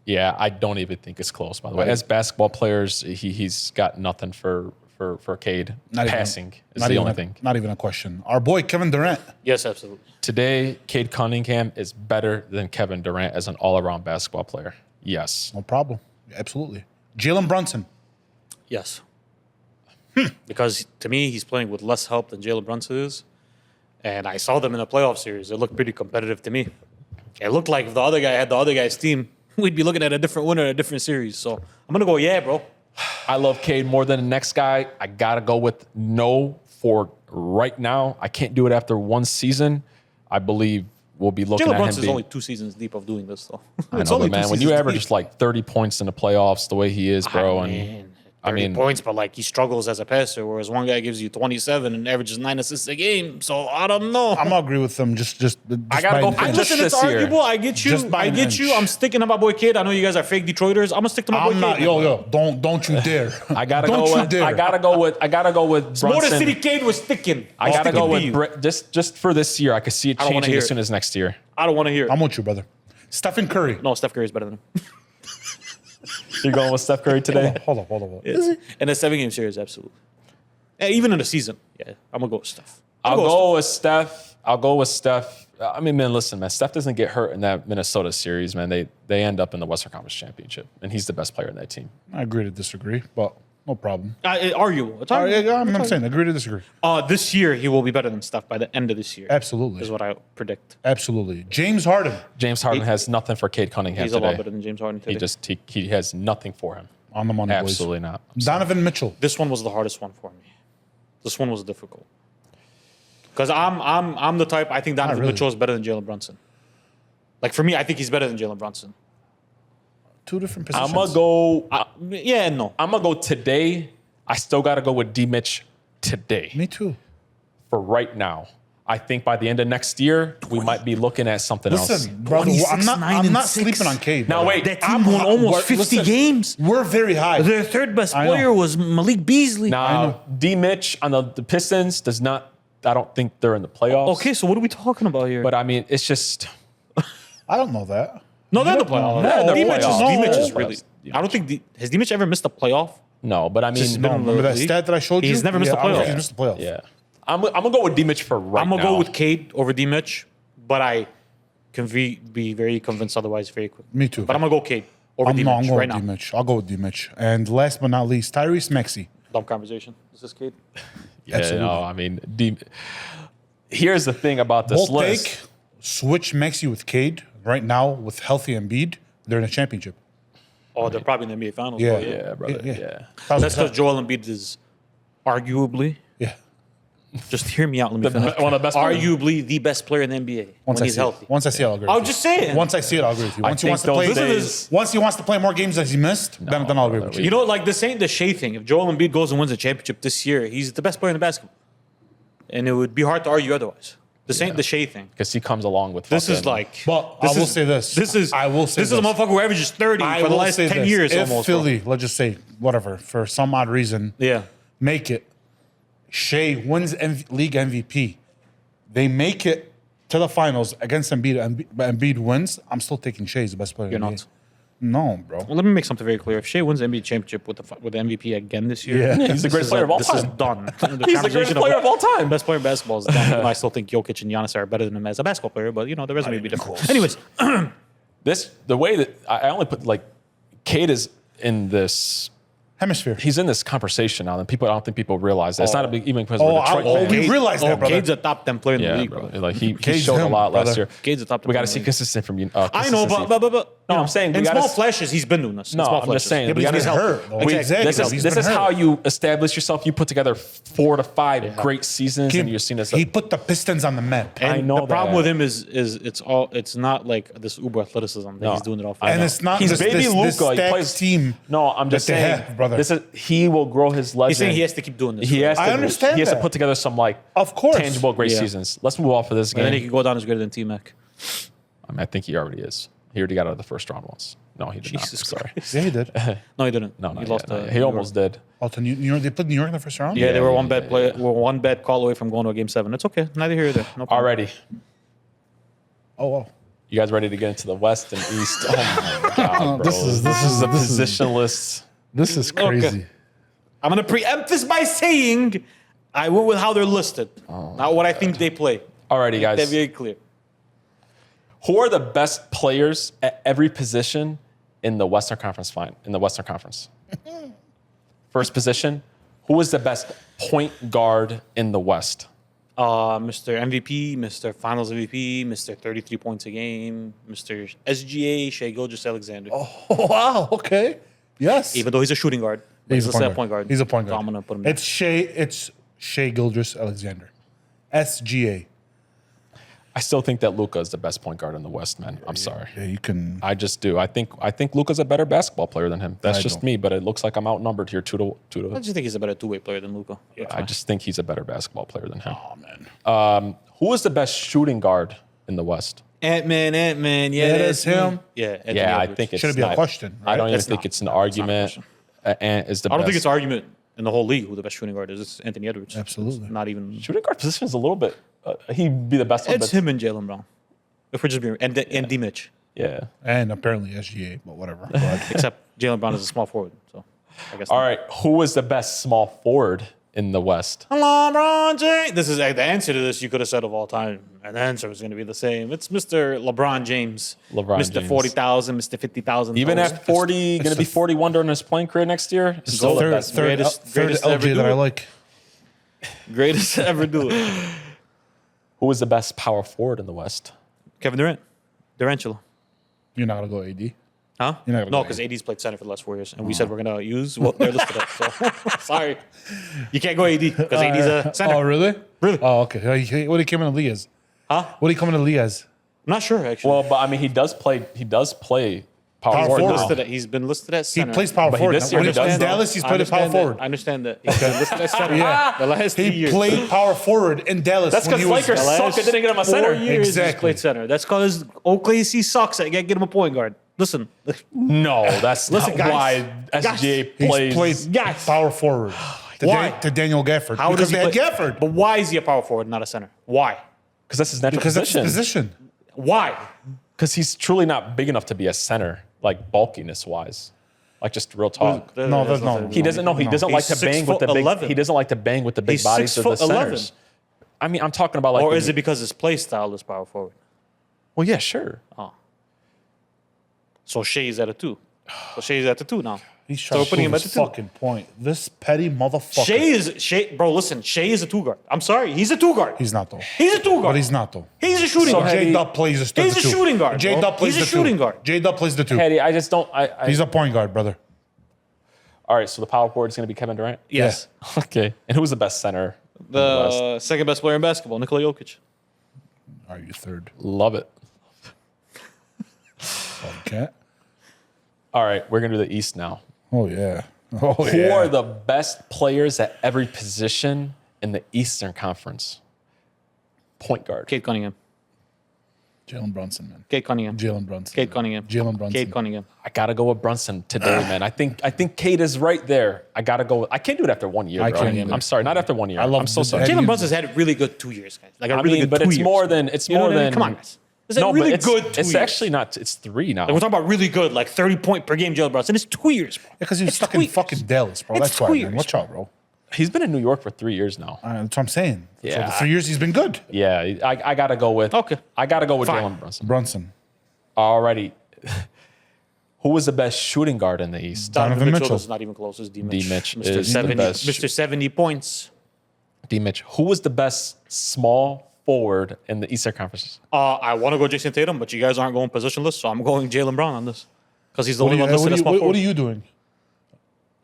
Yeah, I don't even think it's close, by the way. As basketball players, he's got nothing for Cade. Passing is the only thing. Not even a question. Our boy Kevin Durant. Yes, absolutely. Today, Cade Cunningham is better than Kevin Durant as an all-around basketball player. Yes. No problem. Absolutely. Jalen Brunson. Yes. Because to me, he's playing with less help than Jalen Brunson is. And I saw them in a playoff series. It looked pretty competitive to me. It looked like if the other guy had the other guy's team, we'd be looking at a different winner, a different series. So I'm going to go, yeah, bro. I love Cade more than the next guy. I got to go with no for right now. I can't do it after one season. I believe we'll be looking Jalen at him Brunson's being. only 2 seasons deep of doing this, though. I It's know, only but 2 man, when you seasons average deep. like 30 points in the playoffs, the way he is, bro, Ah, and man, I 30 mean, points, but like he struggles as a passer, whereas one guy gives you 27 and averages 9 assists a game. So I don't know. I'm gonna agree with them. Just I gotta by go an for I inch. just listen, it's this year. arguable. I get you. Just by I an get you. inch. I'm sticking to my boy Cade. I know you guys are fake Detroiters. I'm gonna stick to my boy I'm not. Cade. Yo, don't you dare. I gotta Don't go you with. dare. I gotta go with Brunson. Motor City Cade was sticking. I gotta go Sticking with to you. just for this year. I could see it I don't wanna changing hear as it. soon as next year. I don't want to hear it. I'm with you, brother. Stephen Curry. No, Steph Curry is better than him. You're going with Steph Curry today? Hold up. Yes. In a 7-game series, absolutely. Even in a season, yeah, I'm gonna go with Steph. I'll go with Steph. I'll go with Steph. I mean, man, listen, man. Steph doesn't get hurt in that Minnesota series, man. They end up in the Western Conference Championship, and he's the best player in that team. I agree to disagree, but no problem. Arguable. It's All arguable. right, I'm saying agree to disagree. This year, he will be better than Steph by the end of this year. Absolutely. Is what I predict. Absolutely. James Harden James Harden has nothing for Cade Cunningham He's a lot today. better than James Harden today. He has nothing for him. on the money, Absolutely not. boys. Donovan Mitchell. This one was the hardest one for me. This one was difficult. Because I'm the type, I think Donovan really. Mitchell is better than Jalen Brunson. Like, for me, I think he's better than Jalen Brunson. Two different positions. I'm gonna go. Yeah and no. I'm gonna go today. I still gotta go with D Mitch today. Me too. For right now, I think by the end of next year, we might be looking at something else. Listen, brother, 26, 9, I'm and not 6. sleeping on Cade. Now brother. wait, That team won almost 50 games. We're very high. Their third best I know. player was Malik Beasley. now D Mitch on the Pistons does not. I don't think they're in the playoffs. Okay, so what are we talking about here? But I mean, it's just I don't know that. no, they're in the playoffs. they're in the D-Mitch playoffs. is No. really. I don't think has D-Mitch ever missed a playoff? no. But I mean, Just No, been in the remember that league? stat that I showed you? He's never missed a I don't think playoff. He's missed a playoff. yeah. I'm gonna go with D Mitch for right I'm gonna now. go with Cade over D-Mitch, but I can be very convinced otherwise very quick. Me too. But I'm gonna go Cade over I'm D-Mitch going right with now. D-Mitch. I'll go with D-Mitch. And last but not least, Tyrese Maxey. Dumb conversation. Is this Cade? Yeah, Absolutely. no, I mean, here's the thing about this Bold list. take, switch Maxey with Cade right now with healthy Embiid. They're in a championship. Oh, they're probably in the NBA Finals. Yeah. bro, Yeah, brother. Yeah. Yeah. That's because Joel Embiid is arguably. Yeah. Just hear me out. Let me finish. One of the best players. Arguably the best player in the NBA Once when I he's see healthy. It. Once I see it, I'll agree. I with was you. just saying. Once I see it, I'll agree with you. Once he think wants to play, those days- once he wants to play more games as he missed, then I'll agree with you. You know, like this ain't the Shea thing. If Joel Embiid goes and wins a championship this year, he's the best player in the basketball. And it would be hard to argue otherwise. This ain't the Shea thing. Because he comes along with This is fucking- like. But this I will is- say this. I will say this is a this. motherfucker who averages 30 I for the will last say 10 this. years if almost. bro. Philly, let's just say, whatever, for some odd reason, Yeah. make it, Shea wins league MVP. They make it to the finals against Embiid, and Embiid wins. I'm still taking Shea as the best player. You're in the not. league. No, bro. Well, let me make something very clear. If Shea wins the NBA championship with the MVP again this year, Yeah. He's the greatest player of all this is time. done. He's the greatest player of all time. Best player in basketball is done. I still think Jokic and Giannis are better than him as a basketball player, but the resume would be different. close. Anyways, The way that I only put like Cade is in this. Hemisphere. He's in this conversation now, and I don't think people realize that. It's not a big, even because Oh, we're Detroit we fans. realize that, brother. Cade's a top 10 player in the Yeah, league, bro. bro. Like he Cade's showed a him, lot last brother. year. Cade's a top 10 We got player to see in the league. consistent from you. I know, but No, I'm saying we in gotta small s- flashes, he's been doing this. In No, small I'm flashes. just saying. Yeah, but we he's gotta been help. hurt, though. We- Exactly. This He's is been how hurt. you establish yourself. You put together 4 to 5 great seasons, and you're seen as He put the Pistons on the map. And I know the problem that. with him is it's not like this uber athleticism that he's doing it all for. And now. it's not He's this, baby this, this Luka. He stacked plays team. No, I'm just that they saying, have, brother. He will grow his legend. He's saying he has to keep doing this. He has to. I understand He has to that. put together some Of course. tangible great Yeah. seasons. Let's move off of this And game. then he can go down as greater than T-Mac. I think he already is. He already got out of the first round once. No, he did Jesus not. I'm sorry. Christ. Yeah, he did. No, he didn't. No, he not lost. yet, not yet. to He New almost York. did. Oh, to New York, they put New York in the first round? Yeah, they were yeah, one bad play, were one bad call away from going to a game 7. It's okay. Neither here nor there. No problem. Alrighty. Oh, wow. You guys ready to get into the West and East? Oh my god, bro. This is the position list. This is crazy. I'm gonna preempt this by saying I went with how they're listed, not what I think they play. Alrighty, They're guys. very clear. Who are the best players at every position in the Western Conference in the Western Conference? First position, who is the best point guard in the West? Mr. MVP, Mr. Finals MVP, Mr. 33 points a game, Mr. SGA, Shea Gilgeous-Alexander. Oh, wow. Okay. Yes. Even though he's a shooting guard, but he's a point guard. He's a point guard. So I'm gonna put him. There. It's Shea Gilgeous-Alexander. SGA. I still think that Luka is the best point guard in the West, man. I'm sorry. Yeah, you can. I just do. I think Luka's a better basketball player than him. That's I just don't. me, but it looks like I'm outnumbered here two I to. just think he's a better two-way player than Luka. I just think he's a better basketball player than him. Oh man. Who is the best shooting guard in the West? Ant-Man. Yeah, That that's is him? Yeah, Anthony Yeah, I Edwards. think it's Shouldn't be a not- question, I don't right? even It's think not. it's an It's not a argument. question. Ant is the I don't best. think it's an argument in the whole league who the best shooting guard is. It's Anthony Edwards. Absolutely. It's not even. Shooting guard position is a little bit. He'd be the best one. It's but- him and Jaylen Brown. If we're just being and D Mitch, Yeah. And apparently SGA, but whatever. Go ahead. except Jaylen Brown is a small forward. So I guess. All right. Who is the best small forward in the West? LeBron James. This is the answer to this you could have said of all time, and the answer was going to be the same. It's Mr. LeBron James. LeBron Mr. James. 40,000, Mr. 50,000. Even at 40, going to be 41 during his playing career next year. Still the Third, best. third, Greatest- third greatest to ever LG do that I it. like. greatest to ever do it. Who is the best power forward in the West? Kevin Durant. Durantula. You're not gonna go AD. Huh? You're not gonna No, go because AD's played center for the last 4 years, and we said we're going to use what they're listed at. So sorry, you can't go AD because AD's a center. Oh, really? Really? Oh, okay. What did he come in the league as? Huh? What did he come in the league as? I'm not sure actually. Well, but I mean, he does play. He does play power Power forward. forward. now. He's been listed as He center. plays power But forward. this year When he he was does, in though. Dallas, he's I played at power understand that. forward. I understand that. He's been listed as center. Yeah. The last 3 He years. played power forward in Dallas. That's when because he was- Lakers The last suck and didn't get him a 4 center. years he's Exactly. played center. That's because OKC sucks. I can't get him a point guard. Listen, No, that's Listen, not guys. why SGA He's plays. played Yes. power forward. To Why? to Daniel Gafford. how because does he they had play? Gafford. But why is he a power forward, not a center? Why? Because that's his natural Because that's position. his position. Why? Because he's truly not big enough to be a center, like bulkiness wise. Like just real talk. No, that's not. He doesn't know. He doesn't like to He's bang with the big. 6'11". He doesn't like to bang with the big He's bodies of the 6'11". centers. I mean, I'm talking about like. Or when is you- it because his play style is power forward? Well, yeah, sure. So Shea's at a 2. So Shea's at the 2 now. He's So trying we're to putting prove him at his the 2. fucking point. This petty motherfucker. Shea, bro. Listen, Shea is a 2 guard. I'm sorry, he's a 2 guard. He's not though. He's a 2 guard. But he's not though. He's a shooting So guard. J- J Dub plays the 2. He's a shooting guard, J bro. Dub plays He's a the 2. shooting guard. J Dub plays the 2. Eddie, I just don't. He's a point guard, brother. All right, so the power forward is going to be Kevin Durant. Yes. Okay, and who was the best center? in the West? The second best player in basketball, Nikola Jokic. Are you third? Love it. Okay. All right, we're going to do the East now. Oh yeah. Oh Who yeah. are the best players at every position in the Eastern Conference? Point guard. Cade Cunningham. Jalen Brunson, man. Cade Cunningham. Jalen Brunson. Cade man. Cunningham. Jalen Brunson. Cade Cunningham. I gotta go with Brunson today, man. I think Cade is right there. I gotta go. I can't do it after 1 year. I bro. can't either. I'm sorry, not after 1 year. I love I'm so this- sorry. Eddie- Jalen Brunson's had a really good 2 years, guys. Like a I really mean, good but 2 it's years. more than it's You know more what I mean? than. Come on, guys. It's a really it's, good 2 It's years. actually not. It's 3 now. Like, we're talking about really good, like 30 point per game Jalen Brunson. It's 2 years, bro. Because he was It's stuck 2 in years. fucking Dallas, bro. It's That's why, 2 man. years, Watch out, bro. He's been in New York for 3 years now. That's what I'm saying. For Yeah. the 3 years he's been good. Yeah, I gotta go with. Okay. I gotta go with Fine. Jalen Brunson. Brunson. Alrighty. Who was the best shooting guard in the East? Donovan Mitchell. is not even close. It's D. Mitch. Mitch Mr. is the 70, best. Mr. 70 points. D. Mitch. Who was the best small forward in the Eastern Conference? I want to go Jason Tatum, but you guys aren't going positionless, so I'm going Jalen Brown on this. Because he's the What only are, one you, listed as small what forward. are you doing?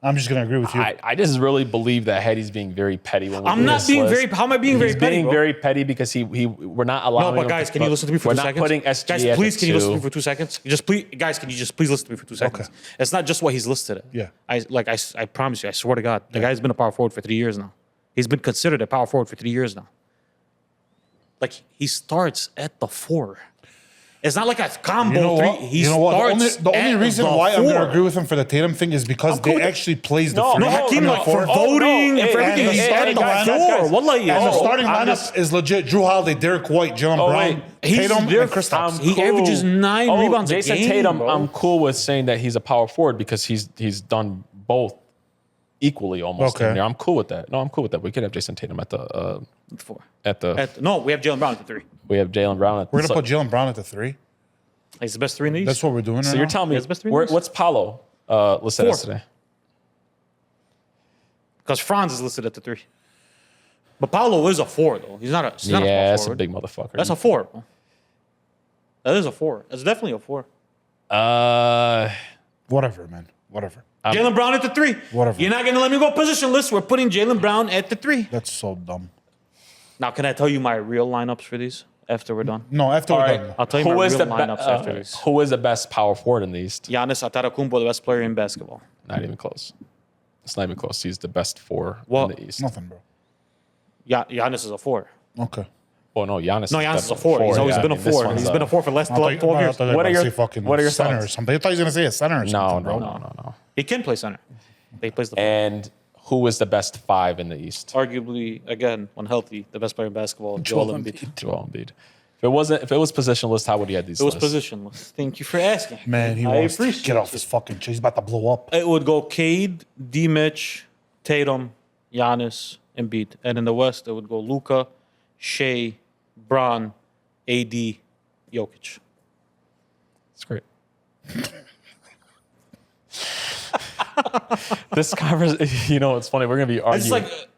I'm just gonna agree with you. I just really believe that Hetty's being very petty when we I'm do not this being list. very. How am I being very He's petty, being bro? very petty because we're not allowing. No, but him guys, can you put- listen to me for we're 2 not seconds? putting SGA Guys, at please, the can you listen to me two. for 2 seconds? Just please, guys, can you just please listen to me for 2 seconds? Okay. It's not just what he's listed at. Yeah. I promise you, I swear to God, the guy's been a power forward for 3 years now. He's been considered a power forward for 3 years now. Like, he starts at the 4. It's not like a combo You know 3. what? He You know what? starts The only at reason the why I'm 4. gonna agree with him for the Tatum thing is because cool they with it. actually plays the No, three. no, Hakeem, and the like, four. for voting and for hey, everything, and he the started starting at lineup- 4. Wallahi, And the oh, starting I'm lineup just- is legit. Drew Holiday, Derek White, Jalen Oh, Brown, wait. Tatum, He's and Kristaps. He averages 9 rebounds a Jason game, Tatum, bro. I'm cool with saying that he's a power forward because he's done both equally almost. Okay. In there. I'm cool with that. No, I'm cool with that. We could have Jason Tatum at the 4. at the. No, we have Jalen Brown at the 3. we have Jalen Brown at the. We're gonna put Jalen Brown at the 3. He's the best 3 in the East. That's what we're doing. So right you're now? telling me He has best three where, numbers. what's Paolo listed 4. as today? Because Franz is listed at the 3. But Paolo is a 4, though. He's not a small Yeah, that's a forward. big motherfucker. That's a 4, bro. That is a 4. That's definitely a 4. Whatever, man. Whatever. Jalen Brown at the 3. Whatever. You're not going to let me go positionless. We're putting Jalen Brown at the 3. That's so dumb. Now, can I tell you my real lineups for these? after we're done. No, after All we're right. done. I'll tell you my real lineups after this. Who is the best power forward in the East? Giannis Antetokounmpo, the best player in basketball. Not even close. It's not even close. He's the best four Well, in the East. Nothing, bro. Giannis is a 4. Okay. Oh no, Giannis. No, Giannis is a 4. He's always been a 4. He's been a 4 for the last 12 years. What are your- fucking what are your center or thoughts? something? I thought he was gonna say a center or No, something, bro. no. He can play center. He plays the 4. And who is the best 5 in the East? Arguably, again, when healthy, the best player in basketball, Joel Embiid. Joel Embiid. If it was positionless, how would he have these It was lists? positionless. Thank you for asking. Man, he I wants to appreciate get off it. his fucking chest. He's about to blow up. It would go Cade, D. Mitch, Tatum, Giannis, Embiid. And in the West, it would go Luka, Shea, Bron, AD, Jokic. It's great. This conversation, it's funny. We're gonna be It's arguing. like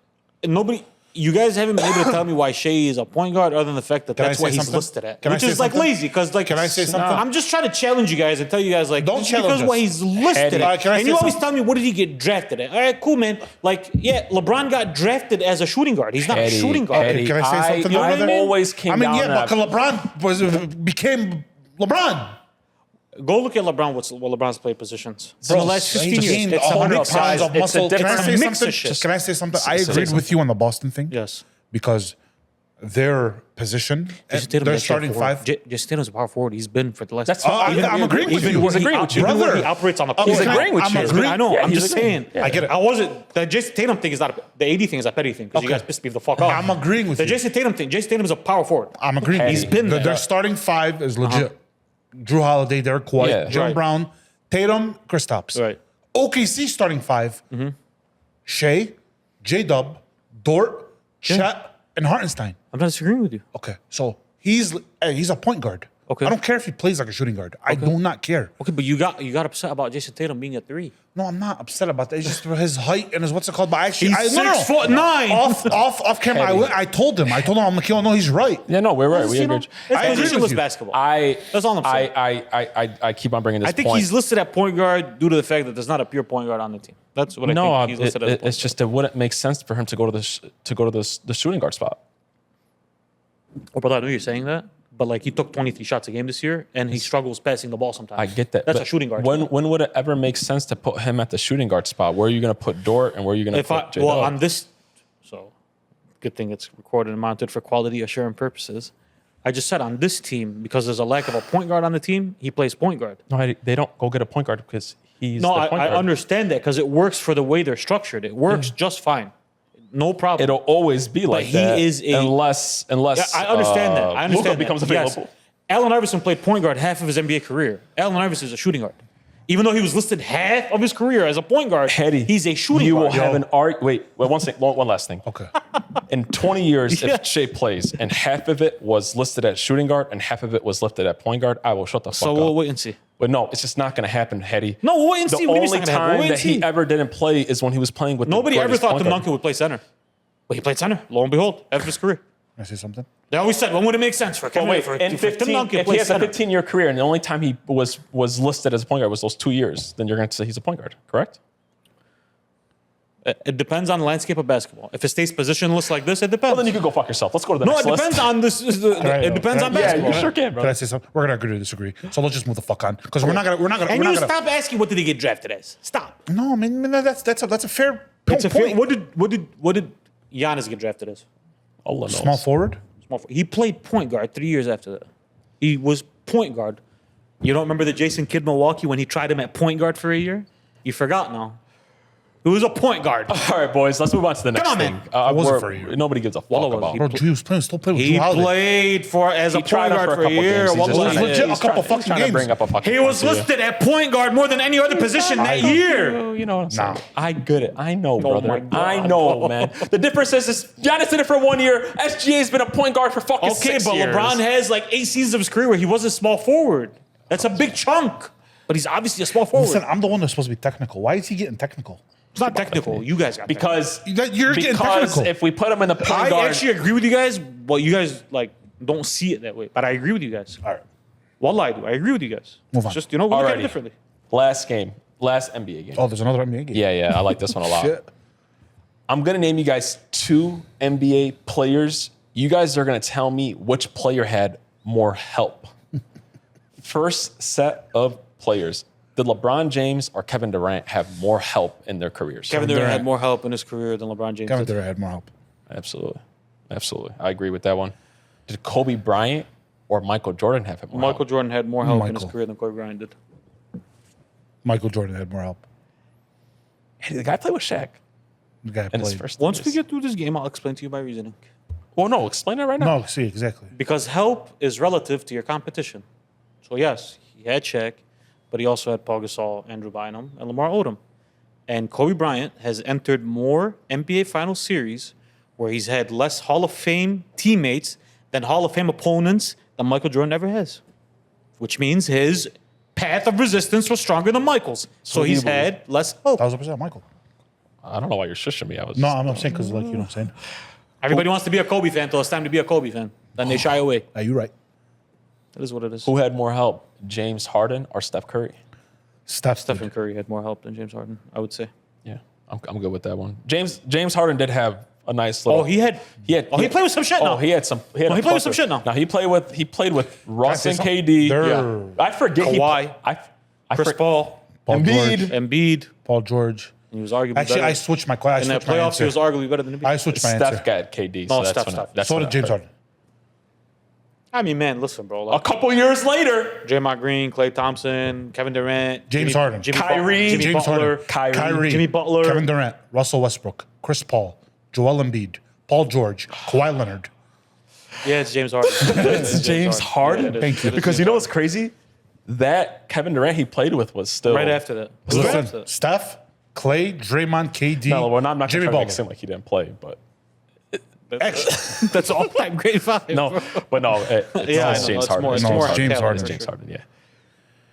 nobody. You guys haven't been able to tell me why Shea is a point guard, other than the fact that Can I that's say what he's something? listed at, Can I which say is like something? lazy. Because like, Can I say something? I'm just trying to challenge you guys and tell you guys like, Don't just challenge because what us. he's listed at, Can I and say you always something? tell me what did he get drafted at? All right, cool, man. Like, yeah, LeBron got drafted as a shooting guard. He's not a shooting guard. Eddie, Can I say something, I brother? always came I mean, down yeah, to but LeBron became LeBron. Go look at LeBron. What LeBron's played positions. It's in the last 15 He years. gained It's a 100 mix. pounds of It's a muscle. Can I different say mix something? of shit. Can I say something? I Say agreed something. with you on the Boston thing. Yes. Because their position, Jason Tatum's their actually a starting forward. five. Jason Tatum's a power forward. He's been for the last. That's fine. I'm agreeing with you. He's agreeing with you. Even Brother. when he operates on the court. He's agreeing with I'm you. agreeing. I know. Yeah, I'm he's just agreeing. saying. Yeah. I get it. I wasn't. The Jason Tatum thing is not the AD thing is a petty thing because you Okay. guys pissed me the fuck off. I'm agreeing with the you. Jason Tatum thing. Jason Tatum is a power forward. I'm agreeing. He's with you. been there. Their starting five is legit. Drew Holiday, Derek White, Yeah. Jim Right. Brown, Tatum, Kristaps. Right. OKC starting 5 Shea, J-Dub, Dort, Chet, and Hartenstein. I'm not disagreeing with you. Okay, so he's a point guard. Okay. I don't care if he plays like a shooting guard. I do not care. Okay, but you got upset about Jason Tatum being a 3. No, I'm not upset about that. It's just his height and his what's it called. But actually, He's no. 6'9". Off camera. I told him. I'm like, yo, no, he's right. Yeah, no, we're right. We You know, agree. it's I agree with positionless you. basketball. That's all I'm saying. I keep on bringing this I think point. he's listed at point guard due to the fact that there's not a pure point guard on the team. That's what I think he's listed as. it's just it wouldn't make sense for him to go to the shooting guard spot. Oh, but I know you're saying that. But like he took 23 shots a game this year, and he struggles passing the ball sometimes. I get that. That's but a shooting guard. When would it ever make sense to put him at the shooting guard spot? Where are you going to put Dort and where are you going to put J-Dub? on this, so good thing it's recorded and monitored for quality assurance purposes. I just said on this team, because there's a lack of a point guard on the team, he plays point guard. No, they don't go get a point guard because he's No, the point I guard. understand that because it works for the way they're structured. It works just fine. No problem. It'll always be like he that is unless Yeah, I understand that. I understand Luka that. becomes Yes. available. Allen Iverson played point guard half of his NBA career. Allen Iverson is a shooting guard. Even though he was listed half of his career as a point guard, Hetty, he's a shooting you guard. will have an art. Wait, one last thing. Okay. In 20 years, Yeah. if Shea plays and half of it was listed at shooting guard and half of it was listed at point guard, I will shut the fuck So up. we'll wait and see. But no, it's just not going to happen, Hetty. No, we'll wait and The see. What do you mean only it's not gonna happen? We'll time wait and that he see. ever didn't play is when he was playing with Nobody the ever greatest thought point Tim guard. Duncan would play center. But he played center, lo and behold, after his career. Can I say something? They always said, when would it make sense for Kevin? Wait, for in Tim 15, Duncan if play he has a center? 15-year career and the only time he was listed as a point guard was those 2 years, then you're going to say he's a point guard, correct? It depends on the landscape of basketball. If it stays positionless like this, it depends. Well, then you could go fuck yourself. Let's go to the No, next it list. depends on this. It depends on Yeah, basketball. you sure can, bro. Can I say something? We're gonna agree to disagree. So let's just move the fuck on because we're not gonna. And we're you not gonna. stop asking what did he get drafted as. Stop. No, I mean that's a fair It's a point. fair, what did Giannis get drafted as? Allah knows. Small forward. He played point guard 3 years after that. He was point guard. You don't remember the Jason Kidd Milwaukee when he tried him at point guard for a year? You forgot now. He was a point guard. All right, boys, let's move on to the next on, thing. man. wasn't We're- for a year. Nobody gives a fuck Wallah was. about. Bro, he was playing. Still playing with He Drew Holiday. played as a He tried point out guard for a for a couple year. games. He just Wallah trying to- was. legit a he's couple trying- fucking he's trying to games. bring up a fucking He was point to you. listed at point guard more than any other position that year. You know what I'm saying? Nah. I get it. I know, my brother. God. I know, man. The difference is Giannis did it for 1 year. SGA's been a point guard for fucking Okay, 6 but years. LeBron has like 8 seasons of his career where he was a small forward. That's a big chunk. But he's obviously a small forward. Listen, I'm the one that's supposed to be technical. Why is he getting technical? It's not technical. You guys got because You're getting because technical. if we put him in the technical. point I guard, actually agree with you guys, but you guys like don't see it that way. But I agree with you guys. All right. Wallah, I do. I agree with you guys. Move on. It's just, we look at it Alrighty. differently. last NBA game. Oh, there's another NBA game. Yeah, I like this one a lot. Shit. I'm gonna name you guys 2 NBA players You guys are going to tell me which player had more help. First set of players. Did LeBron James or Kevin Durant have more help in their careers? Kevin Durant had more help in his career than LeBron James Kevin did. Durant had more help. Absolutely. I agree with that one. Did Kobe Bryant or Michael Jordan have more Michael help? Jordan had more help in his Michael. career than Kobe Bryant did. Michael Jordan had more help. Hey, the guy played with Shaq The guy in his played. first Once we years. get through this game, I'll explain to you my reasoning. Well, no, explain it right now. No, see, exactly. Because help is relative to your competition. So yes, he had Shaq, but he also had Paul Gasol, Andrew Bynum, and Lamar Odom. And Kobe Bryant has entered more NBA Finals series where he's had less Hall of Fame teammates than Hall of Fame opponents than Michael Jordan ever has. Which means his path of resistance was stronger than Michael's. So he's had less help. 1,000% Michael. I don't know why you're shushing me. No, I'm saying because, like, you know what I'm saying? Everybody wants to be a Kobe fan until it's time to be a Kobe fan. Then they shy away. Are you right? That is what it is. Who had more help, James Harden or Steph Curry? Stephen Curry had more help than James Harden, I would say. Yeah, I'm good with that one. James Harden did have a nice little. He played with some shit now. Oh, he played with some shit now. Now he played with Russ say and something? KD. They're- I forget. Kawhi. Chris Paul, Embiid. Embiid. Paul George. He was arguably Actually, better. I switched my class. In that playoffs, he was arguably better than Embiid. I switched my Steph answer. got KD. No, So Steph. that's So when did I James heard. Harden. I mean, man, listen, bro. A Like, couple years later, Draymond Green, Klay Thompson, Kevin Durant, James Harden. Kyrie, Jimmy James Butler, Harden. Kyrie. Jimmy Butler. Kevin Durant. Russell Westbrook. Chris Paul. Joel Embiid. Paul George. Kawhi Leonard. Yeah, it's James Harden. it's James Harden. Yeah, it is. Thank you. It is Because James you know what's Harden. crazy? That Kevin Durant he played with was still Right after that. Right after Listen, that. Steph, Clay, Draymond, KD, No, well, I'm not Jimmy trying to make it Butler. seem like he didn't play, but Actually, That's all time great five. no, but no, it's Yeah, I know. James It's Harden. more- It's it's James more Harden. James caliber, Harden. for James sure. Harden, yeah.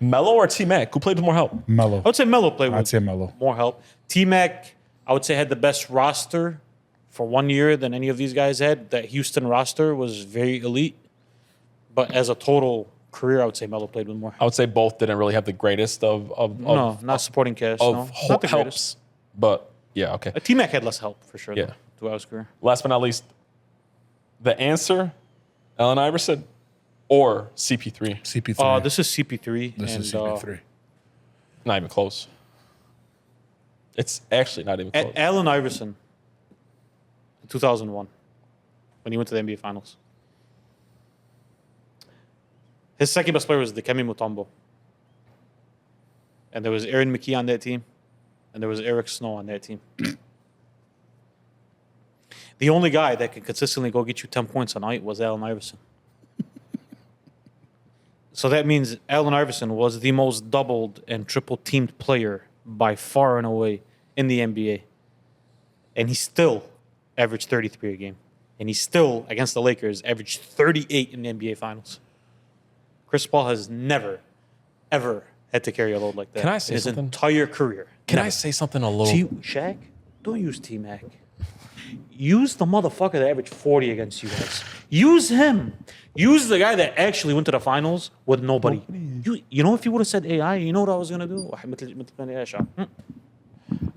Melo or T Mac? Who played with more help? Melo. I would say Melo played with I'd say Melo. more help. T-Mac, I would say, had the best roster for 1 year than any of these guys had. That Houston roster was very elite. But as a total career, I would say Melo played with more. I would say both didn't really have the greatest No, not supporting cast. of No, helps, not the greatest. but yeah, okay. T-Mac had less help for sure. Yeah. Though, throughout his career. Last but not least, the answer: Allen Iverson or CP3. CP3. This is CP3. This and, is CP3. Not even close. It's actually not even close. Allen Iverson, in 2001, when he went to the NBA Finals. His second best player was Dikembe Mutombo. And there was Aaron McKee on that team. And there was Eric Snow on that team. The only guy that could consistently go get you 10 points a night was Allen Iverson. So that means Allen Iverson was the most doubled and triple teamed player by far and away in the NBA. And he still averaged 33 a game. And he still, against the Lakers, averaged 38 in the NBA Finals. Chris Paul has never, ever had to carry a load like that Can I say in his something? entire career. Can I say something a little? See, Shaq, don't use T-Mac. Use the motherfucker that averaged 40 against you guys. Use him. Use the guy that actually went to the finals with nobody. You know, if you would have said AI, you know what I was going to do?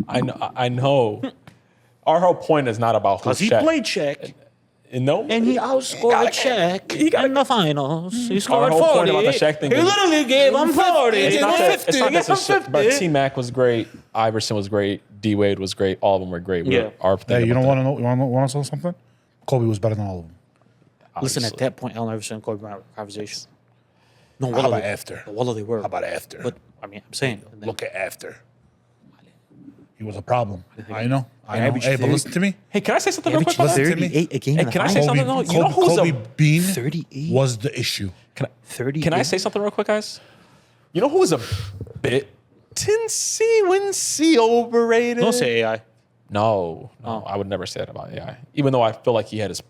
I know. Our whole point is not about who Because he Shaq. played Shaq, No, and he outscored Shaq in the finals. He scored whole 40. point about the Shaq thing He is- literally gave him 40. It's He not gave that. him It's 50. not He gave that. him 50. But T Mac was great. Iverson was great. D Wade was great. All of them were great. Yeah. Our thing Hey, you about don't that. want to know? You want to know something? Kobe was better than all of them. Listen, at Obviously. that point, Allen Iverson and Kobe Bryant were a conversation. No, How Wallah, about they- after? Wallah, they were. How about after? But, I mean, I'm saying. Look at after. He was a problem. I know. I know. averaged Hey, but 30. listen to me. Hey, can I say something real quick? Listen about that? to me. 38 a game. Hey, in the can I say finals. something? No, you know who's Kobe a Bean 38? was the issue. Can I, 38. can I say something real quick, guys? You know who is a bit Wincy overrated? Don't say AI. No, I would never say that about AI. Even though I feel like he had his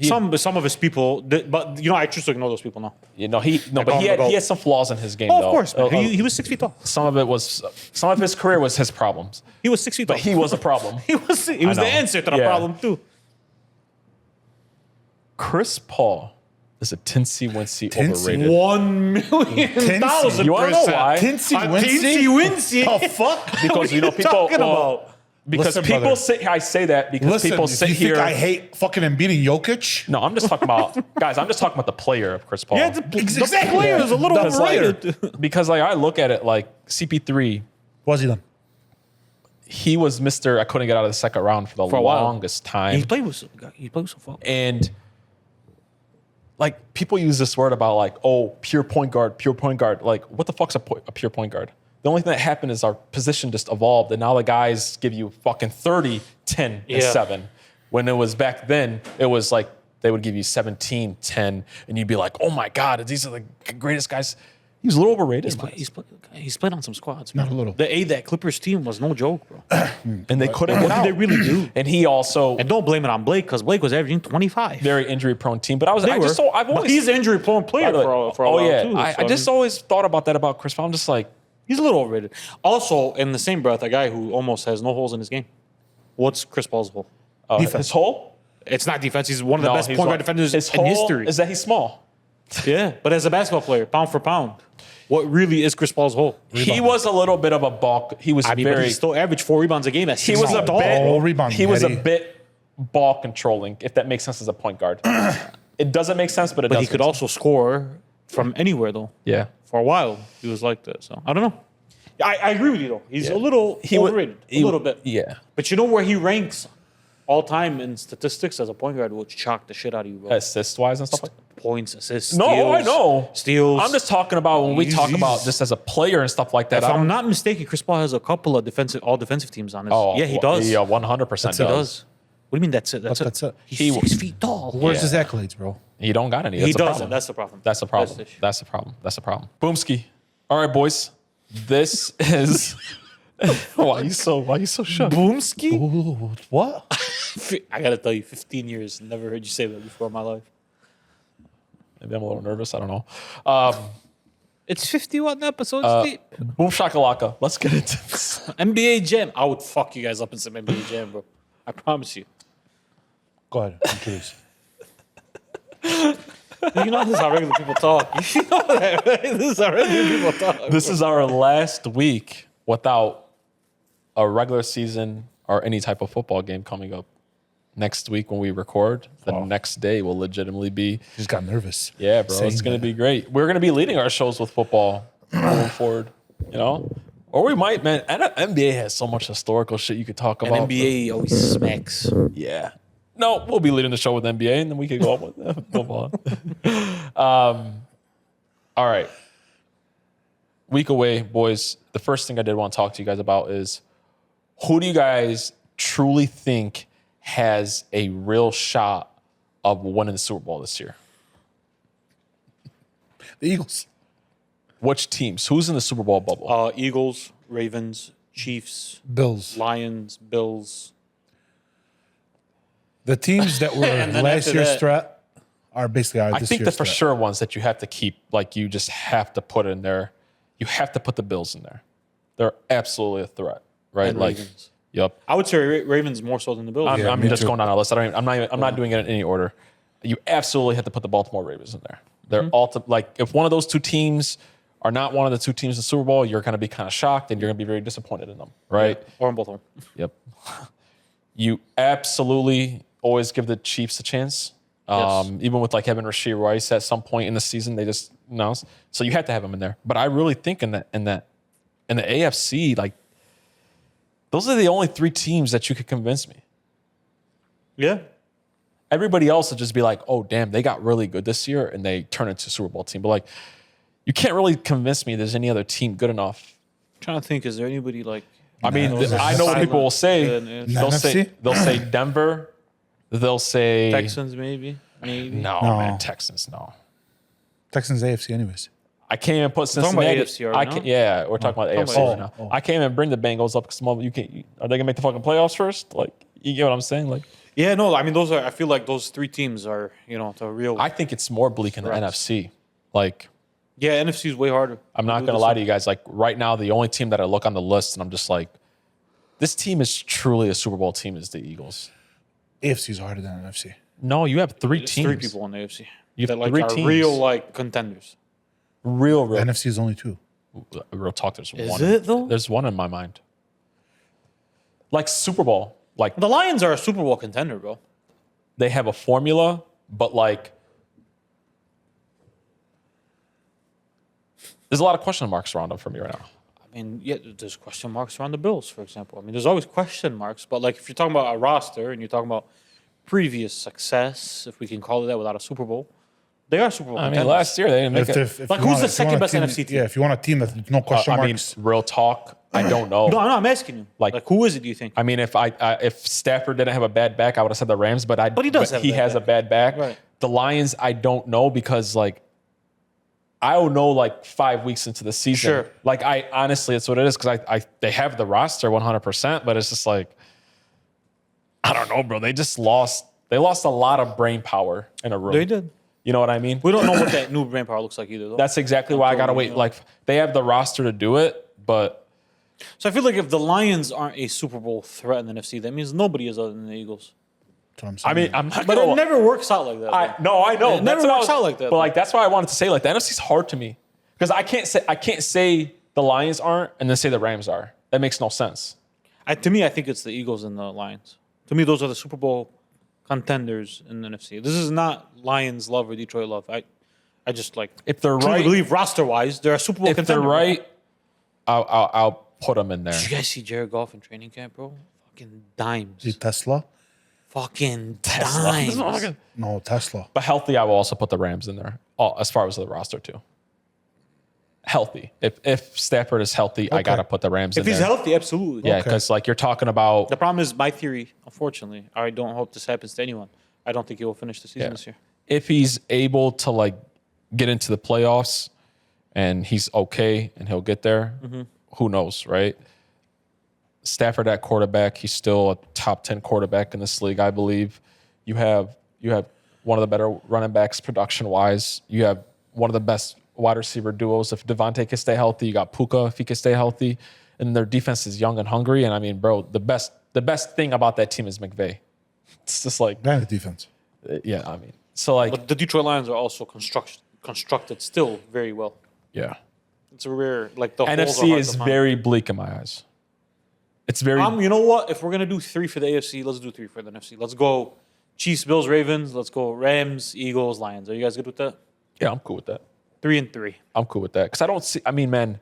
Some of his people, but you know, I choose to ignore those people now. but he call him had the he had some flaws in his game. Oh, though. of course, man. He was 6 feet tall. Some of his career was his problems, He was 6 feet tall. but he was a problem. he was the know. answer to the Yeah. problem too. Chris Paul is a Wincy Tinsy? overrated. 1,000,000%. You wanna know why? Tinsy A Wincy? Tinsy Wincy. The fuck? Because What you know are people. talking well, about? Because Listen, people brother. sit. I say that because Listen, people if sit you here. think I hate fucking him beating Jokic? No, I'm just talking about guys. I'm just talking about the player of Chris Paul. Yeah, the Exactly. player is a little The player. overrated. Because like I look at it like CP3, What's he done? he was Mr. I couldn't get out of the second round for the For a while. longest time. He played with so far. And like people use this word about like, oh, pure point guard, pure point guard. Like, what the fuck's a pure point guard? The only thing that happened is our position just evolved, and now the guys give you fucking 30, 10, and Yeah. 7. When it was back then, it was like they would give you 17, 10, and you'd be like, oh my God, these are the greatest guys. He was a little overrated. He's played on some squads. Not bro. a little. That Clippers team was no joke, bro. And they couldn't What get out. did they really do? And he also And don't blame it on Blake because Blake was averaging 25. very injury prone team. But I've But always he's an injury prone player By the way, for a while too. I So, just always thought about that about Chris Paul. I'm just like, he's a little overrated. Also, in the same breath, a guy who almost has no holes in his game. What's Chris Paul's hole? his hole? It's not defense. He's one of the best he's point one- guard defenders his in hole history. is that he's small. Yeah, but as a basketball player, pound for pound, what really is Chris Paul's hole? He was a little bit of a bulk. He was I mean, but very. he still averaged 4 rebounds a game. That's He was a tall. bit. Oh, rebounding, he was a Eddie. bit ball controlling, if that makes sense as a point guard. It doesn't make sense, but it But does. he could make also score from anywhere, though. sense. Yeah. For a while, he was like that. So I don't know. I agree with you, though. He's a little overrated. A little bit. Yeah. But you know where he ranks all time in statistics as a point guard will chalk the shit out of you, bro. Assist wise and stuff like that. Points, assists, No, steals, I know. steals. I'm just talking about when we talk about just as a player and stuff like that. If I I'm don't- not mistaken, Chris Paul has a couple of all defensive teams on his. Oh, yeah, he does. Yeah, 100% He does. does. What do you mean that's it? That's it. He's 6 feet tall. Where's Yeah. his accolades, bro? He don't got any. He That's a doesn't. problem. That's the problem. That's the problem. the issue. That's the problem. That's the problem. Boomski. All right, boys. This is. why you so shook? Boomski? Ooh, what? I gotta tell you, 15 years. Never heard you say that before in my life. Maybe I'm a little nervous. I don't know. It's 51 episodes deep. Boom shakalaka. Let's get into this. NBA Jam. I would fuck you guys up in some NBA Jam, bro. I promise you. Go ahead. I'm curious. You know this is how regular people talk. You know that, right? This is how regular people talk. This is our last week without a regular season or any type of football game coming up. Next week when we record, the next day will legitimately be. Just got nervous. Yeah, bro, saying it's going to that. be great. We're going to be leading our shows with football going forward, you know? Or we might, man. And NBA has so much historical shit you could talk And about. NBA always smacks. Yeah. No, we'll be leading the show with NBA, and then we could go on with football. All right. Week away, boys. The first thing I did want to talk to you guys about is who do you guys truly think has a real shot of winning the Super Bowl this year? The Eagles. Which teams? Who's in the Super Bowl bubble? Eagles, Ravens, Chiefs, Bills. Lions, Bills. The teams that were And then last after year's that- threat are basically our I this think the year's for threat. sure ones that you have to keep, like you just have to put in there. You have to put the Bills in there. They're absolutely a threat, right? And like, Ravens. yep. I would say Ravens more so than the Bills. Yeah, I'm me just too. going down a list. I'm not doing it in any order. You absolutely have to put the Baltimore Ravens in there. They're Mm-hmm. like if one of those two teams are not one of the two teams in the Super Bowl, you're going to be kind of shocked and you're going to be very disappointed in them, right? Or in both of them. Yep. You absolutely always give the Chiefs a chance. Yes. Even with like Kevin Rashid Rice at some point in the season, they just so you have to have him in there. But I really think in the AFC, like those are the only three teams that you could convince me. Yeah. Everybody else would just be like, oh damn, they got really good this year and they turn into a Super Bowl team. But like, you can't really convince me there's any other team good enough. I'm trying to think, is there anybody like. I mean, those are I know what people will say. Yeah, They'll say Denver. They'll say Texans, maybe. No, No. man, Texans, no. Texans AFC anyways. I can't even put talking about Cincinnati. AFC right I now? can't, yeah, we're talking about talking AFC about right now. I can't even bring the Bengals up because you can't. Are they gonna make the fucking playoffs first? Like, you get what I'm saying? Like, Yeah, no, I mean, I feel like those three teams are, the real. I think it's more bleak in the Correct. NFC. Like, Yeah, NFC is way harder. I'm not gonna lie to you guys. Like, right now, the only team that I look on the list and I'm just like, this team is truly a Super Bowl team is the Eagles. AFC is harder than NFC. No, you have three It's teams. three people in the AFC. You have that three are teams. real contenders. Real. NFC is only 2. Real talk. There's Is one. it, though? There's one in my mind. like Super Bowl. Like The Lions are a Super Bowl contender, bro. they have a formula, but like there's a lot of question marks around them for me right now. I mean, yeah, there's question marks around the Bills, for example. I mean, there's always question marks, but like if you're talking about a roster and you're talking about previous success, if we can call it that, without a Super Bowl, they are Super Bowl I mean, contenders. last year they didn't make it. Like, who's the second best NFC team? Yeah, if you want a team that's no question I mean, marks. real talk, I don't know. No, I'm asking you. Like- Like, who is it? Do you think? I mean, if Stafford didn't have a bad back, I would have said the Rams. But he does have a bad has back. a bad back. Right. The Lions, I don't know because like I don't know like 5 weeks into the season. Sure. Like I honestly, it's what it is because I they have the roster 100%, but it's just like I don't know, bro. They just lost. They lost a lot of brain power in a room. They did. You know what I mean? We don't know what that new brain power looks like either, though. That's exactly why I gotta wait. Like they have the roster to do it, but So I feel like if the Lions aren't a Super Bowl threat in the NFC, that means nobody is other than the Eagles. That's what I'm I saying. mean, I'm not But gonna. it never works out like that. I know. It never That's what I works was- out like that, But though. like that's why I wanted to say like the NFC's hard to me because I can't say the Lions aren't and then say the Rams are. That makes no sense. To me, I think it's the Eagles and the Lions. To me, those are the Super Bowl contenders in the NFC. This is not Lions love or Detroit love. I just like If they're truly right, believe roster wise, they're a Super Bowl if contender. they're right, I'll put them in there. Did you guys see Jared Goff in training camp, bro? Fucking dimes. See Tesla? Fucking Tesla. dimes. No, Tesla. But healthy, I will also put the Rams in there. As far as the roster too. Healthy. If Stafford is healthy, I gotta put the Rams If in he's there. healthy, absolutely. Yeah, because like you're talking about The problem is my theory, unfortunately. I don't hope this happens to anyone. I don't think he will finish the season this year. if he's able to like get into the playoffs and he's okay and he'll get there, who knows, right? Stafford at quarterback, he's still a top 10 quarterback in this league, I believe. You have one of the better running backs production wise. You have one of the best wide receiver duos. If Devontae can stay healthy, you got Puka if he can stay healthy. And their defense is young and hungry. And I mean, bro, the best thing about that team is McVay. It's just like, And the defense. yeah, I mean, so like, But the Detroit Lions are also constructed still very well. yeah. It's a rare, like the holes are NFC hard is to find. very bleak in my eyes. It's very, You know what? If we're gonna do 3 for the AFC, let's do 3 for the NFC. Let's go Chiefs, Bills, Ravens. Let's go Rams, Eagles, Lions. Are you guys good with that? yeah, I'm cool with that. 3 and 3. I'm cool with that. Because I don't see, I mean, man,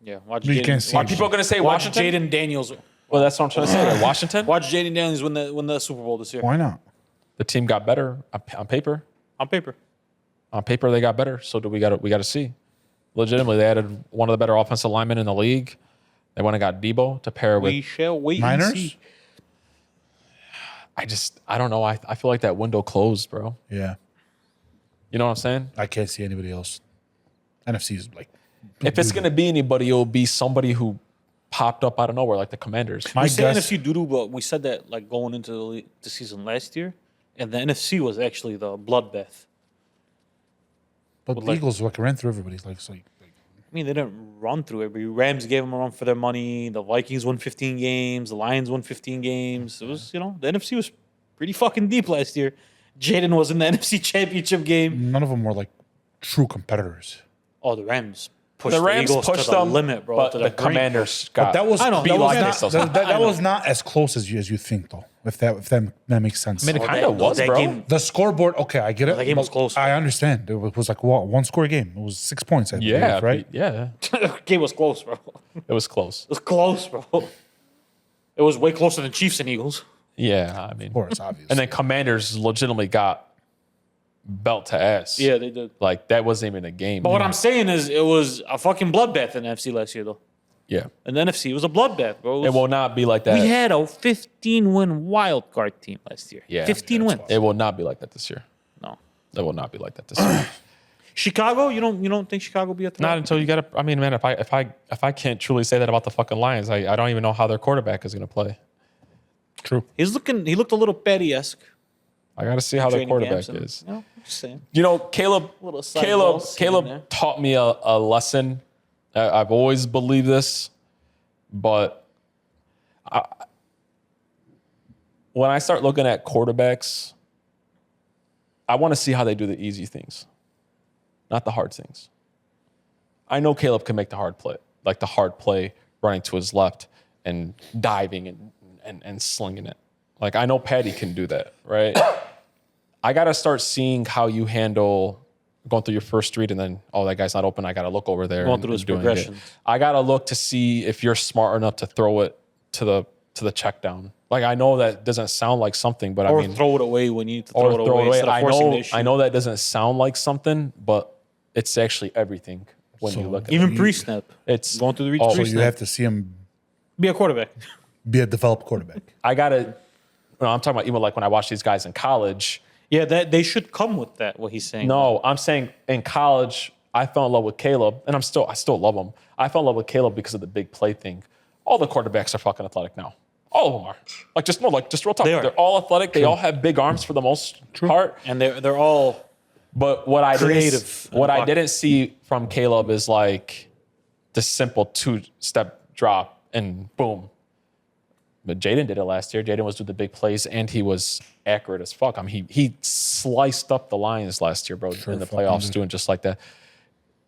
Yeah. Watch You Jaden. can't see are him. people going to say Watch Washington? Jaden Daniels. Well, that's what I'm trying to say. Like, Washington? Watch Jaden Daniels win the Super Bowl this year. Why not? The team got better on paper. On paper. On paper, they got better. So we got to see. Legitimately, they added one of the better offensive linemen in the league. They went and got Debo to pair with. We shall wait Niners? and see. I don't know. I feel like that window closed, bro. Yeah. You know what I'm saying? I can't see anybody else. NFC is like. If it's going to be anybody, it'll be somebody popped up out of nowhere, like the Commanders. My We say guess- NFC doo-doo, but we said that like going into the season last year, and the NFC was actually the bloodbath. But the like- Eagles like ran through everybody. Like I mean, they didn't run through every. Rams gave them a run for their money. The Vikings won 15 games. The Lions won 15 games. It was, the NFC was pretty fucking deep last year. Jaden was in the NFC Championship game. none of them were like true competitors. Oh, the Rams pushed The the, Rams Eagles pushed to the them, limit, bro. but to the brink. Commanders got. But that was I know, beat that was like not- themselves. that was not as close as you think though. If that makes sense. I mean, it Oh, kind that- of was, that bro. game- The scoreboard, okay, I get it. that game but was close. I understand. It was like what, one score game. It was 6 points. I believe, Yeah, right. Yeah, The game was close, bro. It it was close. was close, bro. It was way closer than Chiefs and Eagles. Yeah, I mean, Of course, obvious. and then Commanders legitimately got belt to ass. Yeah, they did. Like that wasn't even a game. But what I'm saying is, it was a fucking bloodbath in the NFC last year, though. Yeah, In the NFC, it was a bloodbath, bro. it will not be like that. We had a 15-win wild card team last year. Yeah, 15 wins. It will not be like that this year. No. It will not be like that this year. Chicago, you don't think Chicago will be a threat? Not until you got to. I mean, man, if I can't truly say that about the fucking Lions, I don't even know how their quarterback is going to play. True. He looked a little Petty-esque. I got to see how their training quarterback camps and- is. You know, just saying. You know, Caleb Little side balls here and there. taught me a lesson. I've always believed this, but when I start looking at quarterbacks, I want to see how they do the easy things, not the hard things. I know Caleb can make the hard play, like the hard play running to his left, and diving and slinging it. Like, I know Patty can do that, right? I got to start seeing how you handle going through your first read and then, oh, that guy's not open. I got to look over there. Going through his progressions. I got to look to see if you're smart enough to throw it to the check down. Like, I know that doesn't sound like something, but Or I mean, throw it away when you need to throw it away. Instead of forcing the issue. I know that doesn't sound like something, but it's actually everything when you look at Even it. pre-snap. It's Going to the reach So pre-snap. you have to see him Be a quarterback. be a developed quarterback. I got to, I'm talking about even like when I watch these guys in college. Yeah, that they should come with that, what he's saying. No, I'm saying in college, I fell in love with Caleb, and I still love him. I fell in love with Caleb because of the big play thing. All the quarterbacks are fucking athletic now. All of them are. Just real talk. They are. They're all athletic. They all have big arms for the most part. And they're all But what I creative. I didn't see from Caleb is like the simple 2-step drop and boom. But Jaden did it last year. Jaden was doing the big plays and he was accurate as fuck. I mean, he sliced up the Lions last year, bro, in the playoffs doing just like that.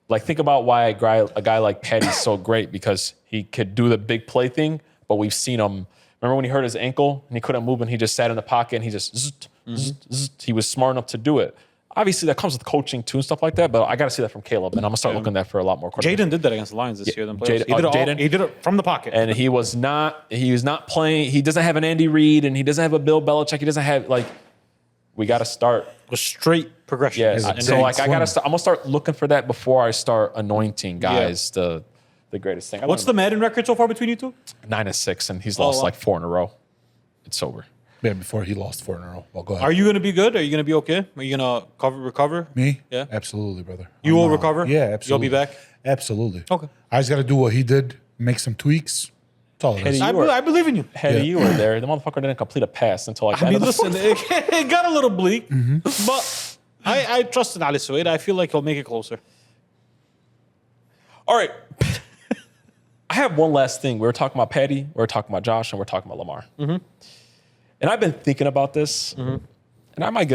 Like, think about why a guy like Patty's so great, because he could do the big play thing, but we've seen him. Remember when he hurt his ankle and he couldn't move and he just sat in the pocket and he just zzzt. He was smart enough to do it. Obviously, that comes with coaching too and stuff like that, but I got to see that from Caleb, and I'm going to start looking at that for a lot more quarterbacks. Jaden did that against the Lions this year. Jaden- He did it from the pocket. And he was not playing. He doesn't have an Andy Reid and he doesn't have a Bill Belichick. He doesn't have, like, we got to start. A straight progression. Yeah. And So, then- like, I'm going to start looking for that before I start anointing guys the greatest thing. What's the Madden record so far between you two? 9-6, and he's lost like 4 in a row. It's over. Yeah, before he lost 4 in a row. Well, go ahead. Are you going to be good? Are you going to be okay? Are you going to recover? Me? Yeah. Absolutely, brother. You will recover? Yeah, absolutely. You'll be back? Absolutely. Okay. I just got to do what he did, make some tweaks. That's all it is. I believe in you. Had you were there, the motherfucker didn't complete a pass until like the I end mean, of the listen, it got a little bleak, but I trust in Ali Suede. I feel like he'll make it closer. All right. I have one last thing. We were talking about Patty, we were talking about Josh, and we're talking about Lamar. Mm-hmm. And I've been thinking about this, and I might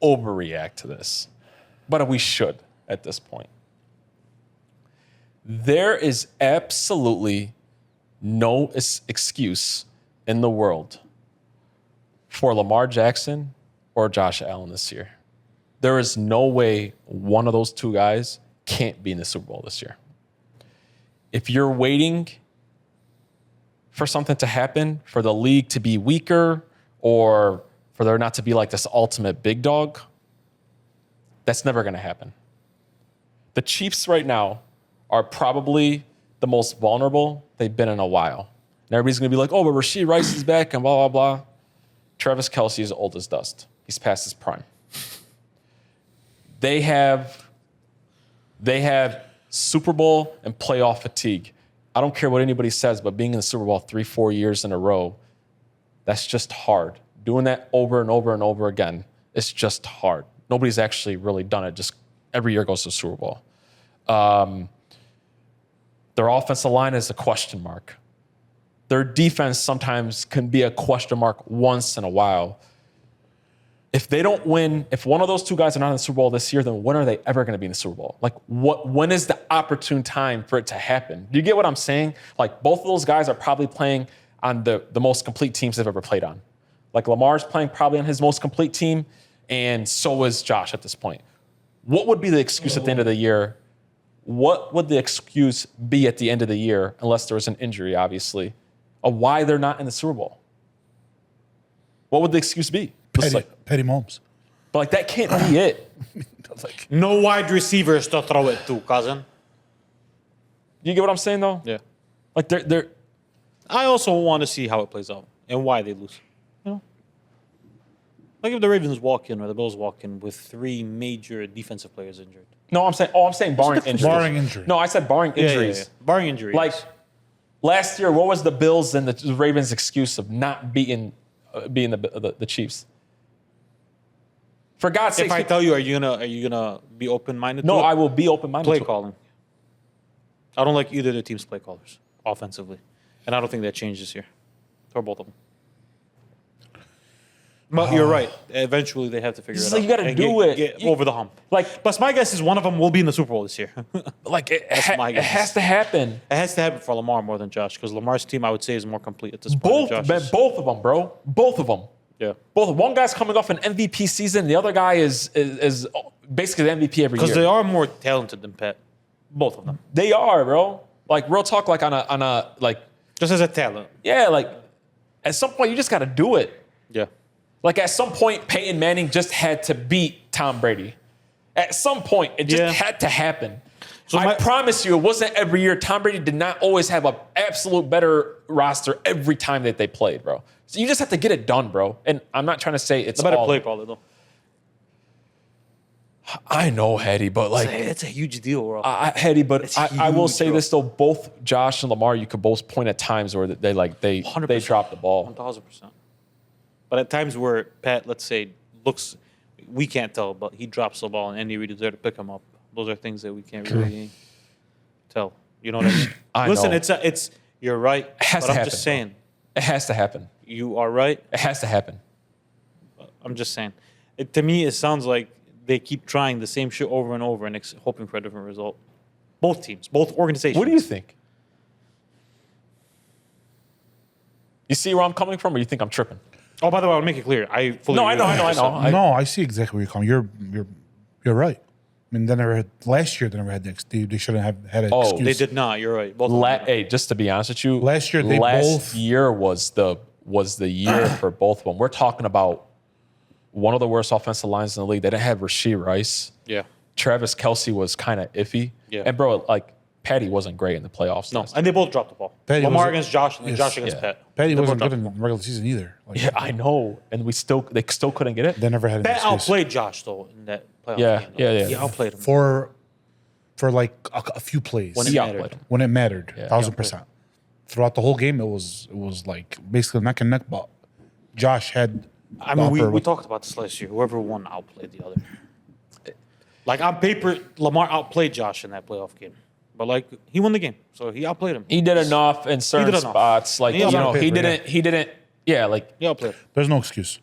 overreact to this, but we should at this point. There is absolutely no excuse in the world for Lamar Jackson or Josh Allen this year. There is no way one of those two guys can't be in the Super Bowl this year. If you're waiting for something to happen, for the league to be weaker, or for there not to be like this ultimate big dog, that's never going to happen. The Chiefs right now are probably the most vulnerable they've been in a while. And everybody's going to be like, oh, but Rashid Rice is back and blah, blah, blah. Travis Kelce is old as dust. He's past his prime. They have Super Bowl and playoff fatigue. I don't care what anybody says, but being in the Super Bowl 3-4 years in a row, that's just hard. Doing that over and over and over again, it's just hard. Nobody's actually really done it. Just every year goes to the Super Bowl. Their offensive line is a question mark. Their defense sometimes can be a question mark once in a while. If they don't win, if one of those two guys are not in the Super Bowl this year, then when are they ever going to be in the Super Bowl? Like, when is the opportune time for it to happen? Do you get what I'm saying? Like, both of those guys are probably playing on the most complete teams they've ever played on. Like, Lamar's playing probably on his most complete team, and so is Josh at this point. What would be the excuse at the end of the year? What would the excuse be at the end of the year, unless there was an injury, obviously, of why they're not in the Super Bowl? What would the excuse be? Petty Mahomes. But like, that can't be it. Like, No wide receivers to throw it to, cousin. You get what I'm saying, though? Yeah. Like, they're I also want to see how it plays out and why they lose. You know? Like if the Ravens walk in or the Bills walk in with 3 major defensive players injured. no, I'm saying barring injuries. barring injury. No, I said barring injuries. Yeah. Barring injuries. Like, last year, what was the Bills and the Ravens' excuse of not beating the Chiefs? For God's sake, if I tell you, are you gonna be open minded? no, to it? I will be open-minded. Play to it. calling. I don't like either of the team's play callers offensively, and I don't think that changed this year, or both of them. But you're right. Eventually, they have to figure it like out. you gotta and do it. Get You- over the hump. Like, But my guess is one of them will be in the Super Bowl this year. like it my it guess. has to happen. It has to happen for Lamar more than Josh because Lamar's team, I would say, is more complete at this point. than Josh's. Both of them, bro. Both of them. Yeah. Both. One guy's coming off an MVP season. The other guy is basically the MVP every year. Because they are more talented than Pat. Both of them. They are, bro. Like real talk. Like on a like Just as a talent. yeah. Like at some point you just got to do it. Yeah. Like at some point Peyton Manning just had to beat Tom Brady. At some point it just Yeah. had to happen. So I promise you, it wasn't every year. Tom Brady did not always have an absolute better roster every time that they played, bro. So you just have to get it done, bro. And I'm not trying to say it's The better all. play, probably, though. I know, Hetty, but like, It's a huge deal, bro. Hetty, but It's I will huge, say bro. this though: both Josh and Lamar, you could both point at times where they 100%. dropped the ball. 1,000%. But at times where Pat, let's say, looks, we can't tell, but he drops the ball and Andy Reid is there to pick him up. Those are things that we can't really tell. You know what I mean? I Listen, know. it's you're right. It has but to I'm happen, just saying, It has to happen. you are right. It has to happen. I'm just saying. To me, it sounds like they keep trying the same shit over and over and hoping for a different result. Both teams, both organizations. What do you think? You see where I'm coming from, or you think I'm tripping? Oh, by the way, I'll make it clear. I fully No, I agree know, with I what know, you I said. know. No, I see exactly where you're coming. You're right. I mean, they never had last year. They never had they shouldn't have had an Oh, excuse. They did not. You're right. Both of them did. Hey, just to be honest with you, Last year, they both- year was the year for both of them. We're talking about one of the worst offensive lines in the league. They didn't have Rasheed Rice. Yeah. Travis Kelce was kind of iffy. Yeah. And bro, like Patty wasn't great in the playoffs. No, last and they both dropped the ball. Patty Lamar was- against Josh and then Yes. Josh against Yeah. Pat. Patty They wasn't both good in dropped the regular season either. Like, Yeah, I know. And they still couldn't get it. They never had an Pat excuse. outplayed Josh though in that playoff Yeah, game. Though. yeah. He outplayed him. for like a few plays When He it outplayed mattered. him. when it mattered, Yeah. 1,000%. Throughout the whole game, it was like basically neck and neck. But Josh had. I mean, we upper- talked about this last year. Whoever won outplayed the other. Like on paper, Lamar outplayed Josh in that playoff game, but like he won the game, so he outplayed him. He did enough in certain did enough. spots. Like, He you was on know, he paper, didn't, yeah, like, He outplayed him. There's no excuse.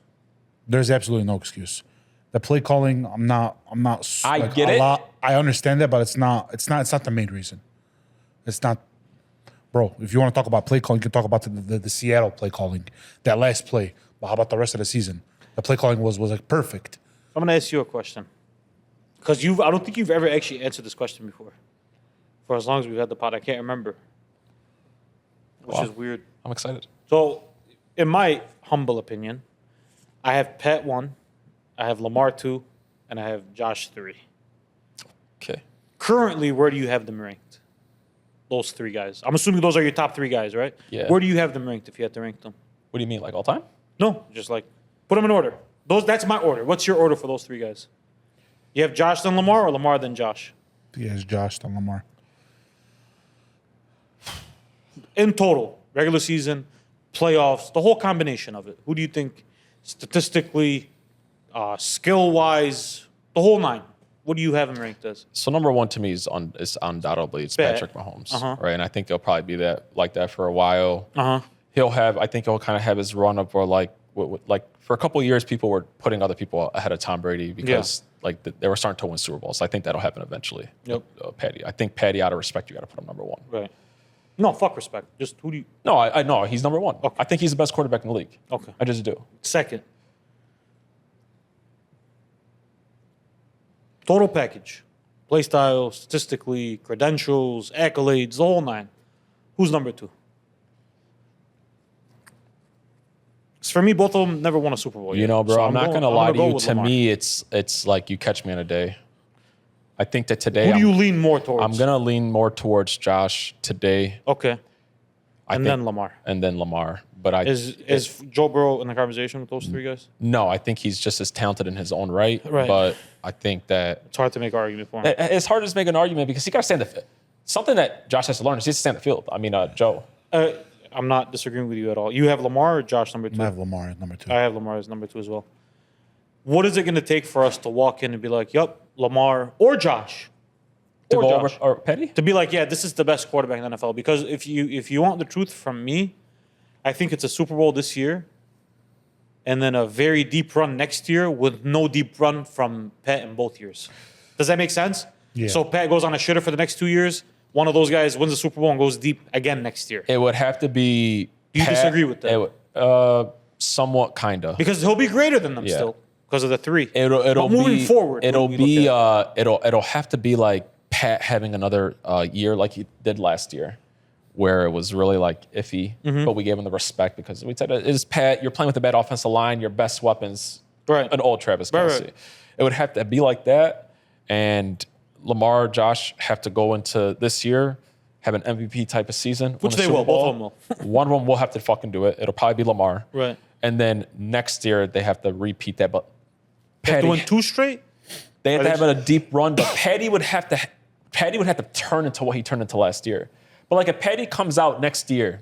There's absolutely no excuse. The play calling, I'm not. I like, get a it. lot- I understand that, but it's not the main reason. It's not, bro. If you want to talk about play calling, you can talk about the Seattle play calling, that last play. But how about the rest of the season? The play calling was like perfect. I'm gonna ask you a question, because I don't think you've ever actually answered this question before. For as long as we've had the pod, I can't remember, which Wow. is weird. I'm excited. So, in my humble opinion, I have Pat 1, I have Lamar 2, and I have Josh 3. Okay. Currently, where do you have them ranked? Those 3 guys. I'm assuming those are your top 3 guys, right? Yeah. Where do you have them ranked if you had to rank them? What do you mean, like all time? No, just like put them in order. That's my order. What's your order for those 3 guys? You have Josh then Lamar or Lamar then Josh? Yeah, it's Josh then Lamar. In total, regular season, playoffs, the whole combination of it. Who do you think statistically, skill-wise, the whole 9? What do you have him ranked as? So number one to me is undoubtedly it's Bet. Patrick Mahomes, Uh-huh. right? And I think he'll probably be like that for a while. Uh-huh. I think he'll kind of have his run up where like for a couple of years, people were putting other people ahead of Tom Brady because they were starting to win Super Bowls. I think that'll happen eventually. Yep. Patty. I think Patty, out of respect, you got to put him number 1. Right. No, fuck respect. Just who do you... No, I know he's number 1. Okay. I think he's the best quarterback in the league. Okay. I just do. Second. Total package. Play style, statistically, credentials, accolades, the whole 9. Who's number 2? 'Cause for me, both of them never won a Super Bowl. You yet. know, bro, So I'm not going gonna lie to go you. with To Lamar. me, it's like you catch me in a day. I think that today Who do you lean more towards? I'm gonna lean more towards Josh today. Okay. And then Lamar. And then Lamar. But Is Joe Burrow in the conversation with those 3 guys? no, I think he's just as talented in his own right. Right. But I think that It's hard to make an argument for him. it's hard to make an argument because he got to stand the field. Something that Josh has to learn is he has to stand the field. I mean, Joe. I'm not disagreeing with you at all. You have Lamar or Josh number 2? I have Lamar at number 2. I have Lamar as number 2 as well. What is it going to take for us to walk in and be like, "Yup, Lamar or Josh, To or go Josh," over or Petty? to be like, "Yeah, this is the best quarterback in the NFL"? Because if you want the truth from me, I think it's a Super Bowl this year, and then a very deep run next year with no deep run from Pat in both years. Does that make sense? Yeah. So Pat goes on a shitter for the next 2 years. One of those guys wins the Super Bowl and goes deep again next year. It would have to be. Do you disagree with that? Somewhat, kinda. Because he'll be greater than them Yeah. still because of the 3. It'll But moving be, forward, It'll when we be. look It'll have to be like Pat having another year like he did last year, where it was really like iffy, Mm-hmm. but we gave him the respect because we said it is Pat. You're playing with a bad offensive line. Your best weapons, Right. an old Travis Right, Kelce. right. It would have to be like that, and Lamar, Josh have to go into this year have an MVP type of season, Which win a they Super will. Bowl. Both of them will. One of them will have to fucking do it. It'll probably be Lamar, Right. and then next year they have to repeat that. But They have to Patty, win 2 straight? they have Are to they- have a deep run, but Patty would have to turn into what he turned into last year. But like if Patty comes out next year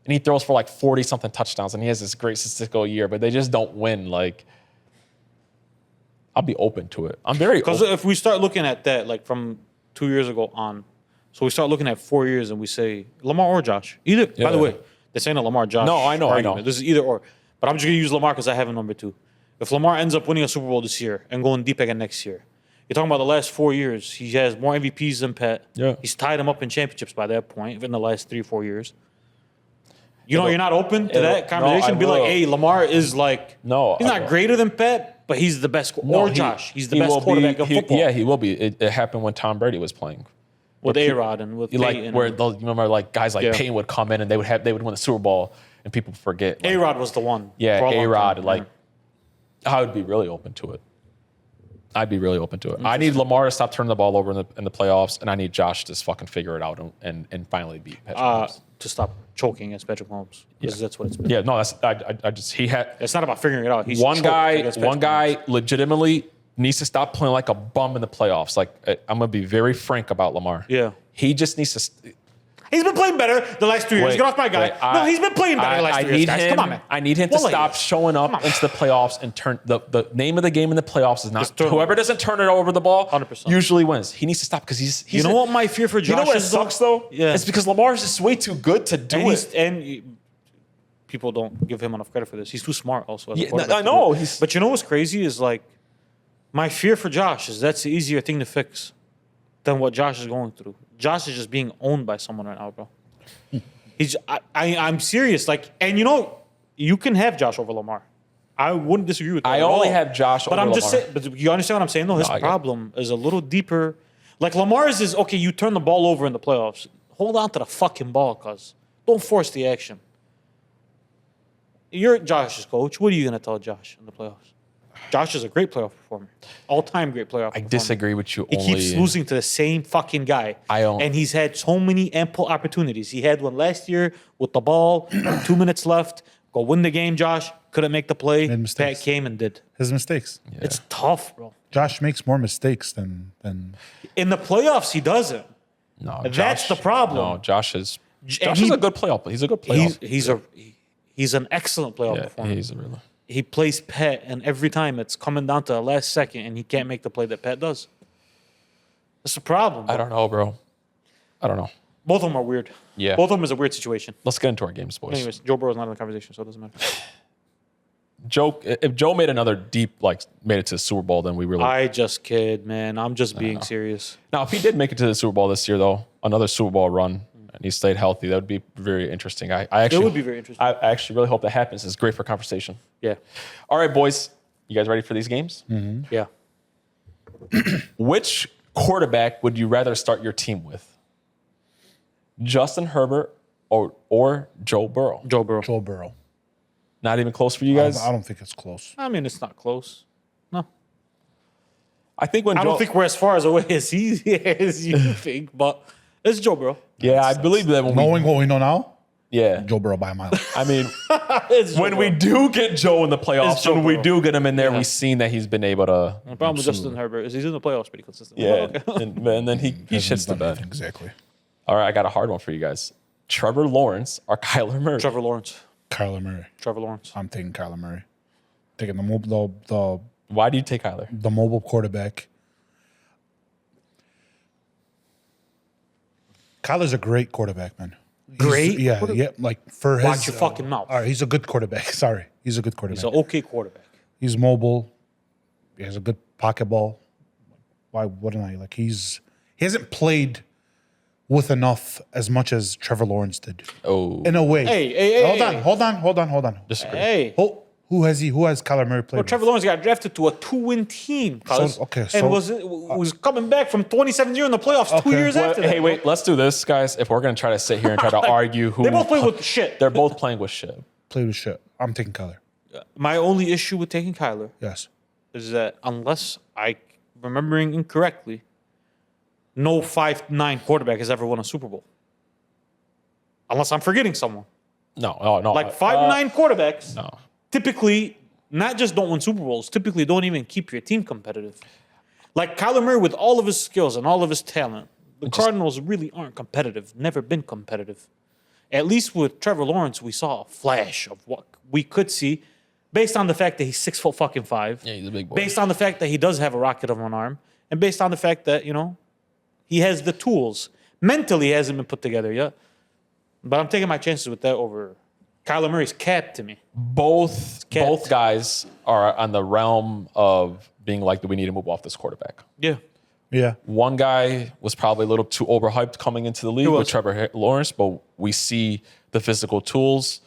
and he throws for like 40 something touchdowns and he has this great statistical year, but they just don't win, like I'll be open to it. I'm very Because open. if we start looking at that, like from 2 years ago on, so we start looking at 4 years and we say Lamar or Josh. Either. By the Yeah. way, they're saying a Lamar Josh. No, I know. argument. This is either or. But I'm just gonna use Lamar because I have him number 2. If Lamar ends up winning a Super Bowl this year and going deep again next year, you're talking about the last 4 years. He has more MVPs than Pat. Yeah. He's tied him up in championships by that point in the last 3-4 years. You know, you're not open to that no, conversation. I Be like, will. hey, Lamar is like, No, he's I not will. greater than Pat, but he's the best. Or Josh, he's the he best will quarterback be, of football. Yeah, he will be. It happened when Tom Brady was playing. With A-Rod and with Like Peyton. where you remember like guys like Yeah. Payne would come in and they would win the Super Bowl and people forget. Like, A-Rod was the one. yeah, for a long A-Rod. time. Like I would be really open to it. I'd be really open to it. I need Lamar to stop turning the ball over in the playoffs, and I need Josh to fucking figure it out and finally beat Patrick Mahomes. To stop choking against Patrick Mahomes. Because that's what it's been. Yeah, no, that's I just he had It's not about figuring it out. He's one choked guy against Patrick Mahomes. legitimately needs to stop playing like a bum in the playoffs. Like I'm gonna be very frank about Lamar. Yeah. He just needs to. He's been playing better the last 2 years. Wait, Get off my guy. wait, No, he's been playing better the last 2 years, need guys. him, Come on, man. I need him to Wallah, stop yes. showing up into the playoffs and turn the name of the game in the playoffs is not Just turn it whoever over. doesn't turn it over the ball 100%. usually wins. He needs to stop because he's You know what my fear for Josh you know what is, sucks though? Yeah. It's because Lamar's just way too good to do it. People don't give him enough credit for this. He's too smart also. As a Yeah, quarterback I to know. do it. He's- But you know what's crazy is like my fear for Josh is that's the easier thing to fix than what Josh is going through. Josh is just being owned by someone right now, bro. I'm serious. Like, and you know, you can have Josh over Lamar. I wouldn't disagree with that. I at only all. have Josh But over I'm just Lamar. saying. But you understand what I'm saying? though. His I get it. problem is a little deeper. Like Lamar's is okay. You turn the ball over in the playoffs. Hold on to the fucking ball, cuz don't force the action. You're Josh's coach. What are you gonna tell Josh in the playoffs? Josh is a great playoff performer, all-time great playoff. I performer. disagree with you. He keeps losing to the same fucking guy. And he's had so many ample opportunities. He had one last year with the ball, 2 minutes left. Go win the game, Josh. Couldn't make the play. Made mistakes. Pat came and did. His mistakes. It's tough, bro. Josh makes more mistakes than In the playoffs, he doesn't. No, That's the problem. No, Josh is he- a good playoff. He's a good playoff. He's an excellent playoff yeah, performer. he's a real. He plays Pat, and every time it's coming down to the last second, and he can't make the play that Pat does. That's the problem. I don't know, bro. I don't know. Both of them are weird. Yeah. Both of them is a weird situation. Let's get into our games, boys. Anyways, Joe Burrow's not in the conversation, so it doesn't matter. If Joe made another deep, made it to the Super Bowl, then we really. I just kid, man. I'm just being serious. Now, if he did make it to the Super Bowl this year, though, another Super Bowl run, and he stayed healthy, that would be very interesting. I actually, It would be very interesting. I actually really hope that happens. It's great for conversation. Yeah. All right, boys, you guys ready for these games? Yeah. Which quarterback would you rather start your team with? Justin Herbert or Joe Burrow? Joe Burrow. Joe Burrow. Not even close for you guys. I don't think it's close. I mean, it's not close. No. I think when I Joe, don't think we're as far as away as you think, but it's Joe Burrow. Yeah, I believe that when Knowing what we know now, yeah. Joe Burrow by a mile. I mean, It's Joe when we Burrow. do get Joe in the It's playoffs, Joe when we Burrow. do get him in there, Yeah. we've seen that he's been able to. The problem with Justin Herbert is he's in the playoffs pretty consistent. Yeah, Oh, okay. and then he shits the bed. Exactly. All right, I got a hard one for you guys. Trevor Lawrence or Kyler Murray? Trevor Lawrence. Kyler Murray. Trevor Lawrence. I'm taking Kyler Murray. Taking the Why do you take Kyler? the mobile quarterback. Kyler's a great quarterback, man. Great Yeah, quarter- yeah. Like for his. Watch your fucking mouth. All right, he's a good quarterback. Sorry, He's a good quarterback. He's an okay quarterback. He's mobile. He has a good pocket ball. Why wouldn't I? Like he hasn't played with enough as much as Trevor Lawrence did. Oh, In a way. Hey, Hold on. disagree. Hey. Who has Kyler Murray played Well, with? Trevor Lawrence got drafted to a 2-win team, cuz. So and was coming back from 27-0 in the playoffs 2 Okay. years Well, after that. hey, wait, let's do this, guys. If we're gonna try to sit here and try to argue who They both play with shit. they're both playing with shit. Played with shit. I'm taking Kyler. My only issue with taking Kyler Yes. is that unless I remembering incorrectly, no 5'9" quarterback has ever won a Super Bowl. Unless I'm forgetting someone. No. Like 5'9" quarterbacks No. typically not just don't win Super Bowls, typically don't even keep your team competitive. Like Kyler Murray, with all of his skills and all of his talent, the Cardinals really aren't competitive, never been competitive. At least with Trevor Lawrence, we saw a flash of what we could see based on the fact that he's 6'5". Yeah, he's a big boy. Based on the fact that he does have a rocket of an arm, and based on the fact that, he has the tools. Mentally, he hasn't been put together yet. But I'm taking my chances with that over Kyler Murray's cap to me. Both Cat. guys are on the realm of being like, do we need to move off this quarterback? Yeah. Yeah. One guy was probably a little too overhyped coming into the league with Trevor Lawrence, but we see the physical tools.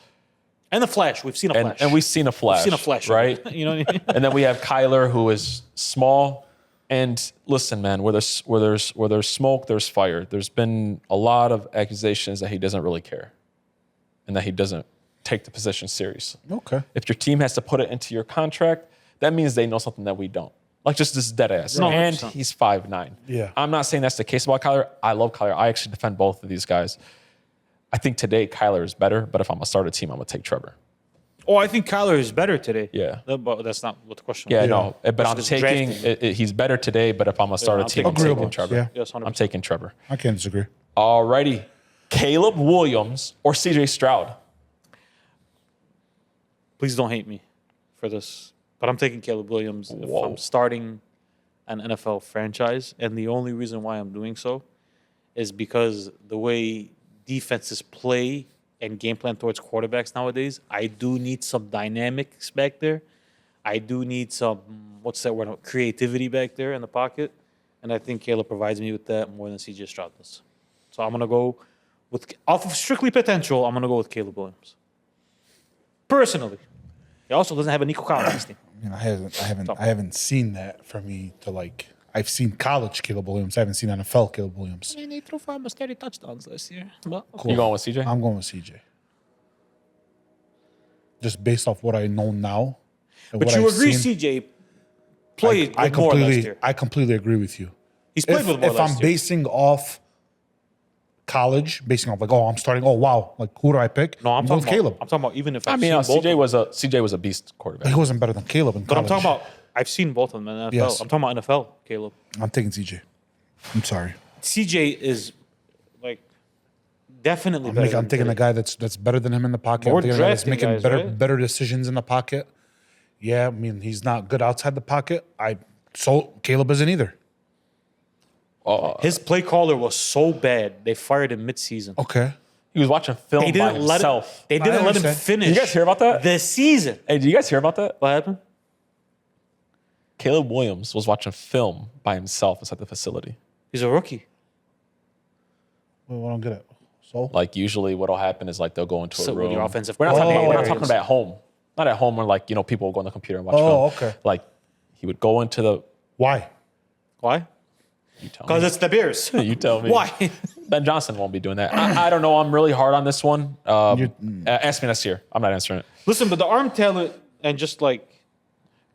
And the flash. We've seen a flash. And we've seen a flash. We've seen a flash. Right? You know what I mean? And then we have Kyler, who is small. And listen, man, where there's smoke, there's fire. There's been a lot of accusations that he doesn't really care and that he doesn't take the position serious. Okay. If your team has to put it into your contract, that means they know something that we don't. Like just this dead ass. No, and 100%. he's 5'9". Yeah. I'm not saying that's the case about Kyler. I love Kyler. I actually defend both of these guys. I think today Kyler is better, but if I'm gonna start a team, I'm gonna take Trevor. Oh, I think Kyler is better today. Yeah. But that's not what the question Yeah, was. no. But I'm Just taking drafting. he's better today, but if I'm gonna start a I'm team, I'm taking taking Agreeable. Trevor. Yeah. Yes, 100%. I'm taking Trevor. I can't disagree. Alrighty. Caleb Williams or CJ Stroud? Please don't hate me for this. But I'm taking Caleb Williams if Whoa. I'm starting an NFL franchise. And the only reason why I'm doing so is because the way defenses play and game plan towards quarterbacks nowadays, I do need some dynamics back there. I do need some, what's that word, creativity back there in the pocket. And I think Caleb provides me with that more than CJ Stroud does. So I'm going to go with, off of strictly potential, I'm going to go with Caleb Williams. Personally. He also doesn't have a Nico Collins team. I haven't seen that for me to like. I've seen college Caleb Williams. I haven't seen NFL Caleb Williams. And he threw for almost 30 touchdowns last year. But Cool. You going with CJ? I'm going with CJ. Just based off what I know now. And But what you I've agree seen, CJ played I with more last completely, year. I completely agree with you. He's played with more If last I'm year. basing off college, basing off like, oh, I'm starting. Oh wow, like who do I pick? No, I'm going talking with about, Caleb. I'm talking about even if I I've mean, seen both of CJ was a beast quarterback. He wasn't better than Caleb in But I'm college. talking about, I've seen both of them in the NFL. Yes. I'm talking about NFL, Caleb. I'm taking CJ. I'm sorry. CJ is like definitely better. I'm taking a guy that's better than him in the pocket. But I'm taking a guy that's we're making drafting guys, right? better decisions in the pocket. Yeah, I mean he's not good outside the pocket. So Caleb isn't either. His play caller was so bad they fired him midseason. Okay. He was watching film They by didn't let himself. They didn't let him understand. finish. You guys hear about that? The season. Hey, do you guys hear about that? What happened? Caleb Williams was watching film by himself inside the facility. He's a rookie. Well, I don't get it. So Like usually what'll happen is like they'll go into So a with room. your offensive we're not talking, coordinator we're not and- talking about at home. Not at home where like, people go on the computer and watch Oh, film. okay. Like he would go into the why? Why? you tell Because me. it's the Bears. You tell me. Why? Ben Johnson won't be doing that. I don't know. I'm really hard on this one. Ask me next year. I'm not answering it. Listen, but the arm talent and just like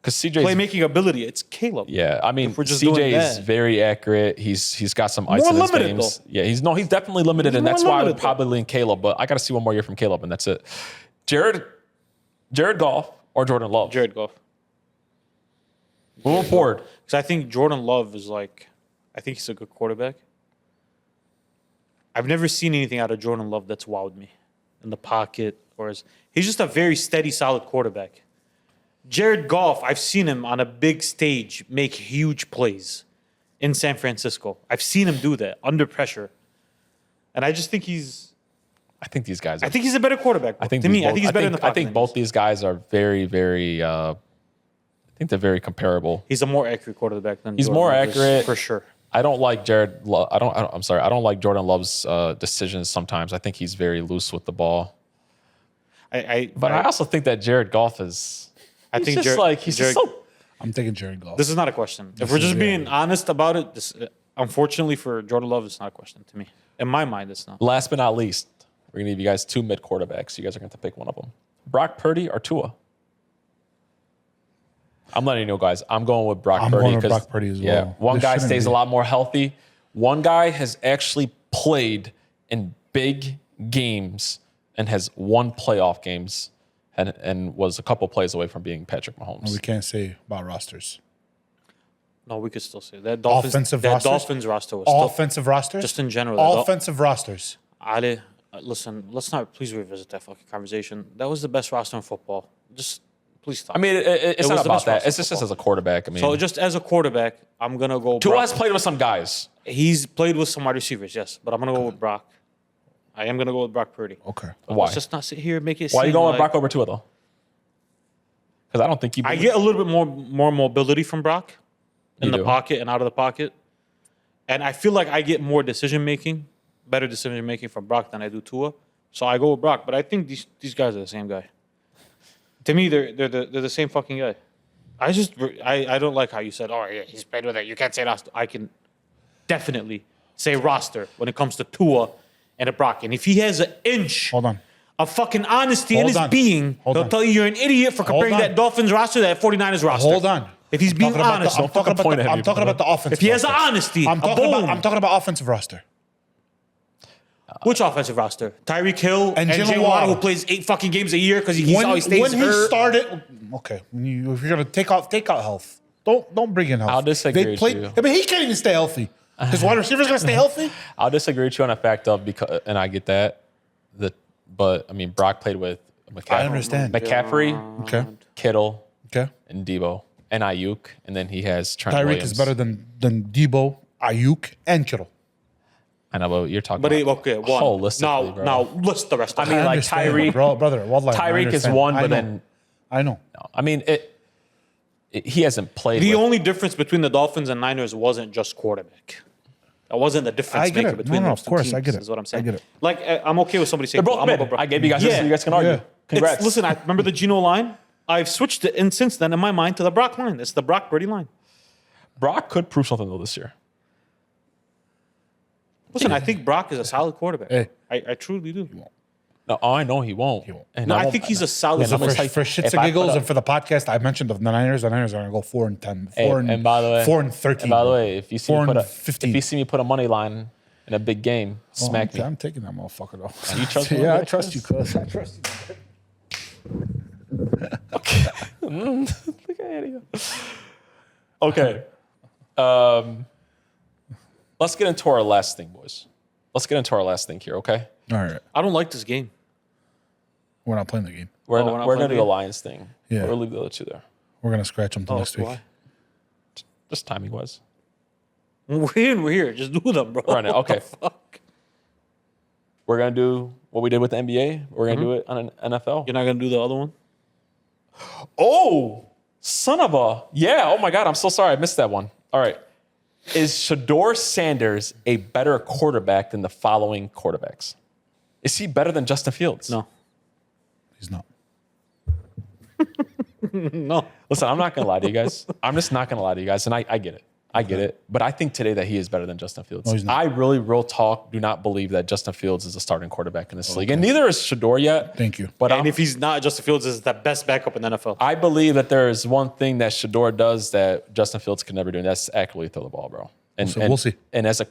Because CJ playmaking ability, it's Caleb. Yeah, I mean, If we're just doing CJ is that. very accurate. He's got some ice More in his limited, games. though. Yeah, he's definitely limited, He's and that's more why I would limited, though. probably lean Caleb. But I got to see one more year from Caleb, and that's it. Jared Goff or Jordan Love. Jared Goff. Moving forward, Because I think Jordan Love is like, I think he's a good quarterback. I've never seen anything out of Jordan Love that's wowed me in the pocket. He's just a very steady, solid quarterback. Jared Goff, I've seen him on a big stage make huge plays in San Francisco. I've seen him do that under pressure. And I just think he's I think these guys. I think he's a better quarterback. Bro. I think to me, I think he's better in the pocket. I think than both he is. these guys are very, very. I think they're very comparable. He's a more accurate quarterback than He's Jordan more Love is, accurate for sure. I don't like Jared. I'm sorry. I don't like Jordan Love's decisions sometimes. I think he's very loose with the ball. But I also think that Jared Goff is. I think he's just so. I'm taking Jared Goff. This is not a question. If we're just being honest about it, this, unfortunately for Jordan Love, it's not a question to me. In my mind, it's not. Last but not least, we're gonna give you guys 2 mid quarterbacks. You guys are gonna have to pick one of them: Brock Purdy or Tua. I'm letting you know, guys. I'm going with Brock Purdy. Going with Brock Purdy as well. Yeah, one This guy shouldn't stays be. a lot more healthy. One guy has actually played in big games and has won playoff games and was a couple plays away from being Patrick Mahomes. We can't say about rosters. No, we could still say that Dolphins roster was All still, offensive rosters? just in general. All offensive rosters. Ali, listen, let's not please revisit that fucking conversation. That was the best roster in football. Just please stop. I mean, it's was not the about best that. roster It's just as a quarterback. I mean, So just as a quarterback, I'm gonna go. Tua Brock. has played with some guys. He's played with some wide receivers, yes, but I'm gonna go with Brock. I am gonna go with Brock Purdy. Okay. Why? Let's just not sit here and make it. Why are you seem going with like- Brock over Tua though? Because I don't think you. I get a little bit more mobility from Brock in You the do. pocket and out of the pocket, and I feel like I get more better decision making from Brock than I do Tua. So I go with Brock, but I think these guys are the same guy. To me, they're the same fucking guy. I don't like how you said, oh yeah, he's played with it. You can't say roster. I can definitely say roster when it comes to Tua and a Brock. And if he has an inch Hold on. of fucking honesty in Hold his on. being, Hold he'll on. tell you you're an idiot for comparing on. that Dolphins roster to that 49ers roster. Hold on. If he's being honest, I'm talking about point the, at I'm me, talking bro. about the offensive if he has roster. honesty, I'm boom. talking about offensive roster. Which offensive roster? Tyreek Hill and Jalen Jay Waddle. Waddle, who plays 8 fucking games a year because he always stays when he hurt. started, okay. If you're gonna take out health, don't bring in health. I'll disagree with you. I mean, he can't even stay healthy. His wide receiver's gonna stay healthy. I'll disagree with you on the fact of and I get that. But I mean, Brock played with McCaffrey. I understand. McCaffrey, Okay. Kittle, Okay. and Debo, and Ayuk, and then he has Trent Tyreek Williams. is better than Debo, Ayuk, and Kittle. I know, but you're talking But about okay, one. holistically, bro. Now list the rest of I them. mean, like understand, Tyreek, brother. Wallahi, I Tyreek is understand. one, I but know. then I know. no. I mean, he hasn't played. The with, only difference between the Dolphins and Niners wasn't just quarterback. That wasn't the difference I get maker it. between No, those of two course, teams. I get it. Is what I'm saying. I get it. Like I'm okay with somebody saying they're both I'm gonna mid. go Brock. I gave you guys this so you guys can argue. Yeah. Congrats. Listen, I remember the Geno line. I've switched it in since then in my mind to the Brock line. It's the Brock Purdy line. Brock could prove something though this year. Listen, I think Brock is a solid quarterback. Hey. I truly do. No, I know he won't. He won't. And No, I won't- think he's a solid. Yeah, I'm gonna For, say- for shits if and I giggles put and for the podcast, I mentioned the Niners. The Niners are gonna go 4-10. Hey, and by the way, 4-13. And by the way, if you see me 4-15. if you see me put a money line in a big game, smack me. I'm taking that motherfucker though. You trust me? Yeah, I trust you, cuz. I trust you. Okay. Let's get into our last thing, boys. Let's get into our last thing here, okay? All right, I don't like this game. we're not playing the game. We're we're not going to playing do the the game? Lions thing. Yeah. We'll leave the other two there. We're gonna scratch them till next week. Why? Just timing wise. We're here and we're here. Just do them, bro. Right now, okay. What the fuck? We're going to do what we did with the NBA. We're going to do it on an NFL. You're not gonna do the other one? Oh, son of a. Yeah. Oh, my God. I'm so sorry. I missed that one. All right. Is Shedeur Sanders a better quarterback than the following quarterbacks? Is he better than Justin Fields? No. He's not. No. Listen, I'm not going to lie to you guys. I'm just not going to lie to you guys. And I get it. I get it. But I think today that he is better than Justin Fields. No, he's not. I really, real talk, do not believe that Justin Fields is a starting quarterback in this league. And neither is Shedeur yet. Thank you. But And if he's not, Justin Fields is the best backup in the NFL. I believe that there is one thing that Shedeur does that Justin Fields can never do, and that's accurately throw the ball, bro. And We'll see. And as a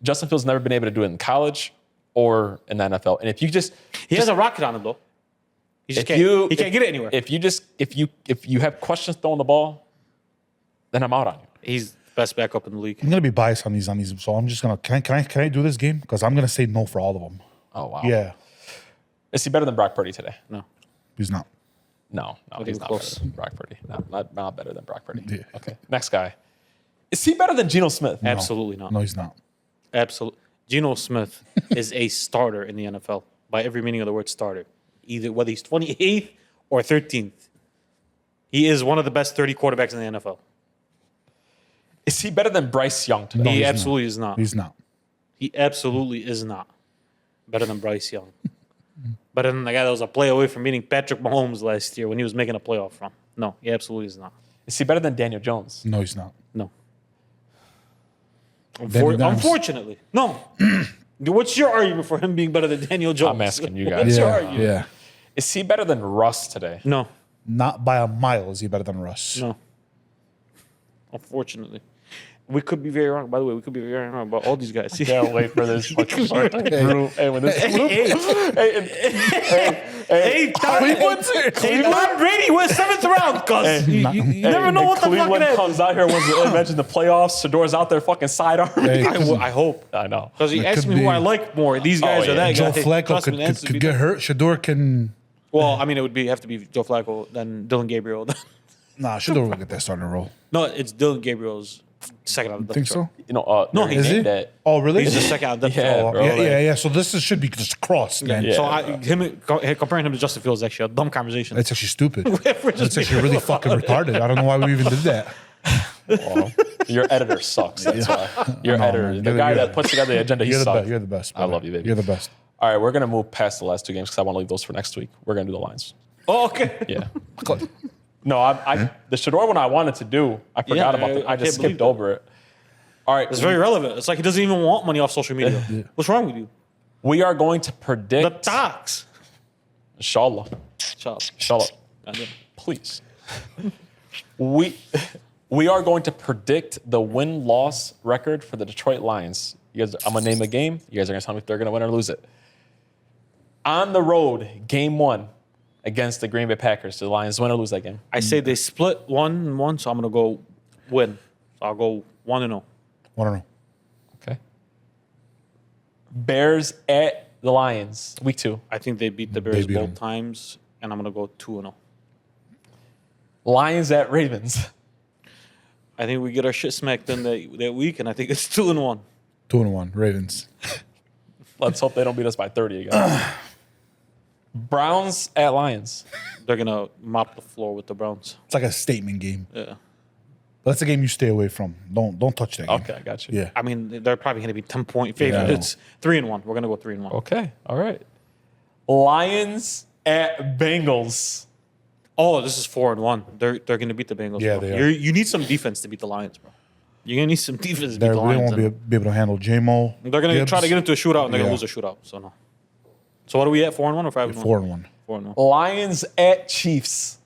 Justin Fields never been able to do it in college or in the NFL. And if you just He has a rocket on him though. He just if can't. you He can't get it anywhere. If you have questions throwing the ball, then I'm out on you. He's the best backup in the league. I'm gonna be biased on these, so I'm just gonna. Can I do this game? Because I'm gonna say no for all of them. Oh wow. Yeah, Is he better than Brock Purdy today? No. he's not. No, even he's not close. better than Brock Purdy. Not better than Brock Purdy. Yeah. Okay. Next guy. Is he better than Geno Smith? Absolutely not. No, he's not. Absolutely. Geno Smith is a starter in the NFL by every meaning of the word starter. Either whether he's 28th or 13th. He is one of the best 30 quarterbacks in the NFL. Is he better than Bryce Young today? He he's absolutely is not. He's not. He absolutely is not. Better than Bryce Young. Better than the guy that was a play away from beating Patrick Mahomes last year when he was making a playoff run. No, he absolutely is not. Is he better than Daniel Jones? No, he's not. No. Danny Dimes. Unfortunately. No. What's your argument for him being better than Daniel Jones? I'm asking you guys. What's your Yeah, argument? yeah. Is he better than Russ today? No. Not by a mile is he better than Russ. No. Unfortunately. We could be very wrong. By the way, we could be very wrong about all these guys. Can't wait for this fucking group. Hey, when this Hey, Tom Brady went 7th round, cuz. You never know what the fuck it Cleveland is. comes out here once it mentions the playoffs. Shedor's out there fucking sidearm. Hey, I hope. I know. Because he It asked could me who be- I like more. These guys Oh, or that Joe guy. Flacco Trust me, the answer could would be get no. hurt. Shedeur can. Well, I mean, it would have to be Joe Flacco, then Dylan Gabriel. Nah, Shedeur will get that starting role. No, it's Dylan Gabriel's second on the depth Think chart. so? You know, No, he is he? named that. Oh, really? He's the second on the depth Yeah, chart. bro. yeah. So this should be just cross, man. Yeah. So comparing him to Justin Fields is actually a dumb conversation. That's actually stupid. We're That's just actually really fucking retarded. I don't know why we even did that. Well, your editor sucks. That's why. Your No, editor, man. the You're guy the- that puts together the agenda, he You're the sucks. best. You're the best. I brother. love you, baby. You're the best. All right, we're gonna move past the last two games because I want to leave those for next week. We're gonna do the lines. Oh, okay. Yeah. No, I the Shedeur one I wanted to do. I forgot Yeah, about it. I I just can't believe skipped over it. All right, It's very relevant. It's like he doesn't even want money off social media. What's wrong with you? we are going to The predict. tax. Inshallah. Child. Inshallah. Goddamn. Please. we are going to predict the win-loss record for the Detroit Lions. You guys, I'm gonna name a game. You guys are gonna tell me if they're gonna win or lose it. On the road, game 1 against the Green Bay Packers. Do the Lions win or lose that game? I say they split 1-1, so I'm going to go win. So I'll go 1-0. I don't know. Okay. Bears at the Lions, week 2. I think they beat the Bears beat both 'em. times, and I'm going to go 2-0. Lions at Ravens. I think we get our shit smacked in that week, and I think it's 2-1. 2-1. Ravens. Let's hope they don't beat us by 30 again. Browns at Lions. They're going to mop the floor with the Browns. It's like a statement game. Yeah. But that's a game you stay away from. Don't touch that game. Okay, I got you. Yeah. I mean, they're probably going to be 10-point favorites. Yeah. It's 3-1. We're going to go 3-1. Okay, all right. Lions at Bengals. Oh, this is 4-1. They're going to beat the Bengals. Yeah, bro. they are. You need some defense to beat the Lions, bro. You're going to need some defense to beat They the won't Lions. be able to handle J-Mo. They're going to try to get into a shootout, and they're going Yeah. to lose a shootout. So, no. So, what are we at? 4-1 or 5-1? 4-1. 4-1. Lions at Chiefs.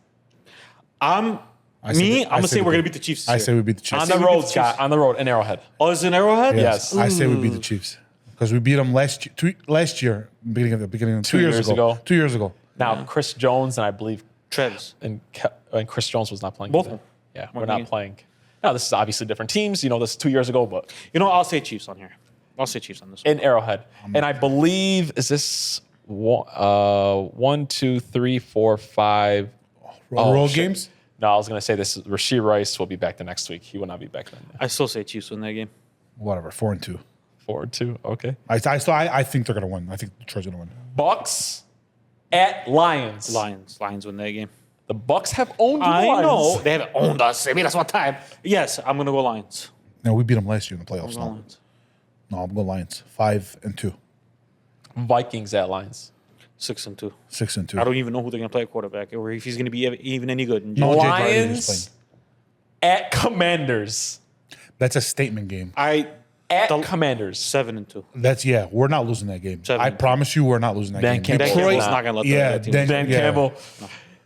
I'm going to say we're going to beat the Chiefs this I year. say we beat the Chiefs. On say the we road, beat the Scott. Chiefs. On the road in Arrowhead. Oh, is it an Arrowhead? Yes. I say we beat the Chiefs because we beat them last year, beginning of 2 years ago. 2 years ago. Now, Chris Jones and I believe Travis. and Chris Jones was not playing. Both either. of them. Yeah, We're we're not playing. playing. Now, this is obviously different teams. You know, this is 2 years ago, but You know, I'll say Chiefs on here. I'll say Chiefs on this one. in Arrowhead. And I believe, is this 1, 2, 3, 4, 5? Road shit. games? No, I was going to say this. Rasheed Rice will be back the next week. He will not be back then. I still say Chiefs win that game. Whatever. 4-2. 4-2. Okay. I think they're gonna win. I think Detroit's gonna win. Bucks at Lions. Lions win that game. The Bucks have owned the I Lions. know. They haven't owned us. I mean, that's one time. Yes, I'm going to go Lions. No, we beat them last year in the playoffs. I'm going Lions. No, I'm going Lions. 5-2. Vikings at Lions. 6-2. 6-2. I don't even know who they're going to play at quarterback or if he's going to be even any good. No, Jake Riley is Lions at Commanders. That's a statement game. At Commanders. 7-2. We're not losing that game. 7-2. I promise you, we're not losing that Dan game. Campbell. Dan Detroit- Campbell's not going to let Yeah, that team Dan- Dan Yeah. Campbell.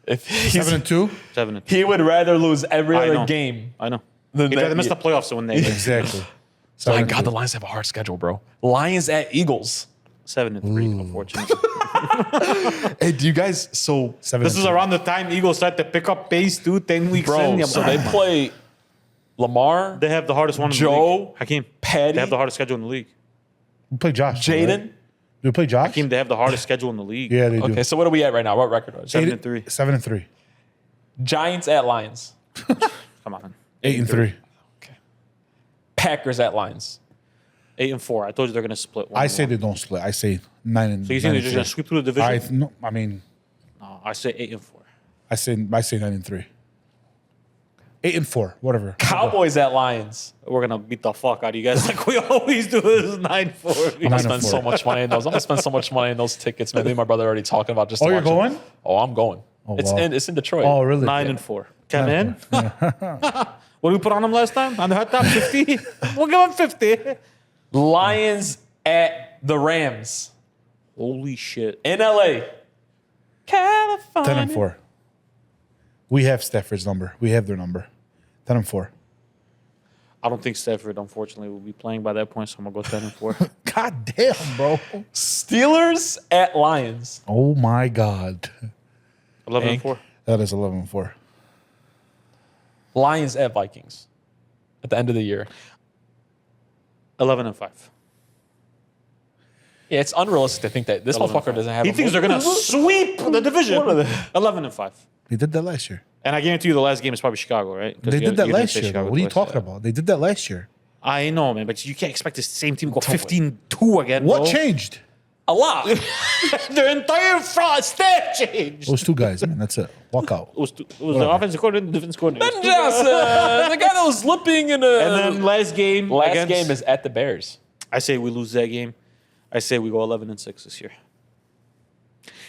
If he's, 7-2. 7-2. he would rather lose every I other know. game. I know. Then He'd that- rather miss the playoffs than win that game. Exactly. My 7-2. God, the Lions have a hard schedule, bro. Lions at Eagles. 7-3, unfortunately. Hey, do you guys? So, 7-2. This is around the time Eagles start to pick up pace, 10 weeks bro. in. Yeah, So but they play Lamar, They have the hardest one in the Joe, league. Hakeem. Petty. They have the hardest schedule in the league. We play Josh. Jaden. Right? Do we play Josh? Hakeem, they have the hardest schedule in the league. Yeah, they do. Okay, so what are we at right now? What record? 7-3. 7-3. Giants at Lions. Come on. 8-3. Okay. Packers at Lions. 8-4. I told you they're gonna split. I say they don't split. I say 9 and. So you think they're just gonna sweep through the division? No, I mean, No, I say 8-4. I say 9-3. 8-4, whatever. Cowboys at Lions. We're gonna beat the fuck out of you guys like we always do. This is 9-4. I'm gonna spend so much money in those. I'm gonna spend so much money in those tickets, man. Me and my brother are already talking about just. Oh, to you're watch it. going? Oh, I'm going. Oh, It's wow. in Detroit. Oh, really? 9-4. Kevin, what did we put on him last time? On the hot top 50. We'll give him 50. Lions at the Rams Holy shit! in LA. California. 10-4. We have Stafford's number. We have their number. 10-4. I don't think Stafford, unfortunately, will be playing by that point, so I'm gonna go 10-4. God damn, bro. Steelers at Lions. Oh my God. 11-4. That is 11-4. Lions at Vikings at the end of the year. 11-5. Yeah, it's unrealistic to think that this 11-5. motherfucker doesn't have. He a thinks they're gonna sweep the division. 11-5. They did that last year. And I guarantee you, the last game is probably Chicago, right? 'Cause They you did that didn't last say year. Chicago What are you twice. talking about? They did that last year. I know, man, but you can't expect the same team to go 15-2 again. What bro. changed? a lot. Their entire front staff changed. Those two guys, man. That's it. Walk out. It was the offensive coordinator and the defense coordinator. Ben Johnson, the guy that was lipping in a. And then last game. last game is at the Bears. I say we lose that game. I say we go 11-6 this year.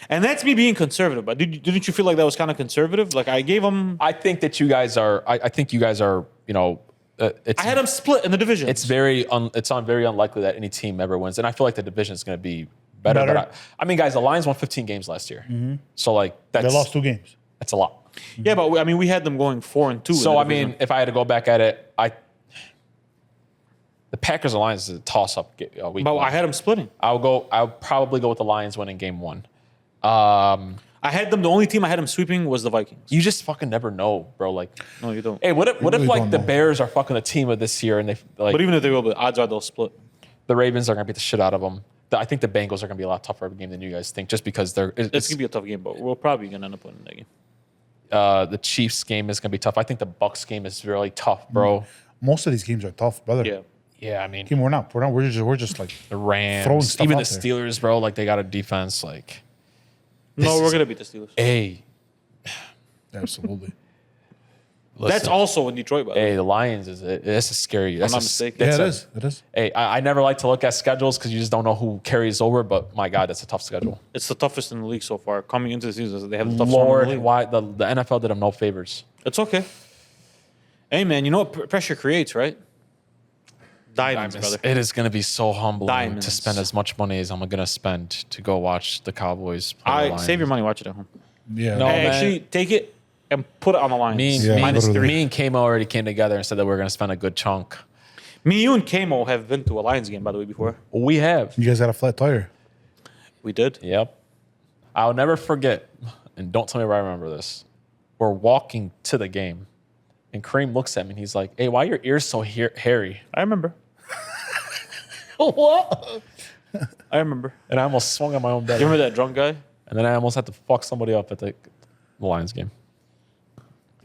And that's me being conservative. But didn't you feel like that was kind of conservative? Like I gave them. I think that you guys are. I think you guys are. You know, it's. I had them split in the division. It's very. It's very unlikely that any team ever wins, and I feel like the division is going to be better. But I mean, guys, the Lions won 15 games last year, so like that's. They lost 2 games. That's a lot. Yeah, but I mean, we had them going 4-2. So I mean, if I had to go back at it, the Packers and Lions is a toss-up week. but one. I had them splitting. I'll probably go with the Lions winning game 1. I had them. The only team I had them sweeping was the Vikings. You just fucking never know, bro. Like, No, you don't. hey, what if really like don't the know. Bears are fucking the team of this year, and they like But even if they will, the odds are they'll split. the Ravens are gonna beat the shit out of them. I think the Bengals are gonna be a lot tougher of a game than you guys think, just because It's gonna be a tough game, but we're probably gonna end up winning that game. the Chiefs game is gonna be tough. I think the Bucks game is really tough, bro. Most of these games are tough, brother. Yeah. Yeah, I mean Team, we're not. We're just like the throwing Rams, stuff even the out there. Steelers, bro. Like they got a defense. Like, No, This we're is- gonna beat the Steelers. hey, absolutely. listen, That's also in Detroit, by the way. hey, the Lions that's a scary. That's not a, mistaken. Yeah, that's it is. Hey, I never like to look at schedules because you just don't know who carries over. But my God, that's a tough schedule. It's the toughest in the leagugue so far. Coming into the season, they have the toughest one in Lord, the league. why the NFL did them no favors. It's okay. Hey, man, you know what pressure creates, right? Diamonds, brother. It is going to be so humbling Diamonds. to spend as much money as I'm going to spend to go watch the Cowboys play the Lions. Save your money, watch it at home. Yeah. No. Hey, man. actually, take it and put it on the line. Me and, Yeah, me, literally. me and Kamo already came together and said that we are going to spend a good chunk. Me, you, and Kamo have been to a Lions game, by the way, before. We have. You guys got a flat tire. We did. Yep. I'll never forget, and don't tell me where I remember this. We're walking to the game, and Kareem looks at me and he's like, hey, why are your ears so hairy? I remember. What? I remember. And I almost swung on my own bed. You remember that drunk guy? And then I almost had to fuck somebody up at the Lions game.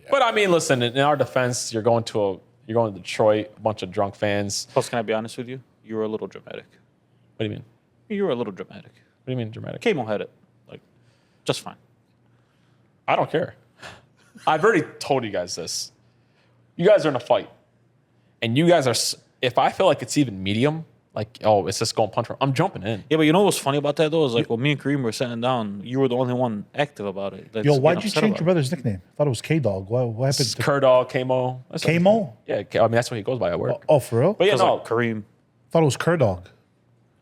But I mean, listen, in our defense, you're going to Detroit, a bunch of drunk fans. Plus, can I be honest with you? You were a little dramatic. What do you mean? You were a little dramatic. What do you mean dramatic? Kamo had it. Like, just fine. I don't care. I've already told you guys this. You guys are in a fight. And you guys are, if I feel like it's even medium, like, oh, it's just going punch. I'm jumping in. Yeah, but you know what's funny about that, though? Is like, when me and Kareem were sitting down, you were the only one active about it. That's Yo, getting why'd you upset change about your brother's nickname? I thought it was K-Dog. What happened to Kurdog, Kamo. Kamo? Yeah, I mean, that's what he goes by at work. Oh, for real? But yeah, it. no, Like Kareem. thought it was Kurdog.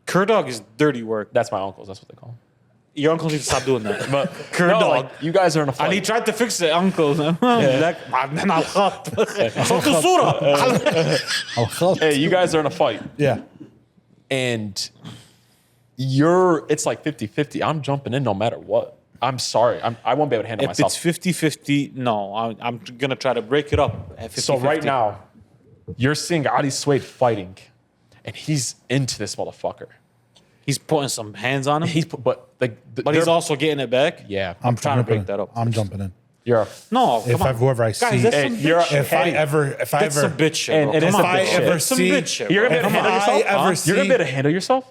Kurdog is dirty work. that's my uncle's. That's what they call him. Your uncle needs to stop doing that. But Kurdog. no, like, you guys are in a fight. And he tried to fix it, uncle. Hey, you guys are in a fight. Yeah. And it's like 50-50. I'm jumping in no matter what. I'm sorry. I won't be able to handle If myself. it's 50-50, no. I'm going to try to break it up at 50-50. So right now, you're seeing Adi Suede fighting, and he's into this motherfucker. he's putting some hands on him. But But he's also getting it back. yeah. I'm trying to break jumping in. that up. I'm jumping in. You're a No, come on. whoever I Guys, see, that's Hey, some you're bitch a- if I shit. ever, That's some bitch shit, And bro. it is Come a on. bitch shit. ever Some see- bitch shit, You're bro. gonna be able to handle If I yourself. ever You're gonna see- be able to handle yourself.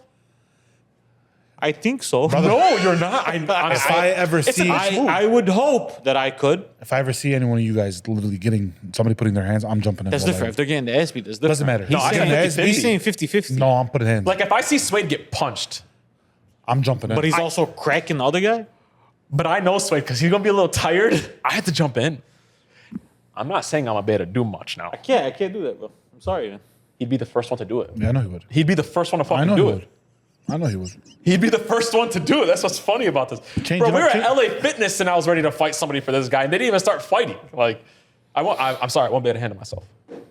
I think so. No, you're not. if I ever it's a see, bitch move. I would hope that I could. if I ever see any one of you guys literally getting somebody putting their hands, I'm jumping in. That's different. If they're getting the ass beat, that's different. Doesn't matter. No, I Getting think his- 50-50. He's saying 50-50. No, I'm putting hands. Like if I see Swade get punched, I'm jumping in. But he's also cracking the other guy? but I know Swade because he's gonna be a little tired. I had to jump in. I'm not saying I'm gonna be able to do much now. I can't do that, bro. I'm sorry, man. He'd be the first one to do it. Yeah, I know he would. He'd be the first one to I fucking know he do would. it. I know he would. He'd be the first one to do it. That's what's funny about this. Change Bro, it we up, were at change- LA Fitness and I was ready to fight somebody for this guy, and they didn't even start fighting. Like, I'm sorry, I won't be able to handle myself.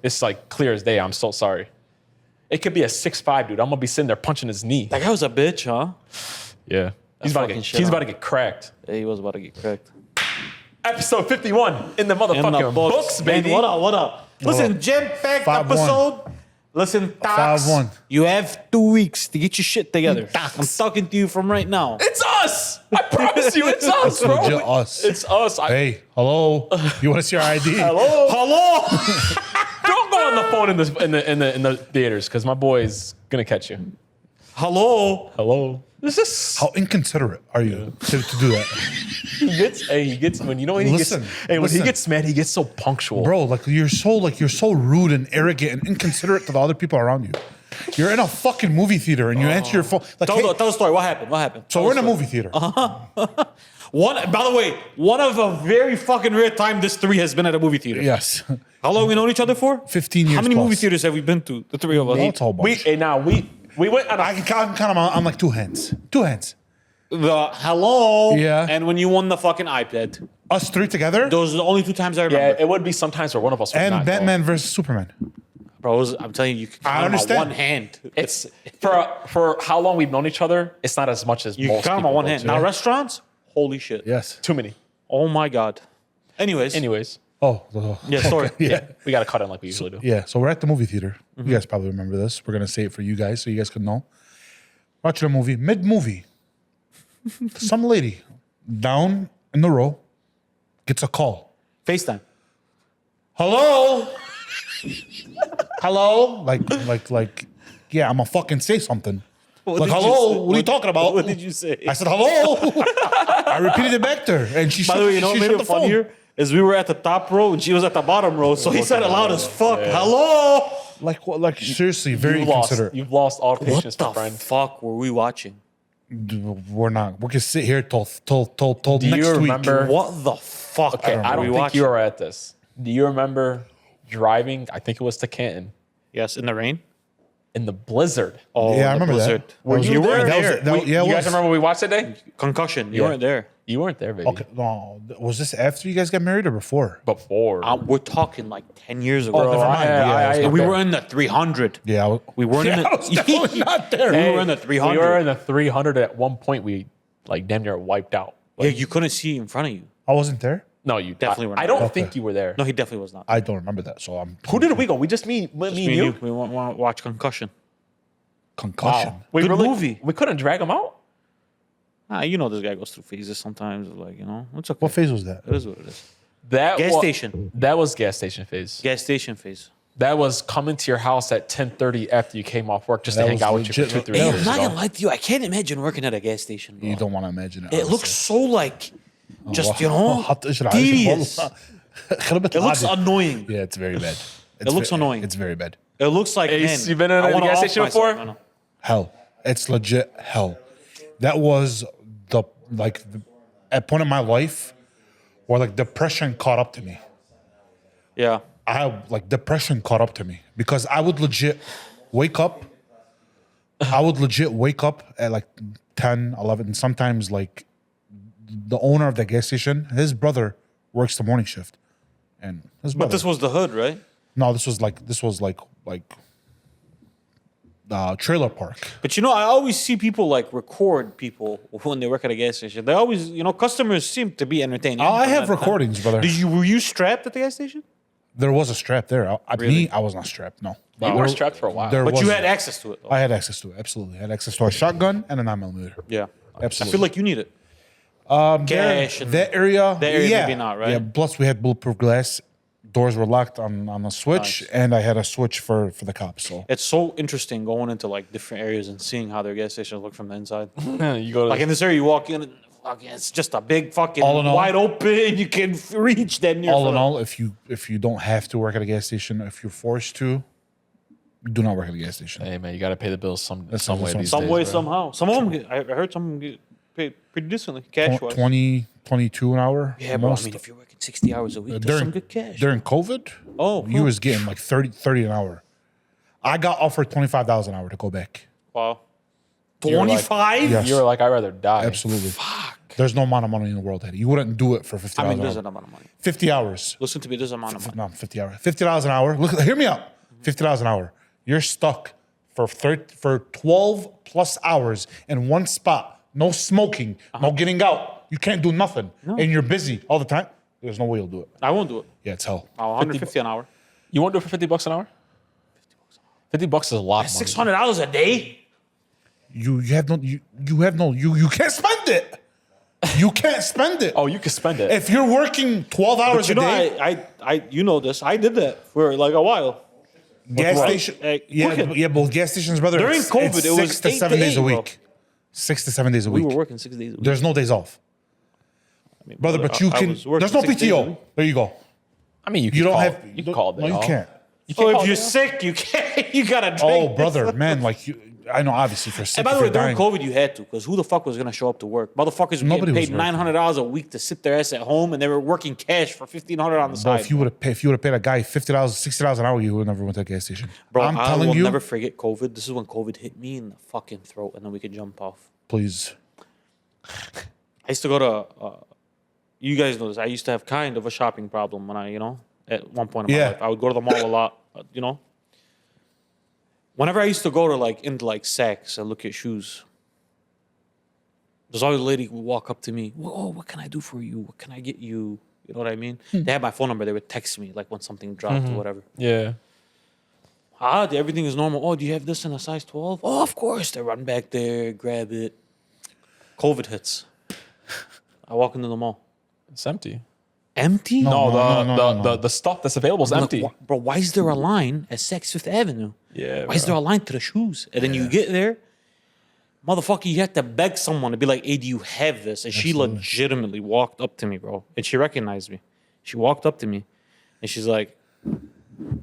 It's like clear as day. I'm so sorry. It could be a 6'5" dude. I'm gonna be sitting there punching his knee. That guy was a bitch, huh? Yeah, he's about to fucking get, shit he's on. about to get cracked. Yeah, he was about to get cracked. Episode 51 in the In motherfucking the books, Man, baby. what up? Listen, jam-packed 5-1. episode. Listen, Tox, 5-1. you have 2 weeks to get your shit together. I'm talking to you from right now. It's us. I promise you, it's us, bro. legit us. It's us. Hey, hello. You want to see our ID? Hello. Hello? Don't go on the phone in the theaters because my boy's gonna catch you. Hello? Hello. This is How inconsiderate are you to do that, he gets when you know when he Listen, gets when he listen. gets mad, he gets so punctual. bro? You're so rude and arrogant and inconsiderate to the other people around you. You're in a fucking movie theater and you answer your phone. Like, Tell hey, the story. What happened? so we're in a movie theater. By the way, one of a very fucking rare time this three has been at a movie theater. Yes, How long we known each other for? 15 years How many plus. movie theaters have we been to? The three of us. Well, it's all bunch. We went on I can count them on like two hands. Two hands. The hello. Yeah. And when you won the fucking iPad. Us three together. Those are the only 2 times I yeah, remember. it would be sometimes where one of us would And not go. Batman versus Superman. Bros, I'm telling you can count them on understand. one hand. It's for how long we've known each other. It's not as much as You can most count them people on one go hand. to. Now restaurants, holy shit. Yes. Too many. Oh my god. Anyways. Oh. Yeah, sorry. Yeah. We gotta cut in like we usually do. Yeah. So we're at the movie theater. You guys probably remember this. We're gonna say it for you guys so you guys can know. Watching a movie. Mid-movie. Some lady down in the row gets a call. FaceTime. Hello? Hello? Like, yeah, I'm gonna fucking say something. What Like, did you hello? say? What are you talking about? What did you say? I said, hello? I repeated it back to her. And she By the way, you know what she made shut it the phone. funnier? Is we were at the top row and she was at the bottom row, so he said it loud as fuck. Hello? Like, what? Like, seriously, very You've lost. inconsiderate. You've lost all What patience, my the friend. fuck were we watching? We're not. We can sit here till Do next you week. remember? What the fuck? Okay, I were don't we think watching? you were at this. Do you remember driving? I think it was to Canton Yes, in the rain. in the blizzard. Oh, Yeah, I the remember blizzard. that. Were was- you there? That was, there. that, yeah, it You was. guys remember what we watched that day? Concussion. You Yeah. weren't there. You weren't there, baby. Okay, no, was this after you guys got married or before? Before. We're talking like 10 years ago. Oh, never mind. Yeah, I was not we there. were in the 300. Yeah, We weren't in yeah, the. I was definitely not there. We were in the 300. We were in the 300 at one point. We like damn near wiped out. Yeah, you couldn't see in front of you. I wasn't there. No, you Definitely were I not. don't Okay. think you were there. No, he definitely was not. I don't remember that. So I'm Who did we go? We just me and Me and you. you. We want to watch Concussion. concussion. Wow. We Good really, movie. We couldn't drag him out. You know this guy goes through phases sometimes. Like, it's okay. What phase was that? It is what it is. That Gas wa- station. That was gas station phase. Gas station phase. That was coming to your house at 10:30 after you came off work just That to hang was out with you for legit. 2-3 Hey, I'm years not ago. gonna lie to you. I can't imagine working at a gas station. Bro. You don't want to imagine it. It looks so like just حط إيش العيش tedious. والله. خربت It looks العادة. annoying. Yeah, it's very bad. It looks annoying. It's very bad. It looks like Ace, man, you been in I a wanna gas off station myself. before? I know. Hell, it's legit hell. That was the at point in my life where like depression caught up to me. Yeah. Depression caught up to me because I would legit wake up. I would legit wake up at like 10, 11, sometimes like the owner of the gas station, his brother works the morning shift. And his brother. But this was the hood, right? No, this was like trailer park. But I always see people like record people when they work at a gas station. They always, customers seem to be entertained. I have recordings, brother. Were you strapped at the gas station? There was a strap there. Really? I was not strapped. No, You were strapped for a while. But you was- had access to it, though. I had access to it. Absolutely, I had access to a shotgun and a 9mm. Yeah. I Absolutely. feel like you need it. Cash and that area, yeah, maybe not, right? Yeah. Plus, we had bulletproof glass. Doors were locked on a switch, Nice. and I had a switch for the cops. So It's so interesting going into like different areas and seeing how their gas stations look from the inside. You go to Like in this area, you walk in, and fucking, it's just a big fucking All in all- wide open. You can reach that near. all in all, if you don't have to work at a gas station, if you're forced to, do not work at a gas station. hey man, you got to pay the bills some way. some- These some days, way, bro. somehow. Some of them, I heard some of them get paid pretty decently, cash wise. 20, 22 an hour. Yeah, bro. I most. mean, if you're working 60 hours a week, that's some good cash. During COVID, you was getting like 30 an hour. I got offered $25 an hour to go back. Wow. You're like- 25? Yes. You were like, I'd rather die. Absolutely. Fuck. There's no amount of money in the world, Eddie. You wouldn't do it for $50 I mean, an there's hour. an amount of money. 50 hours. Listen to me, there's an amount of money. No, 50 hours. $50 an hour. Look, hear me out. $50 an hour. You're stuck for 12 plus hours in one spot. No smoking. No getting out. You can't do nothing. And you're busy all the time. There's no way you'll do it. I won't do it. Yeah, it's hell. 150 an hour. You want to do it for $50 an hour? $50 is a lot of money. $600 a day? You can't spend it. You can't spend it. Oh, you can spend it. If you're working 12 hours You a know, day, I you know this. I did that for like a while. gas what? station. Look at- Yeah, but gas stations, brother. During it's COVID, it was 6 to 8 7 to days a 8, bro. week. 6 to 7 days a We week. were working 6 days a week. There's no days off, I mean, brother. But you I can. was working There's no 6 days a PTO. week. There you go. I mean, you You don't call, have. You can call it. No, you can't. You Oh, call if it you're off. sick, you can't. You gotta drink. Oh, brother, man, like you. I know, obviously, for sick. And by the if way, you're during dying. COVID, you had to, because who the fuck was gonna show up to work? Motherfuckers were Nobody getting was paid working. $900 a week to sit their ass at home, and they were working cash for $1,500 on the Bro, side. if you would have paid a guy $50, $60 an hour, you would never went to a gas station. Bro, I'm I telling will you, never forget COVID. This is when COVID hit me in the fucking throat, and then we could jump off. please. I used to go to. You guys know this. I used to have kind of a shopping problem when at one point in my Yeah. life, I would go to the mall a lot. Whenever I used to go to into Saks and look at shoes, there's always a lady who would walk up to me. Oh, what can I do for you? What can I get you? You know what I mean? They had my phone number. They would text me when something dropped or whatever. Yeah. Everything is normal. Oh, do you have this in a size 12? Oh, of course. They run back there, grab it. COVID hits. I walk into the mall. It's empty. Empty? No, the stuff that's available is empty. Bro, why is there a line at Saks Fifth Avenue? Yeah. Why is there a line to the shoes? And then you get there, motherfucker, you have to beg someone to be like, hey, do you have this? And she legitimately walked up to me, bro. And she recognized me. She walked up to me and she's like,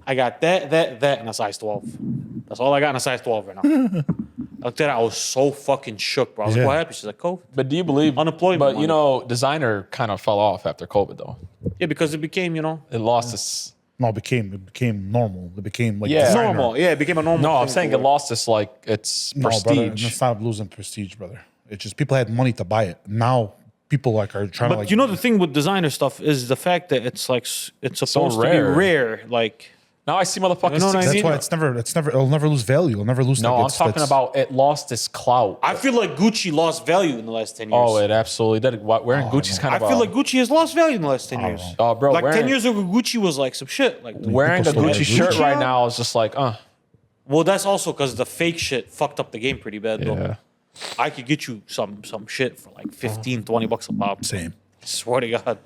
I got that, and a size 12. That's all I got in a size 12 right now. I looked at her, I was so fucking shook, bro. I was like, Yeah. what happened? She's like, COVID. But do you believe Unemployment But money. designer kind of fell off after COVID though. Yeah, because it became, It lost its. No, it became normal. It became like Yeah. designer. normal. Yeah, it became a normal No, thing I'm saying to it wear. lost its No, brother, prestige. it's not losing prestige, brother. It's just people had money to buy it. Now people are trying to But the thing with designer stuff is the fact that it's supposed to be rare. rare. Like, Now I see motherfuckers. You know what I mean? 16 that's why it'll never lose value. It'll never lose. No, like, I'm it's- talking that's- about it lost its clout. I feel like Gucci lost value in the last 10 years. Oh, it absolutely did. Wearing Gucci's kind I of. feel like Gucci has lost value in the last 10 years. Oh, bro, Like 10 wearing- years ago, Gucci was like some shit. Like, wearing the People still Gucci wear shirt Gucci. right now is just like, well, that's also because the fake shit fucked up the game pretty bad, Yeah. though. I could get you some shit for like 15, 20 bucks a pop. Same. Swear to God.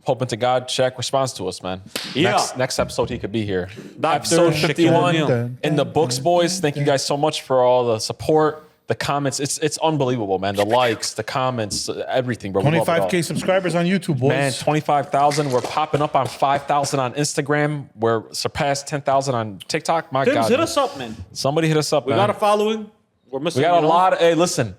hoping to God Shaq responds to us, man. Yeah. Next episode he could be here. Dr. Episode Shaquille 51 O'Neal. in the books, boys. Thank you guys so much for all the support, the comments. It's unbelievable, man. The likes, the comments, everything, bro. We love it all. 25K subscribers on YouTube, boys. Man, 25,000. We're popping up on 5,000 on Instagram. We're surpassed 10,000 on TikTok. My Tims, God. hit us up, man. Somebody hit us up, We man. got a following. We're missing. We got a lot of, hey, listen,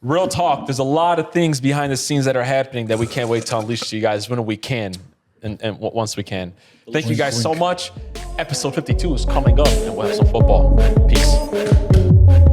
real talk. There's a lot of things behind the scenes that are happening that we can't wait to unleash to you guys when we can and once we can. Thank you guys so much. Episode 52 is coming up and we'll have some football. Peace.